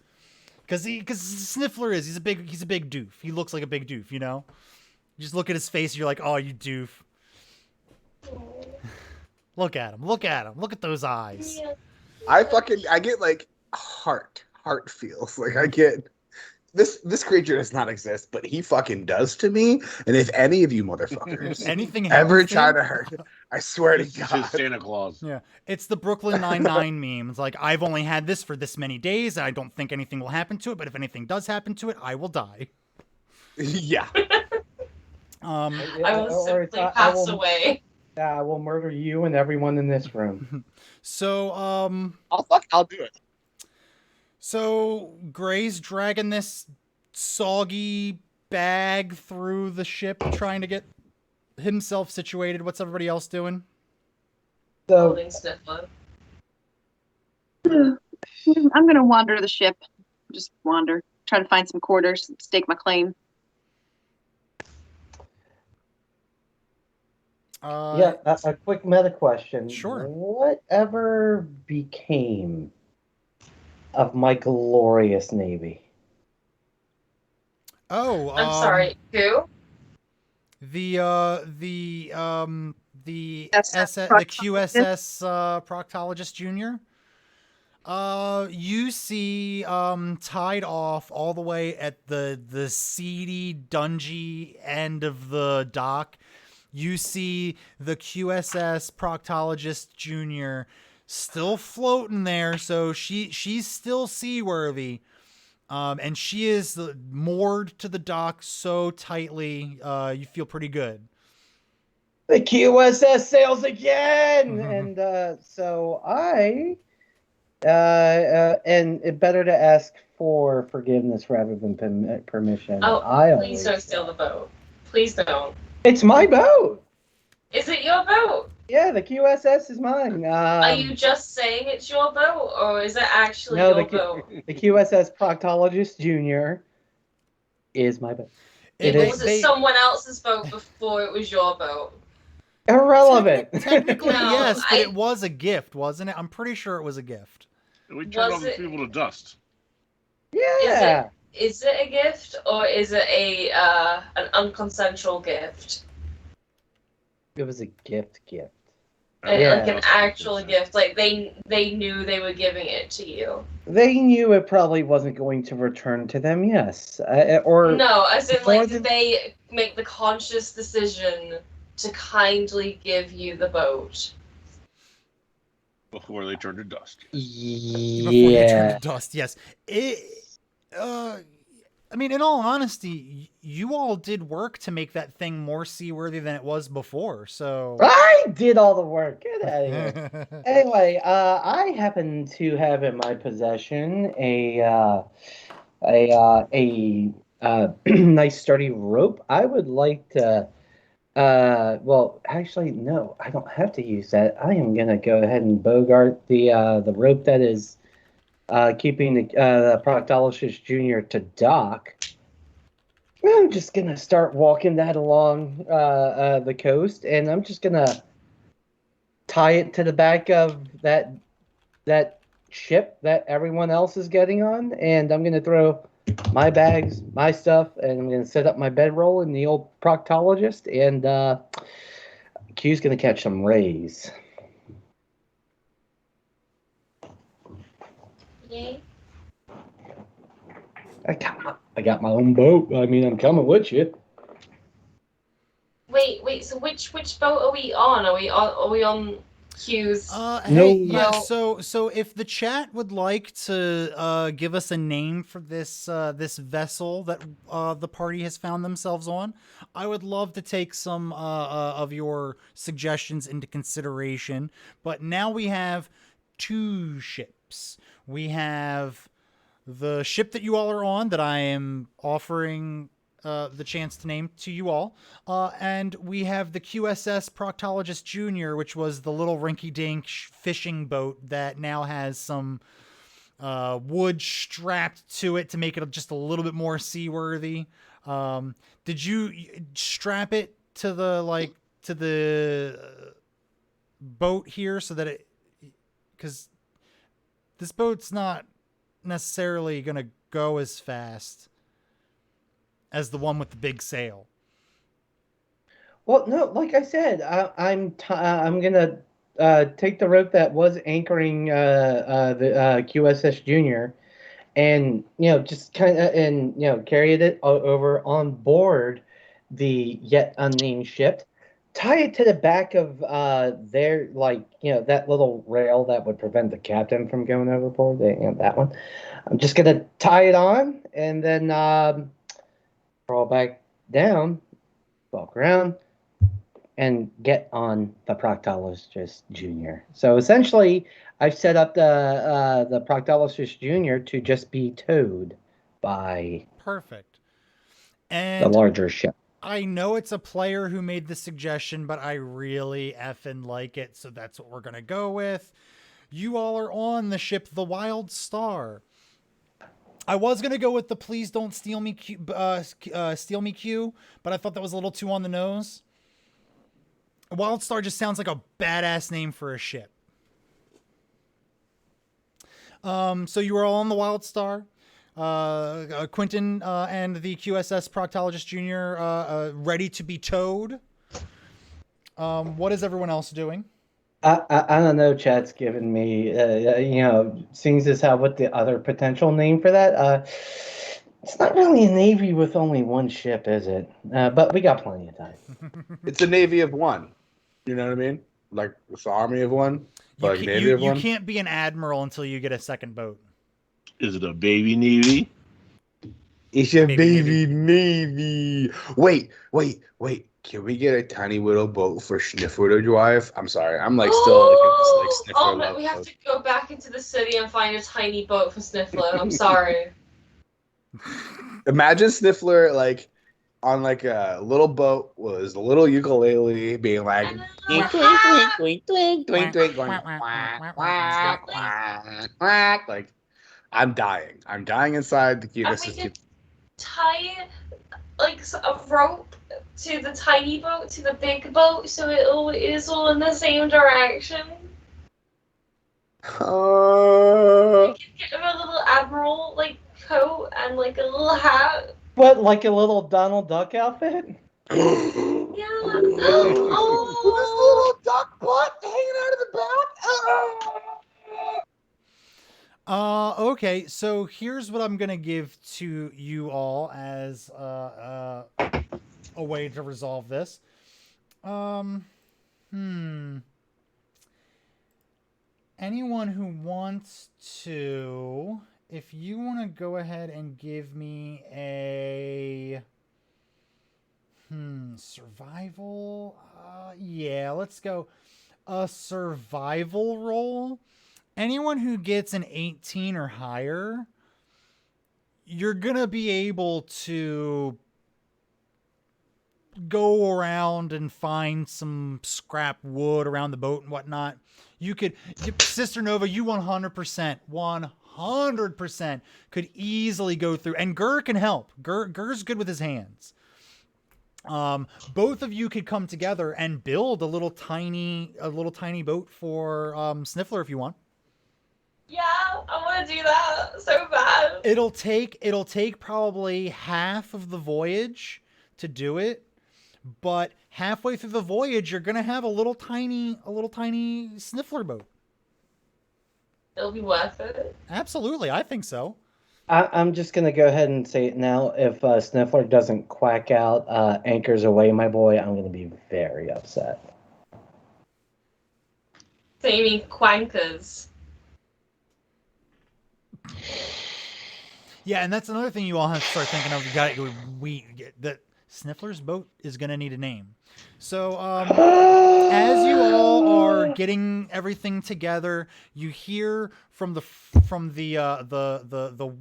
Because Sniffler he's a big doof. He looks like a big doof, you know. You just look at his face, and you're like, oh, you doof. Look at him. Look at those eyes. I get like heart feels. Like I get this creature does not exist, but he fucking does to me. And if any of you motherfuckers anything ever try to hurt him, I swear to God. Just Santa Claus. Yeah. It's the Brooklyn Nine-Nine meme. It's like, I've only had this for this many days, and I don't think anything will happen to it, but if anything does happen to it, I will die. Yeah. I will simply pass away. Yeah, I will murder you and everyone in this room. So, I'll do it. So Gray's dragging this soggy bag through the ship, trying to get himself situated. What's everybody else doing? So I'm gonna wander the ship. Just wander. Try to find some quarters, stake my claim. A quick meta question. Sure. Whatever became of my glorious navy? Oh, I'm sorry. Who? The the SS the QSS Proctologist Junior. You see tied off all the way at the seedy, dungy end of the dock. You see the QSS Proctologist Junior still floating there, so she's still seaworthy. And she is moored to the dock so tightly, you feel pretty good. The QSS sails again, and so I, and it better to ask for forgiveness rather than permission. Oh, please don't steal the boat. Please don't. It's my boat. Is it your boat? Yeah, the QSS is mine. Are you just saying it's your boat, or is it actually no, your boat? The QSS Proctologist Junior is my boat. Was it someone else's boat before it was your boat? Irrelevant. Technically, No, yes, but it was a gift, wasn't it? I'm pretty sure it was a gift. We turned all these people to dust. Yeah. Is it a gift, or is it an unconsensual gift? It was a gift. Like an actual gift. Like they knew they were giving it to you. They knew it probably wasn't going to return to them. Yes, or no, as in like did they make the conscious decision to kindly give you the boat before they turned to dust? Before they turned to dust, yes. I mean, in all honesty, you all did work to make that thing more seaworthy than it was before, so... I did all the work. Get out of here. Anyway, I happen to have in my possession a nice sturdy rope. I would like to... well, actually, no, I don't have to use that. I am going to go ahead and bogart the rope that is... keeping the Proctologist Junior to dock. I'm just gonna start walking that along the coast, and I'm just gonna tie it to the back of that ship that everyone else is getting on, and I'm gonna throw my bags, my stuff, and I'm gonna set up my bedroll in the old Proctologist, and Q's gonna catch some rays. Yay. I got my own boat. I mean, I'm coming with you. Wait. So which boat are we on? Are we on Q's? So if the chat would like to give us a name for this vessel that the party has found themselves on, I would love to take some of your suggestions into consideration. But now we have 2 ships. We have the ship that you all are on that I am offering the chance to name to you all. And we have the QSS Proctologist Junior, which was the little rinky-dink fishing boat that now has some wood strapped to it to make it just a little bit more seaworthy. Did you strap it to the boat here so that it... Because this boat's not necessarily going to go as fast as the one with the big sail. Well, no, like I said, I'm gonna take the rope that was anchoring the QSS Junior, and just kind of carry it over on board the yet unnamed ship. Tie it to the back of their that little rail that would prevent the captain from going overboard. That one. I'm just gonna tie it on and then crawl back down, walk around, and get on the Proctologist Junior. So essentially, I've set up the Proctologist Junior to just be towed by perfect and the larger ship. I know it's a player who made the suggestion, but I really effing like it, so that's what we're gonna go with. You all are on the ship the Wild Star. I was gonna go with the Please Don't Steal Me Q, but I thought that was a little too on the nose. Wild Star just sounds like a badass name for a ship. So you are all on the Wild Star. Quentin and the QSS Proctologist Junior ready to be towed. What is everyone else doing? I don't know. Chat's given me, seeing as how what the other potential name for that. It's not really a navy with only one ship, is it? But we got plenty of time. It's a navy of one. You know what I mean? Like it's the army of one, but like navy of You one. can't be an admiral until you get a second boat. Is it a baby navy? It's a Baby baby navy. Wait. Can we get a tiny little boat for Sniffler to drive? I'm sorry. I'm like still like in this like Sniffler Oh, love we have mode. to go back into the city and find a tiny boat for Sniffler. I'm sorry. Imagine Sniffler like on like a little boat with his little ukulele being like twink twink twink twink twink twink going quack quack quack quack. Like I'm dying. I'm dying inside. The cuteness And is we too. could tie like a rope to the tiny boat to the big boat, so it is all in the same direction. We could get him a little admiral like coat and like a little hat. What, like a little Donald Duck outfit? Yeah. This little duck butt hanging out of the back. Okay, so here's what I'm gonna give to you all as a way to resolve this. Anyone who wants to, if you want to go ahead and give me a survival, yeah, let's go a survival roll. Anyone who gets an 18 or higher, you're gonna be able to go around and find some scrap wood around the boat and whatnot. You could, Sister Nova, you 100% could easily go through, and Gur can help. Gur's good with his hands. Both of you could come together and build a little tiny boat for Sniffler if you want. Yeah, I want to do that so bad. It'll take probably half of the voyage to do it, but halfway through the voyage, you're gonna have a little tiny Sniffler boat. It'll be worth it. Absolutely, I think so. I'm just gonna go ahead and say it now. If Sniffler doesn't quack out anchors away, my boy, I'm gonna be very upset. So you mean quankers? Yeah, and that's another thing you all have to start thinking of. The Sniffler's boat is gonna need a name. So as you all are getting everything together, you hear from the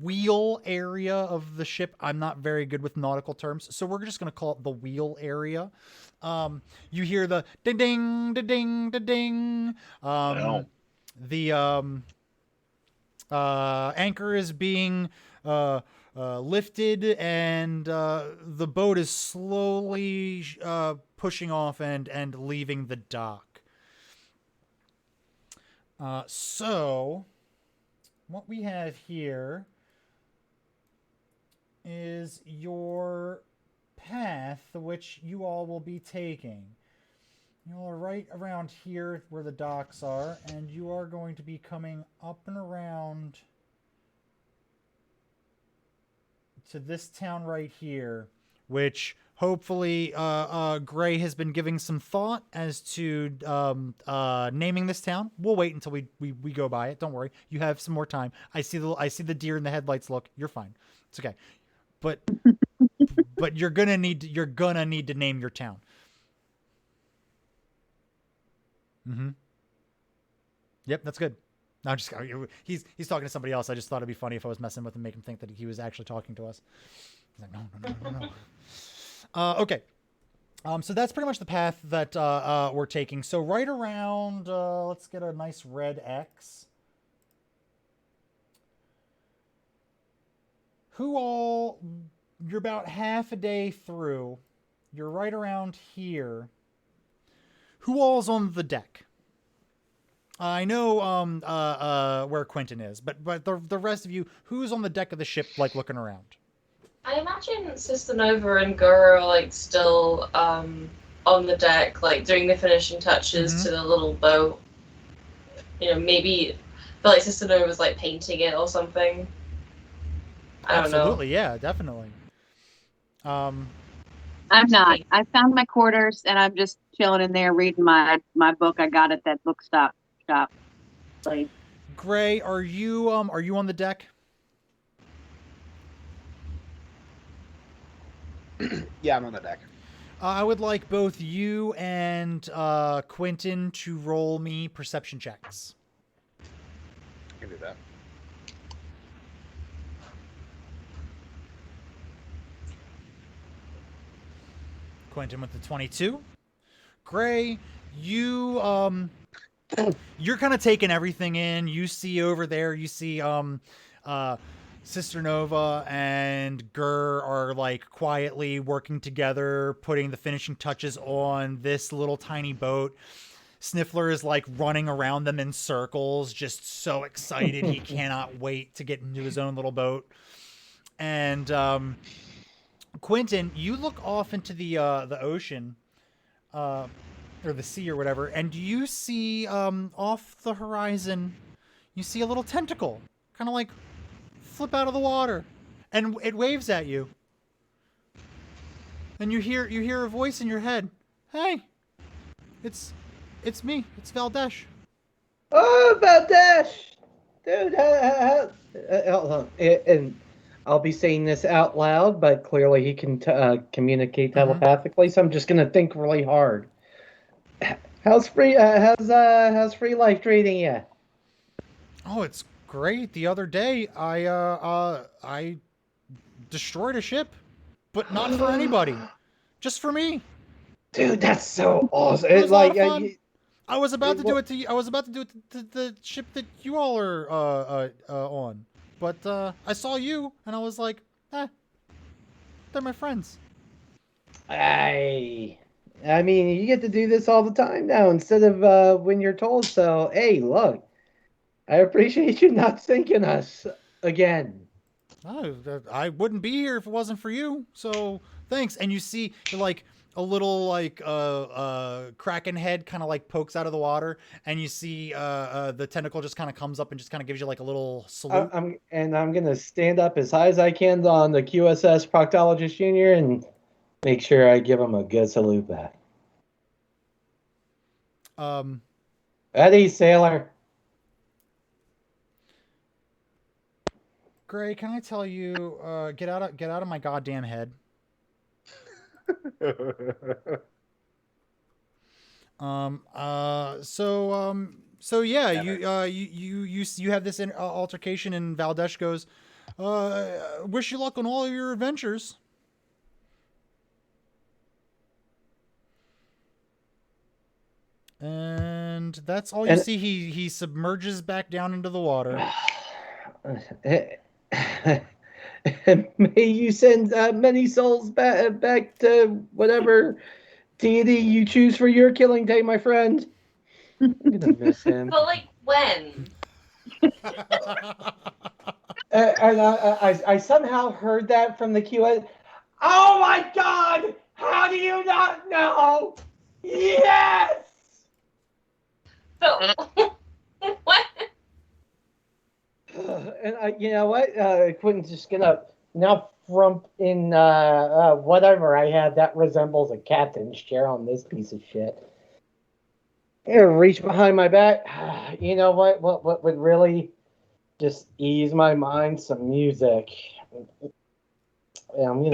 wheel area of the ship. I'm not very good with nautical terms, so we're just gonna call it the wheel area. You hear the ding ding ding ding. The anchor is being lifted, and the boat is slowly pushing off and leaving the dock. So what we have here is your path, which you all will be taking. You are right around here where the docks are, and you are going to be coming up and around to this town right here, which hopefully Gray has been giving some thought as to naming this town. We'll wait until we go by it. Don't worry, you have some more time. I see the deer in the headlights. Look, you're fine. It's okay. But you're gonna need to name your town. Mm-hmm. Yep, that's good. No, just he's talking to somebody else. I just thought it'd be funny if I was messing with him, make him think that he was actually talking to us. He's like, no. Okay. So that's pretty much the path that we're taking. So right around, let's get a nice red X. You're about half a day through. You're right around here. Who all's on the deck? I know where Quentin is, but the rest of you, who's on the deck of the ship, like looking around? I imagine Sister Nova and Guru are like still on on the deck, like doing the finishing touches to the little boat. You know, maybe felt like Sister Nova was like painting it or something. I don't know. Absolutely, yeah, definitely. I'm not. I found my quarters and I'm just chilling in there reading my book I got at that bookstop shop. Like, Gray, are you on the deck? Yeah, I'm on the deck. I would like both you and Quentin to roll me perception checks. I can do that. Quentin with the 22. Gray, you're kind of taking everything in. You see over there, you see Sister Nova and Gur are like quietly working together, putting the finishing touches on this little tiny boat. Sniffler is like running around them in circles, just so excited. He cannot wait to get into his own little boat. And Quentin, you look off into the ocean, or the sea or whatever, and you see off the horizon, you see a little tentacle, kind of like flip out of the water, and it waves at you. And you hear a voice in your head. Hey, it's me. It's Valdesh. Oh, Valdesh! Dude, hold on. And I'll be saying this out loud, but clearly he can communicate telepathically, so I'm just going to think really hard. How's free life treating you? Oh, it's great. The other day, I destroyed a ship, but not for anybody, just for me. Dude, that's so awesome! It was a lot of fun. I was about to do it to the ship that you all are on, but I saw you and I was like, they're my friends. I mean, you get to do this all the time now instead of when you're told. So, hey, look, I appreciate you not sinking us again. Oh, I wouldn't be here if it wasn't for you. So thanks. And you see, like a little like kraken head kind of like pokes out of the water, and you see the tentacle just kind of comes up and just kind of gives you like a little salute. I'm gonna stand up as high as I can on the QSS Proctologist Junior and make sure I give him a good salute back. Eddie, sailor. Gray, can I tell you, get out of my goddamn head. So yeah, you have this altercation, and Valdesh goes, wish you luck on all of your adventures. And that's all you see. He submerges back down into the water. May you send many souls back to whatever deity you choose for your killing day, my friend. I'm gonna miss him. But like when? And I somehow heard that from the QA. Oh my God! How do you not know? Yes. But what? And you know what? Quentin's just gonna now frump in whatever I have that resembles a captain's chair on this piece of shit. Reach behind my back. You know what? What would really just ease my mind? Some music. Yeah, I'm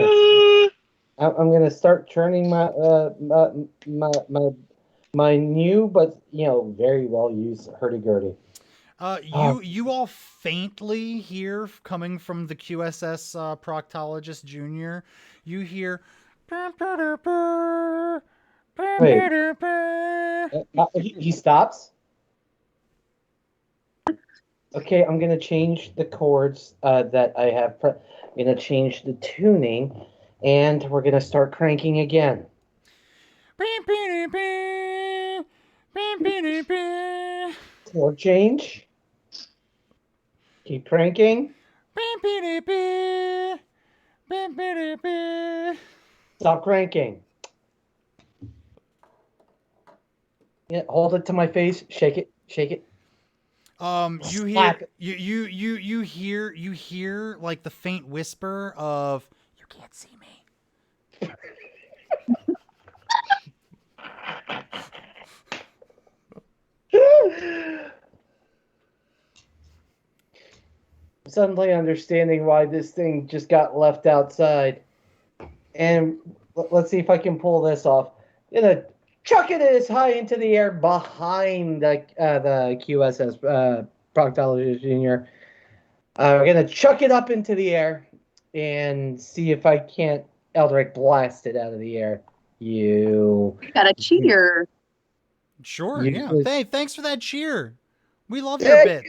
gonna start churning my new but very well used hurdy-gurdy. You all faintly hear coming from the QSS Proctologist Junior. You hear. Wait. He stops. Okay, I'm gonna change the chords that I have. I'm gonna change the tuning, and we're gonna start cranking again. Chord change. Keep cranking. Stop cranking. Yeah, hold it to my face. Shake it. Shake it. You Slap hear you hear like the faint whisper of "You can't see me." Suddenly understanding why this thing just got left outside. And let's see if I can pull this off. Gonna chuck it as high into the air behind the QSS Proctologist Junior. We're gonna chuck it up into the air and see if I can't Eldritch blast it out of the air. You got a cheater. Sure, You yeah. was- Hey, thanks for that cheer. We love your bits.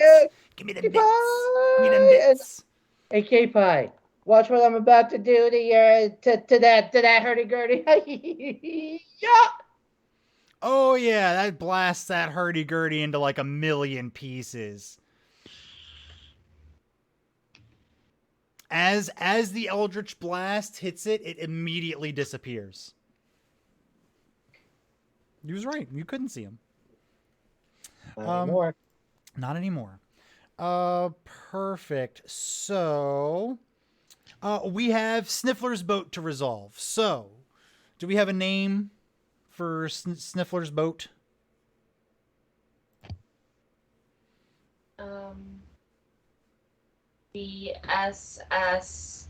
Give me the bits. Give me the bits. Hey, K-Pie, watch what I'm about to do to your to that hurdy-gurdy. Yeah. Oh yeah, that blasts that hurdy-gurdy into like a million pieces. As the Eldritch Blast hits it, it immediately disappears. He was right. You couldn't see him. Not anymore. Not anymore. Perfect. So, we have Sniffler's boat to resolve. So, do we have a name for Sniffler's boat? The SS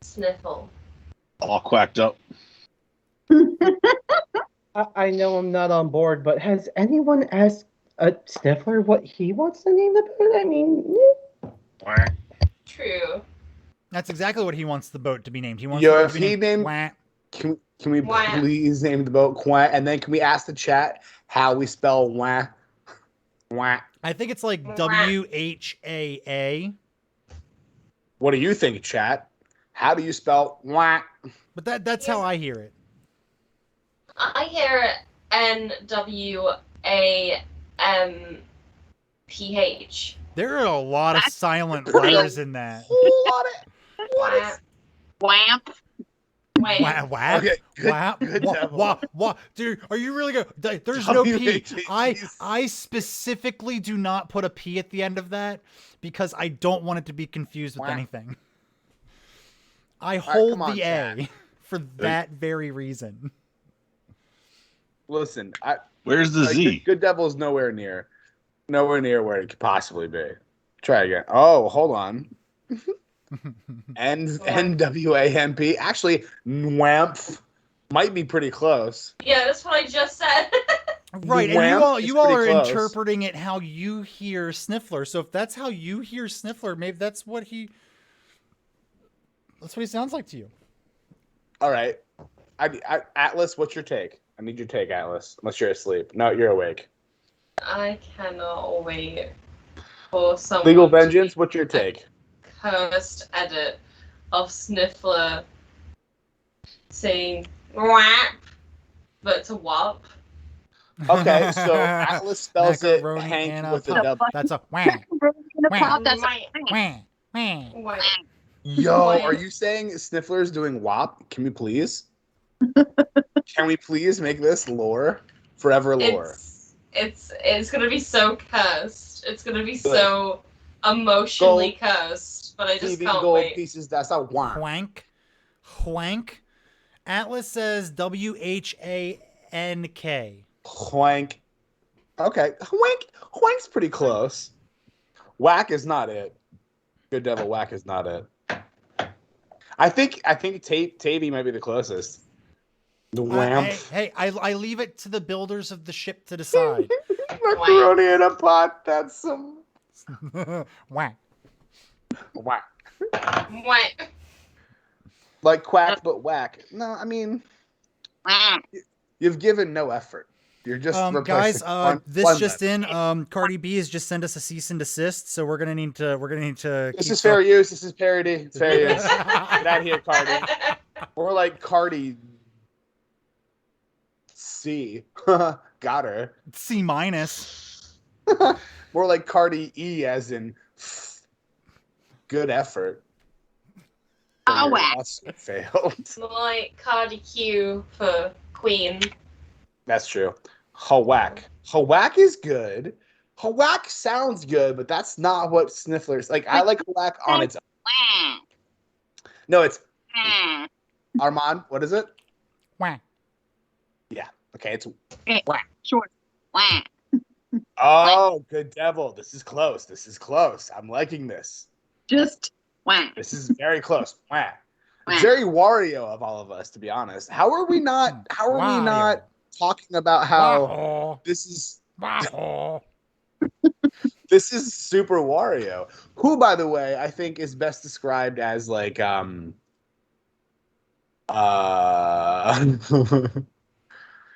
Sniffle. All quacked up. I know I'm not on board, but has anyone asked Sniffler what he wants to name the boat? I mean, True. That's exactly what he wants the boat to be named. He wants Yo, the boat if to be he named. named, can we Wah. please name the boat Quant? And then can we ask the chat how we spell wah? Wah. I think it's like Wah. WHAA. What do you think, chat? How do you spell wah? But that's how I hear it. I hear NWAMPH. There are a lot of silent letters in that. Wamp. Wait. Wow. Okay, good, Wow. good Wow. Dude, are you really good? There's no P. WHATs. I specifically do not put a P at the end of that because I don't want it to be confused with Wow. anything. I hold come on, the A chat. for that very reason. Listen, Where's the Z? Good Devil is nowhere near where it could possibly be. Try again. Oh, hold on. NWAMP. Actually, NWAMP might be pretty close. Yeah, that's what I just said. Right, and Wamp is you all are pretty close. interpreting it how you hear Sniffler. So if that's how you hear Sniffler, maybe that's what he sounds like to you. All right. Atlas, what's your take? I need your take, Atlas. Unless you're asleep. No, you're awake. I cannot wait for someone Legal to Vengeance, what's your take? cursed edit of Sniffler saying whap, but to whop. Okay, so Atlas spells it Macaroni Hank and a with a pop. W. That's a wah. Pop, that's Wah. Wah. Whap. Yo, Wait. are you saying Sniffler's doing WAP? Can we please? Can we please make this lore? Forever lore. It's gonna be so cursed. It's gonna be so emotionally cursed. But I just TV can't gold wait. pieces, that's a WAP. Hwank. Atlas says WHANK. Hwank. Okay, Hwank's pretty close. Whack is not it. Good Devil Whack is not it. I think Tavy might be the closest. The Wamp. Hey, I leave it to the builders of the ship to decide. Macaroni in a pot. That's some Whack. whack. What? Like quack but whack. No, I mean you've given no effort. You're just guys, replacing this one just letter. in. Cardi B has just sent us a cease and desist, so we're gonna need to. This keep is fair use. This is parody. It's fair use. Get out of here, Cardi. More like Cardi C. Got her. C minus. More like Cardi E, as in good effort. Oh, Your whack. lawsuit failed. Like Cardi Q for Queen. That's true. Hawack. Hawack is good. Hawack sounds good, but that's not what Sniffler's like. I like Hawack on its own. No, it's Armand. What is it? Wah. Yeah. Okay. It's Short. oh, good devil. This is close. This is close. I'm liking this. Just This is very close. Wah. It's very Wario of all of us, to be honest. How are we not? How are we not talking about how this is? This is Super Wario, who, by the way, I think is best described as like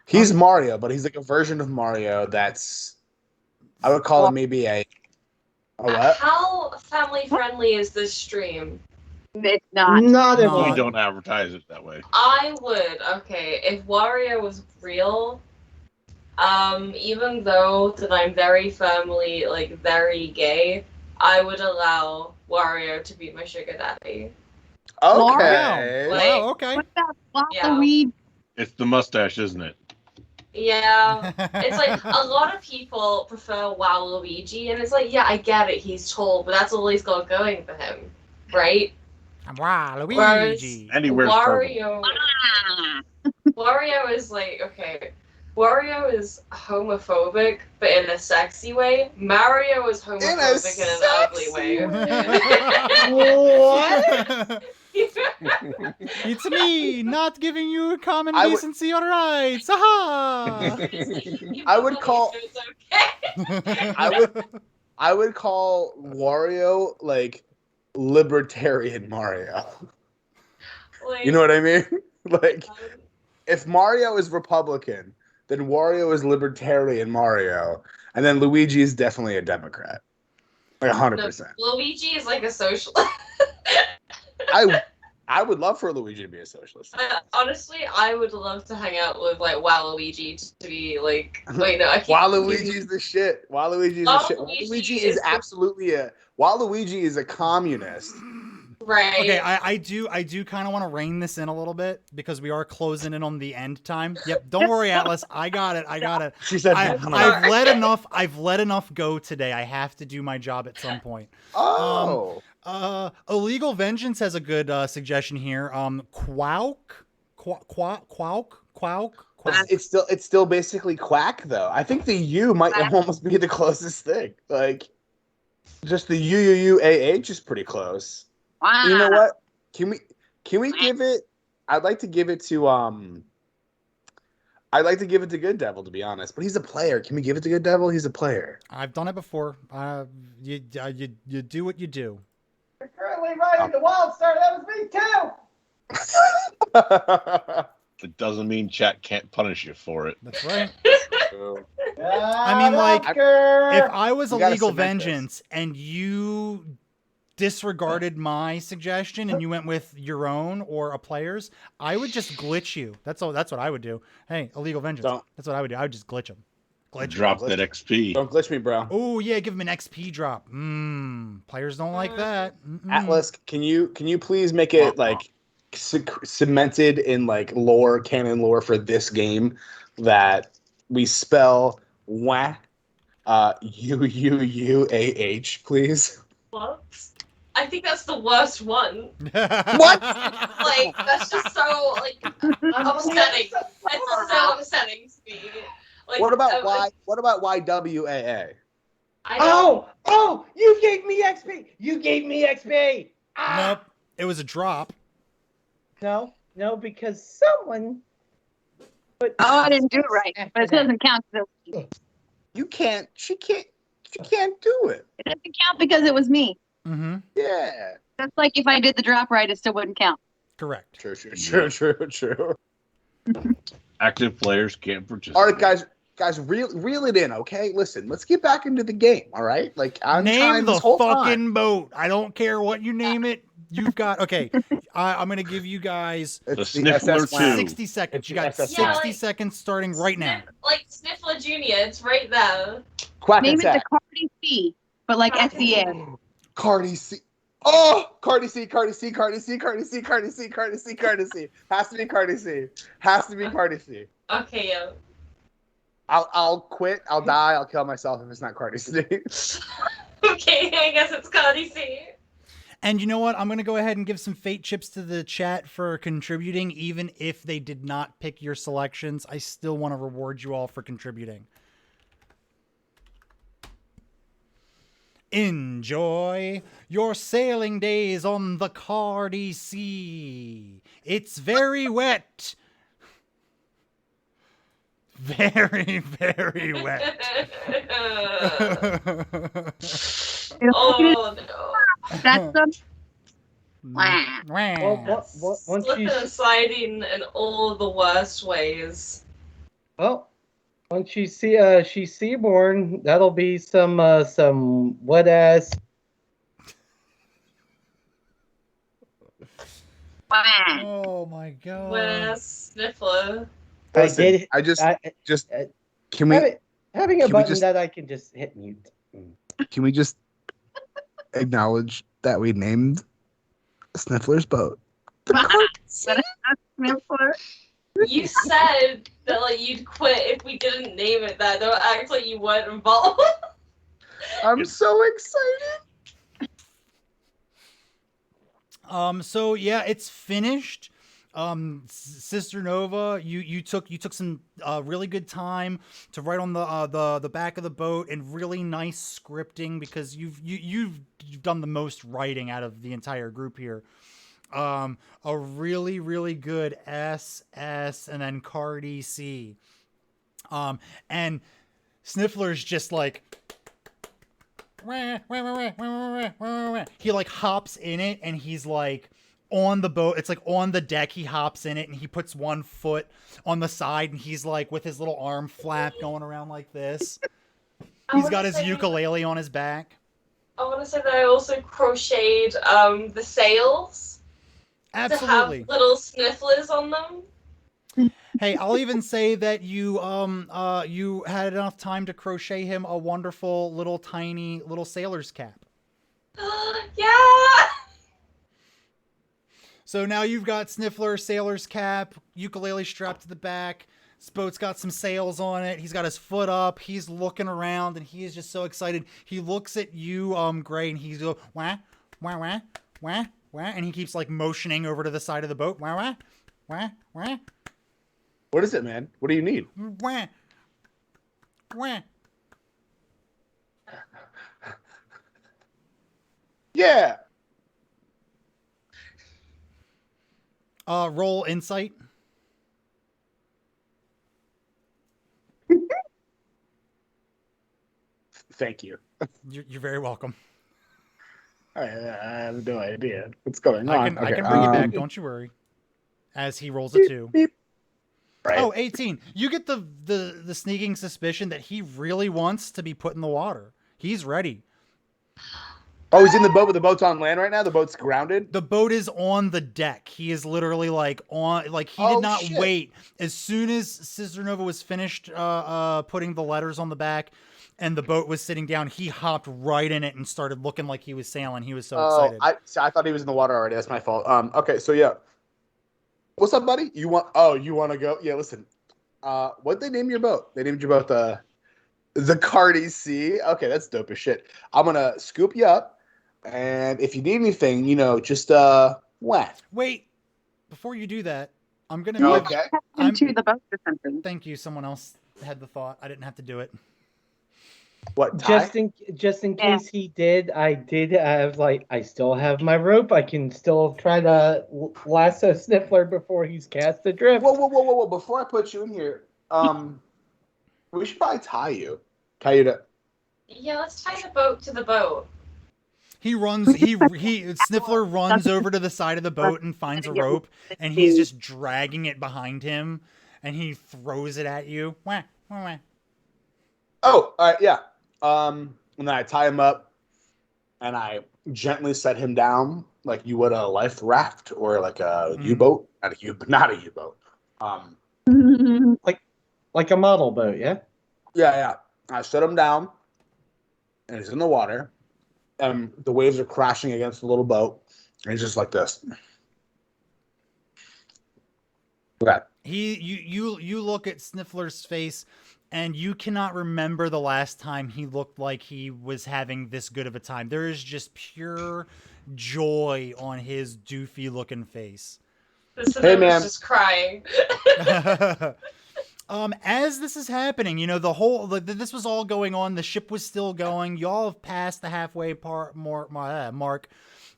he's Mario, but he's like a version of Mario that's I would call him maybe a what? How family friendly is this stream? it's not. Not at No. all. We don't advertise it that way. I would, okay, if Wario was real, even though that I'm very firmly, like, very gay, I would allow Wario to be my sugar daddy. Okay. Wow, okay. What about Yeah. Waluigi? It's the mustache, isn't it? Yeah, it's like, a lot of people prefer Waluigi, and it's like, yeah, I get it, he's tall, but that's all he's got going for him, right? Wow, Whereas Luigi. And he wears purple. Wario is like, okay, Wario is homophobic, but in a sexy way. Mario is homophobic in an ugly way. What? It's me, not giving you common I would- decency or rights. Aha! I would call- It's okay. I would call Wario like libertarian Mario. Like, You know what I mean? Like if Mario is Republican, then Wario is libertarian Mario, and then Luigi is definitely a Democrat. Like 100%. Luigi is like a socialist. I would love for Luigi to be a socialist. Honestly, I would love to hang out with like Waluigi to be like. Wait, no, I can't. Waluigi's the shit. Waluigi's the shit. Waluigi is absolutely a. Waluigi is a communist. Right. Okay, I do kind of want to rein this in a little bit because we are closing in on the end time. Yep, don't worry, Atlas. I got it. She said, I've let enough go today. I have to do my job at some point. "Oh, Illegal Vengeance has a good suggestion here. Quauk. it's still basically quack though. I think the U might almost be the closest thing. Like, just the UUUAH is pretty close. Wow. You know what? Can we give it? I'd like to give it to Good Devil, to be honest. But he's a player. Can we give it to Good Devil? He's a player. I've done it before. You do what you do. You're currently riding the wild star. That was me too. It doesn't mean chat can't punish you for it. That's right. I mean, like, if I was We gotta Illegal cement this. Vengeance and you disregarded my suggestion and you went with your own or a player's, I would just glitch you. That's what I would do. Hey, Illegal Vengeance. Don't. That's what I would do. I would just glitch him. Drop that XP. Don't glitch me, bro. Oh yeah, give him an XP drop. Players don't like that. Atlas, can you please make it like cemented in like canon lore for this game that we spell UUUAH, please? What? I think that's the worst one. What? Like, that's just so, like, upsetting. It's so upsetting to me. Like, What about YWAA? I don't, Oh, you gave me XP. You gave me XP. Nope. It was a drop. No, because someone. But I didn't do it right, but it doesn't count. You can't. She can't do it. It doesn't count because it was me. Mm-hmm. Yeah. That's like if I did the drop right, it still wouldn't count. Correct. True. Active players can't participate. All right, guys, reel it in, okay? Listen, let's get back into the game, all right? Like, I'm Name trying the this whole fucking time. boat. I don't care what you name it. You've got I'm gonna give you guys The It's Sniffler SS Lounge. 60 seconds. It's You got the 60 SS seconds starting right now. Like, Sniffler Jr., it's right there. Quack Name it attack. the Cardi C, but like SEN. Cardi C. Oh, Cardi C. Has to be Cardi C. I'll quit. I'll die. I'll kill myself if it's not Cardi C. Okay, I guess it's Cardi C. And you know what? I'm going to go ahead and give some fate chips to the chat for contributing. Even if they did not pick your selections, I still want to reward you all for contributing. Enjoy your sailing days on the Cardi Sea. It's very wet. Very, very wet. Oh no. That's the Well, once Slipping you and sliding in all the worst ways. once you see she's seaborn, that'll be some wet ass. Oh my god. Where's Sniffler? Listen, can we having a button that I can just hit mute. Can we just acknowledge that we named Sniffler's boat? Sniffler. You said that like you'd quit if we didn't name it that. Don't act like you weren't involved. I'm so excited. So yeah, it's finished. Sister Nova, you took some really good time to write on the back of the boat, and really nice scripting, because you've done the most writing out of the entire group here. A really, really good SS and then Cardi C. And Sniffler's just like, he like hops in it, and he's like on the boat. It's like on the deck. He hops in it, and he puts one foot on the side, and he's like with his little arm flap going around like this. He's got his ukulele on his back. I want to say that I also crocheted the sails. Absolutely. To have little snifflers on them. Hey, I'll even say that you you had enough time to crochet him a wonderful little tiny little sailor's cap. Yeah. So now you've got Sniffler, sailor's cap, ukulele strapped to the back. This boat's got some sails on it. He's got his foot up. He's looking around, and he is just so excited. He looks at you, Gray, and he's go wah wah wah wah wah, and he keeps like motioning over to the side of the boat. Wah wah wah wah. What is it, man? What do you need? Wah wah. Yeah. Roll insight. Thank you. You're very welcome. I have no idea what's going I on. can bring you back. Don't you worry. As he rolls a 2. Beep. Right. Oh, 18. You get the sneaking suspicion that he really wants to be put in the water. He's ready. Oh, he's in the boat, but the boat's on land right now? The boat's grounded? The boat is on the deck. He is literally like on, like he did not wait. As soon as Sister Nova was finished putting the letters on the back and the boat was sitting down, he hopped right in it and started looking like he was sailing. He was so excited. I thought he was in the water already. That's my fault. Okay, so yeah. What's up, buddy? You want to go? Yeah, listen. What'd they name your boat? They named your boat the Cardi C. Okay, that's dope as shit. I'm gonna scoop you up. And if you need anything, just whack. Wait, before you do that, I'm gonna into the boat or something. Thank you. Someone else had the thought. I didn't have to do it. What? Ty? Just in case he did, I did have I still have my rope. I can still try to lasso Sniffler before he's cast adrift. Whoa! Before I put you in here, we should probably tie you to. Yeah, let's tie the boat to the boat. He runs. Sniffler runs over to the side of the boat and finds a rope, and he's just dragging it behind him, and he throws it at you. Wah, wah, wah. Oh, all right, yeah. And then I tie him up, and I gently set him down like you would a life raft or like a U-boat, not a U-boat. Like a model boat, yeah. Yeah. I set him down, and he's in the water. And the waves are crashing against the little boat, and he's just like this. Okay. You look at Sniffler's face, and you cannot remember the last time he looked like he was having this good of a time. There is just pure joy on his doofy looking face. This is just crying. As this is happening, you know, this was all going on. The ship was still going. Y'all have passed the halfway mark.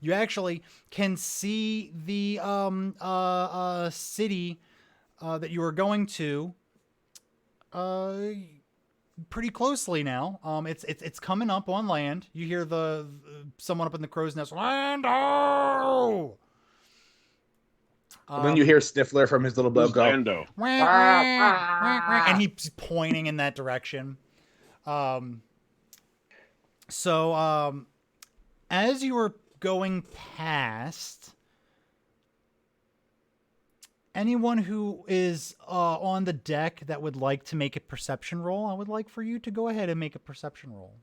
You actually can see the city that you are going to pretty closely now. It's coming up on land. You hear someone up in the crow's nest. Lando! And then you hear Sniffler from his little boat go. Lando. And he's pointing in that direction. So as you were going past, anyone who is on the deck that would like to make a perception roll, I would like for you to go ahead and make a perception roll.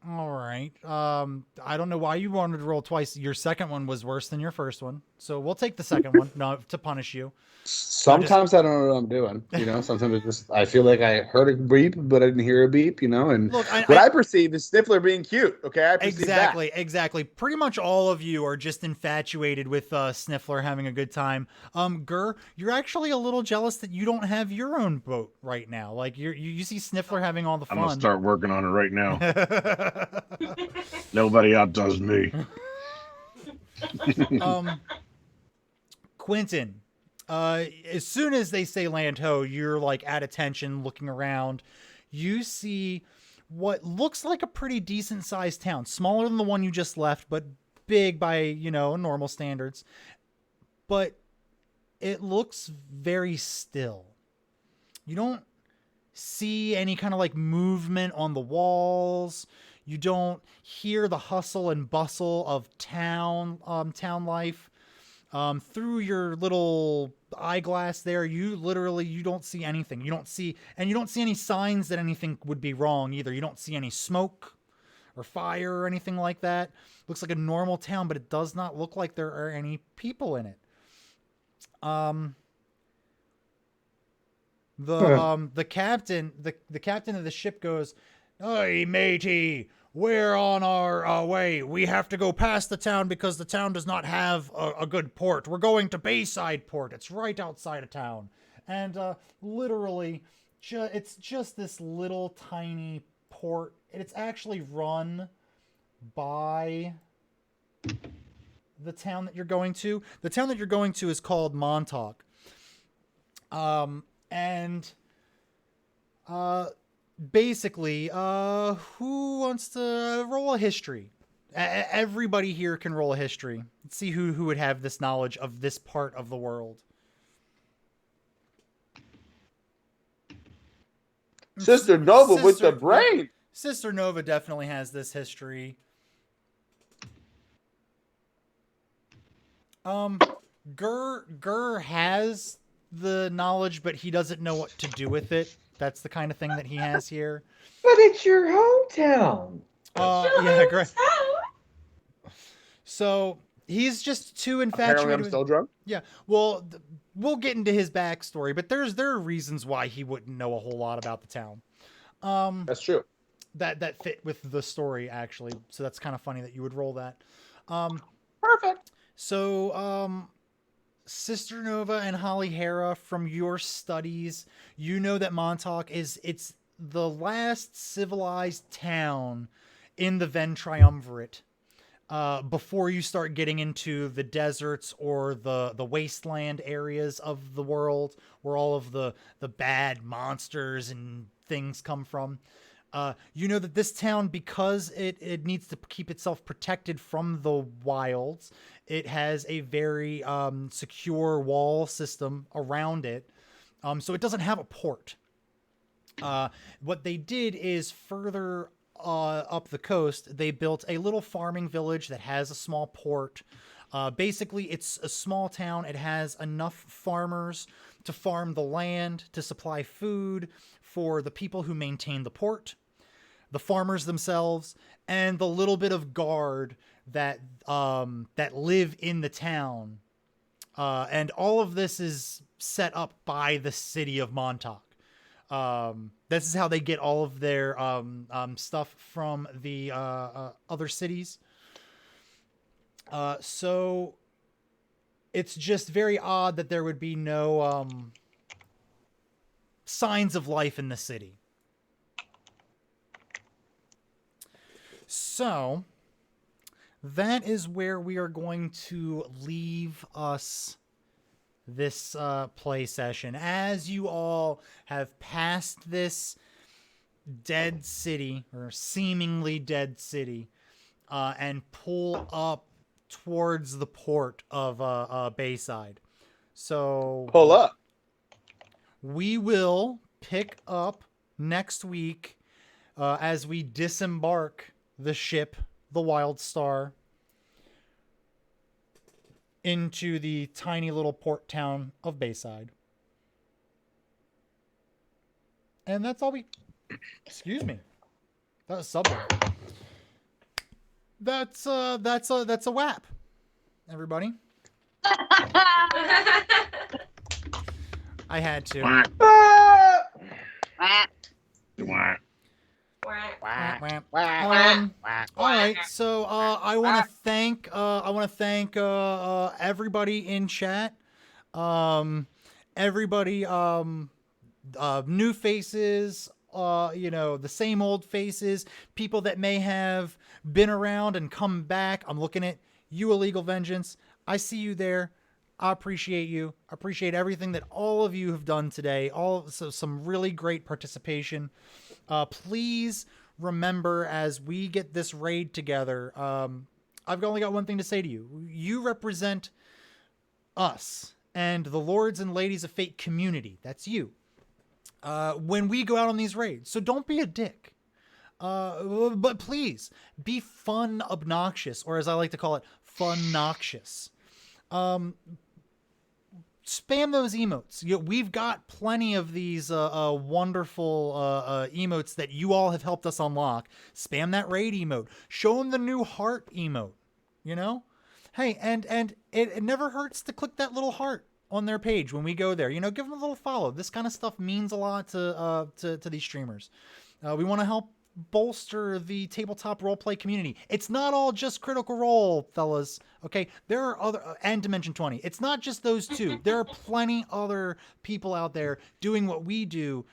All right. I don't know why you wanted to roll twice. Your second one was worse than your first one. So we'll take the second one, not to punish you. Sometimes I don't know what I'm doing. You know, sometimes I feel like I heard a beep, but I didn't hear a beep, you know, and look, I perceive is Sniffler being cute. Okay. I perceive Exactly. Pretty much all of you are just infatuated with Sniffler having a good time. Gur, you're actually a little jealous that you don't have your own boat right now. Like you see Sniffler having all the fun. I'm gonna start working on it right now. Nobody outdoes me. Quentin, as soon as they say land ho, you're like at attention, looking around. You see what looks like a pretty decent sized town, smaller than the one you just left, but big by, you know, normal standards. But it looks very still. You don't see any kind of like movement on the walls. You don't hear the hustle and bustle of town life. Through your little eyeglass there, you don't see anything. You don't see any signs that anything would be wrong either. You don't see any smoke or fire or anything like that. Looks like a normal town, but it does not look like there are any people in it. The captain of the ship goes, "Hey, matey, we're on our way. We have to go past the town because the town does not have a good port. We're going to Bayside Port. It's right outside of town." And literally, it's just this little tiny port. It's actually run by the town that you're going to. The town that you're going to is called Montauk. Basically, who wants to roll a history? Everybody here can roll a history. Let's see who would have this knowledge of this part of the world. Sister Nova with the brain. Sister Nova definitely has this history. Gur has the knowledge, but he doesn't know what to do with it. That's the kind of thing that he has here. But it's your hometown. Yeah, great. So he's just too infatuated. Apparently I'm still drunk. Yeah, well, we'll get into his backstory, but there are reasons why he wouldn't know a whole lot about the town. That's true. That fit with the story, actually. So that's kind of funny that you would roll that. Perfect. So, Sister Nova and Holly Hera, from your studies, you know that Montauk it's the last civilized town in the Venn Triumvirate. Before you start getting into the deserts or the wasteland areas of the world where all of the bad monsters and things come from. You know that this town, because it needs to keep itself protected from the wilds, it has a very secure wall system around it. So it doesn't have a port. What they did is further up the coast, they built a little farming village that has a small port. Basically, it's a small town. It has enough farmers to farm the land, to supply food for the people who maintain the port. the farmers themselves, and the little bit of guard that live in the town. And all of this is set up by the city of Montauk. This is how they get all of their stuff from the other cities. So it's just very odd that there would be no signs of life in the city. So that is where we are going to leave us this play session. As you all have passed this dead city, or seemingly dead city, and pull up towards the port of Bayside. So Pull up. We will pick up next week as we disembark the ship, the Wild Star, into the tiny little port town of Bayside. And that's all we... Excuse me. That was Subway. That's a wrap, everybody. I had to. All right, so I want to thank everybody in chat, everybody, new faces, the same old faces, people that may have been around and come back. I'm looking at you, Illegal Vengeance. I see you there. I appreciate you. I appreciate everything that all of you have done today. Some really great participation. Please remember, as we get this raid together, I've only got one thing to say to you. You represent us and the Lords and Ladies of Fate community. That's you. When we go out on these raids. So don't be a dick. But please be fun obnoxious, or as I like to call it, fun-noxious. Spam those emotes. We've got plenty of these wonderful emotes that you all have helped us unlock. Spam that raid emote. Show them the new heart emote. Hey, and it never hurts to click that little heart on their page when we go there. Give them a little follow. This kind of stuff means a lot to these streamers. We want to help bolster the tabletop roleplay community. It's not all just Critical Role, fellas. Okay, there are other, and Dimension 20. It's not just those two. There are plenty other people out there doing what we do,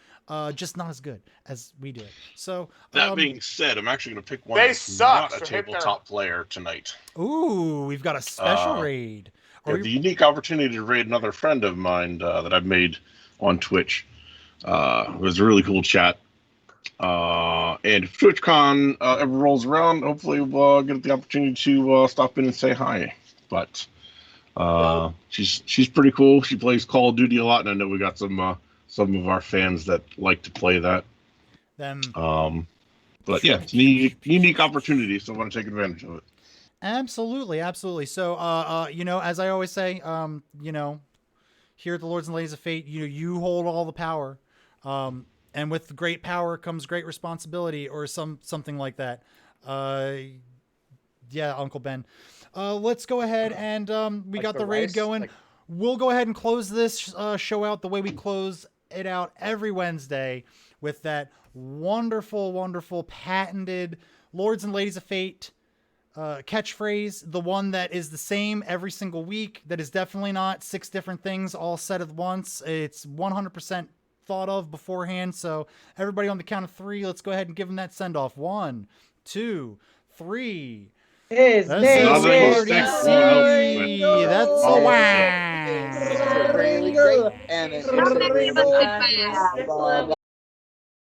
just not as good as we do it. So that being said, I'm actually going to pick one They that's suck, not a so hit tabletop player tonight. Ooh, we've got a special raid. The unique opportunity to raid another friend of mine that I've made on Twitch. It was a really cool chat. And if TwitchCon ever rolls around, hopefully we'll get the opportunity to stop in and say hi. But she's pretty cool. She plays Call of Duty a lot, and I know we got some of our fans that like to play that. But yeah, it's a unique opportunity, so I want to take advantage of it. Absolutely. So as I always say, here at the Lords and Ladies of Fate, you hold all the power. And with great power comes great responsibility, or something like that. Yeah, Uncle Ben. Let's go ahead and we got the raid going. We'll go ahead and close this show out the way we close it out every Wednesday, with that wonderful, wonderful patented Lords and Ladies of Fate catchphrase, the one that is the same every single week, that is definitely not 6 different things all said at once. It's 100% thought of beforehand. So everybody, on the count of 3, let's go ahead and give them that send off. 1, 2, 3. His name is Marty Marty C. C. That's a wow. Really great, and it's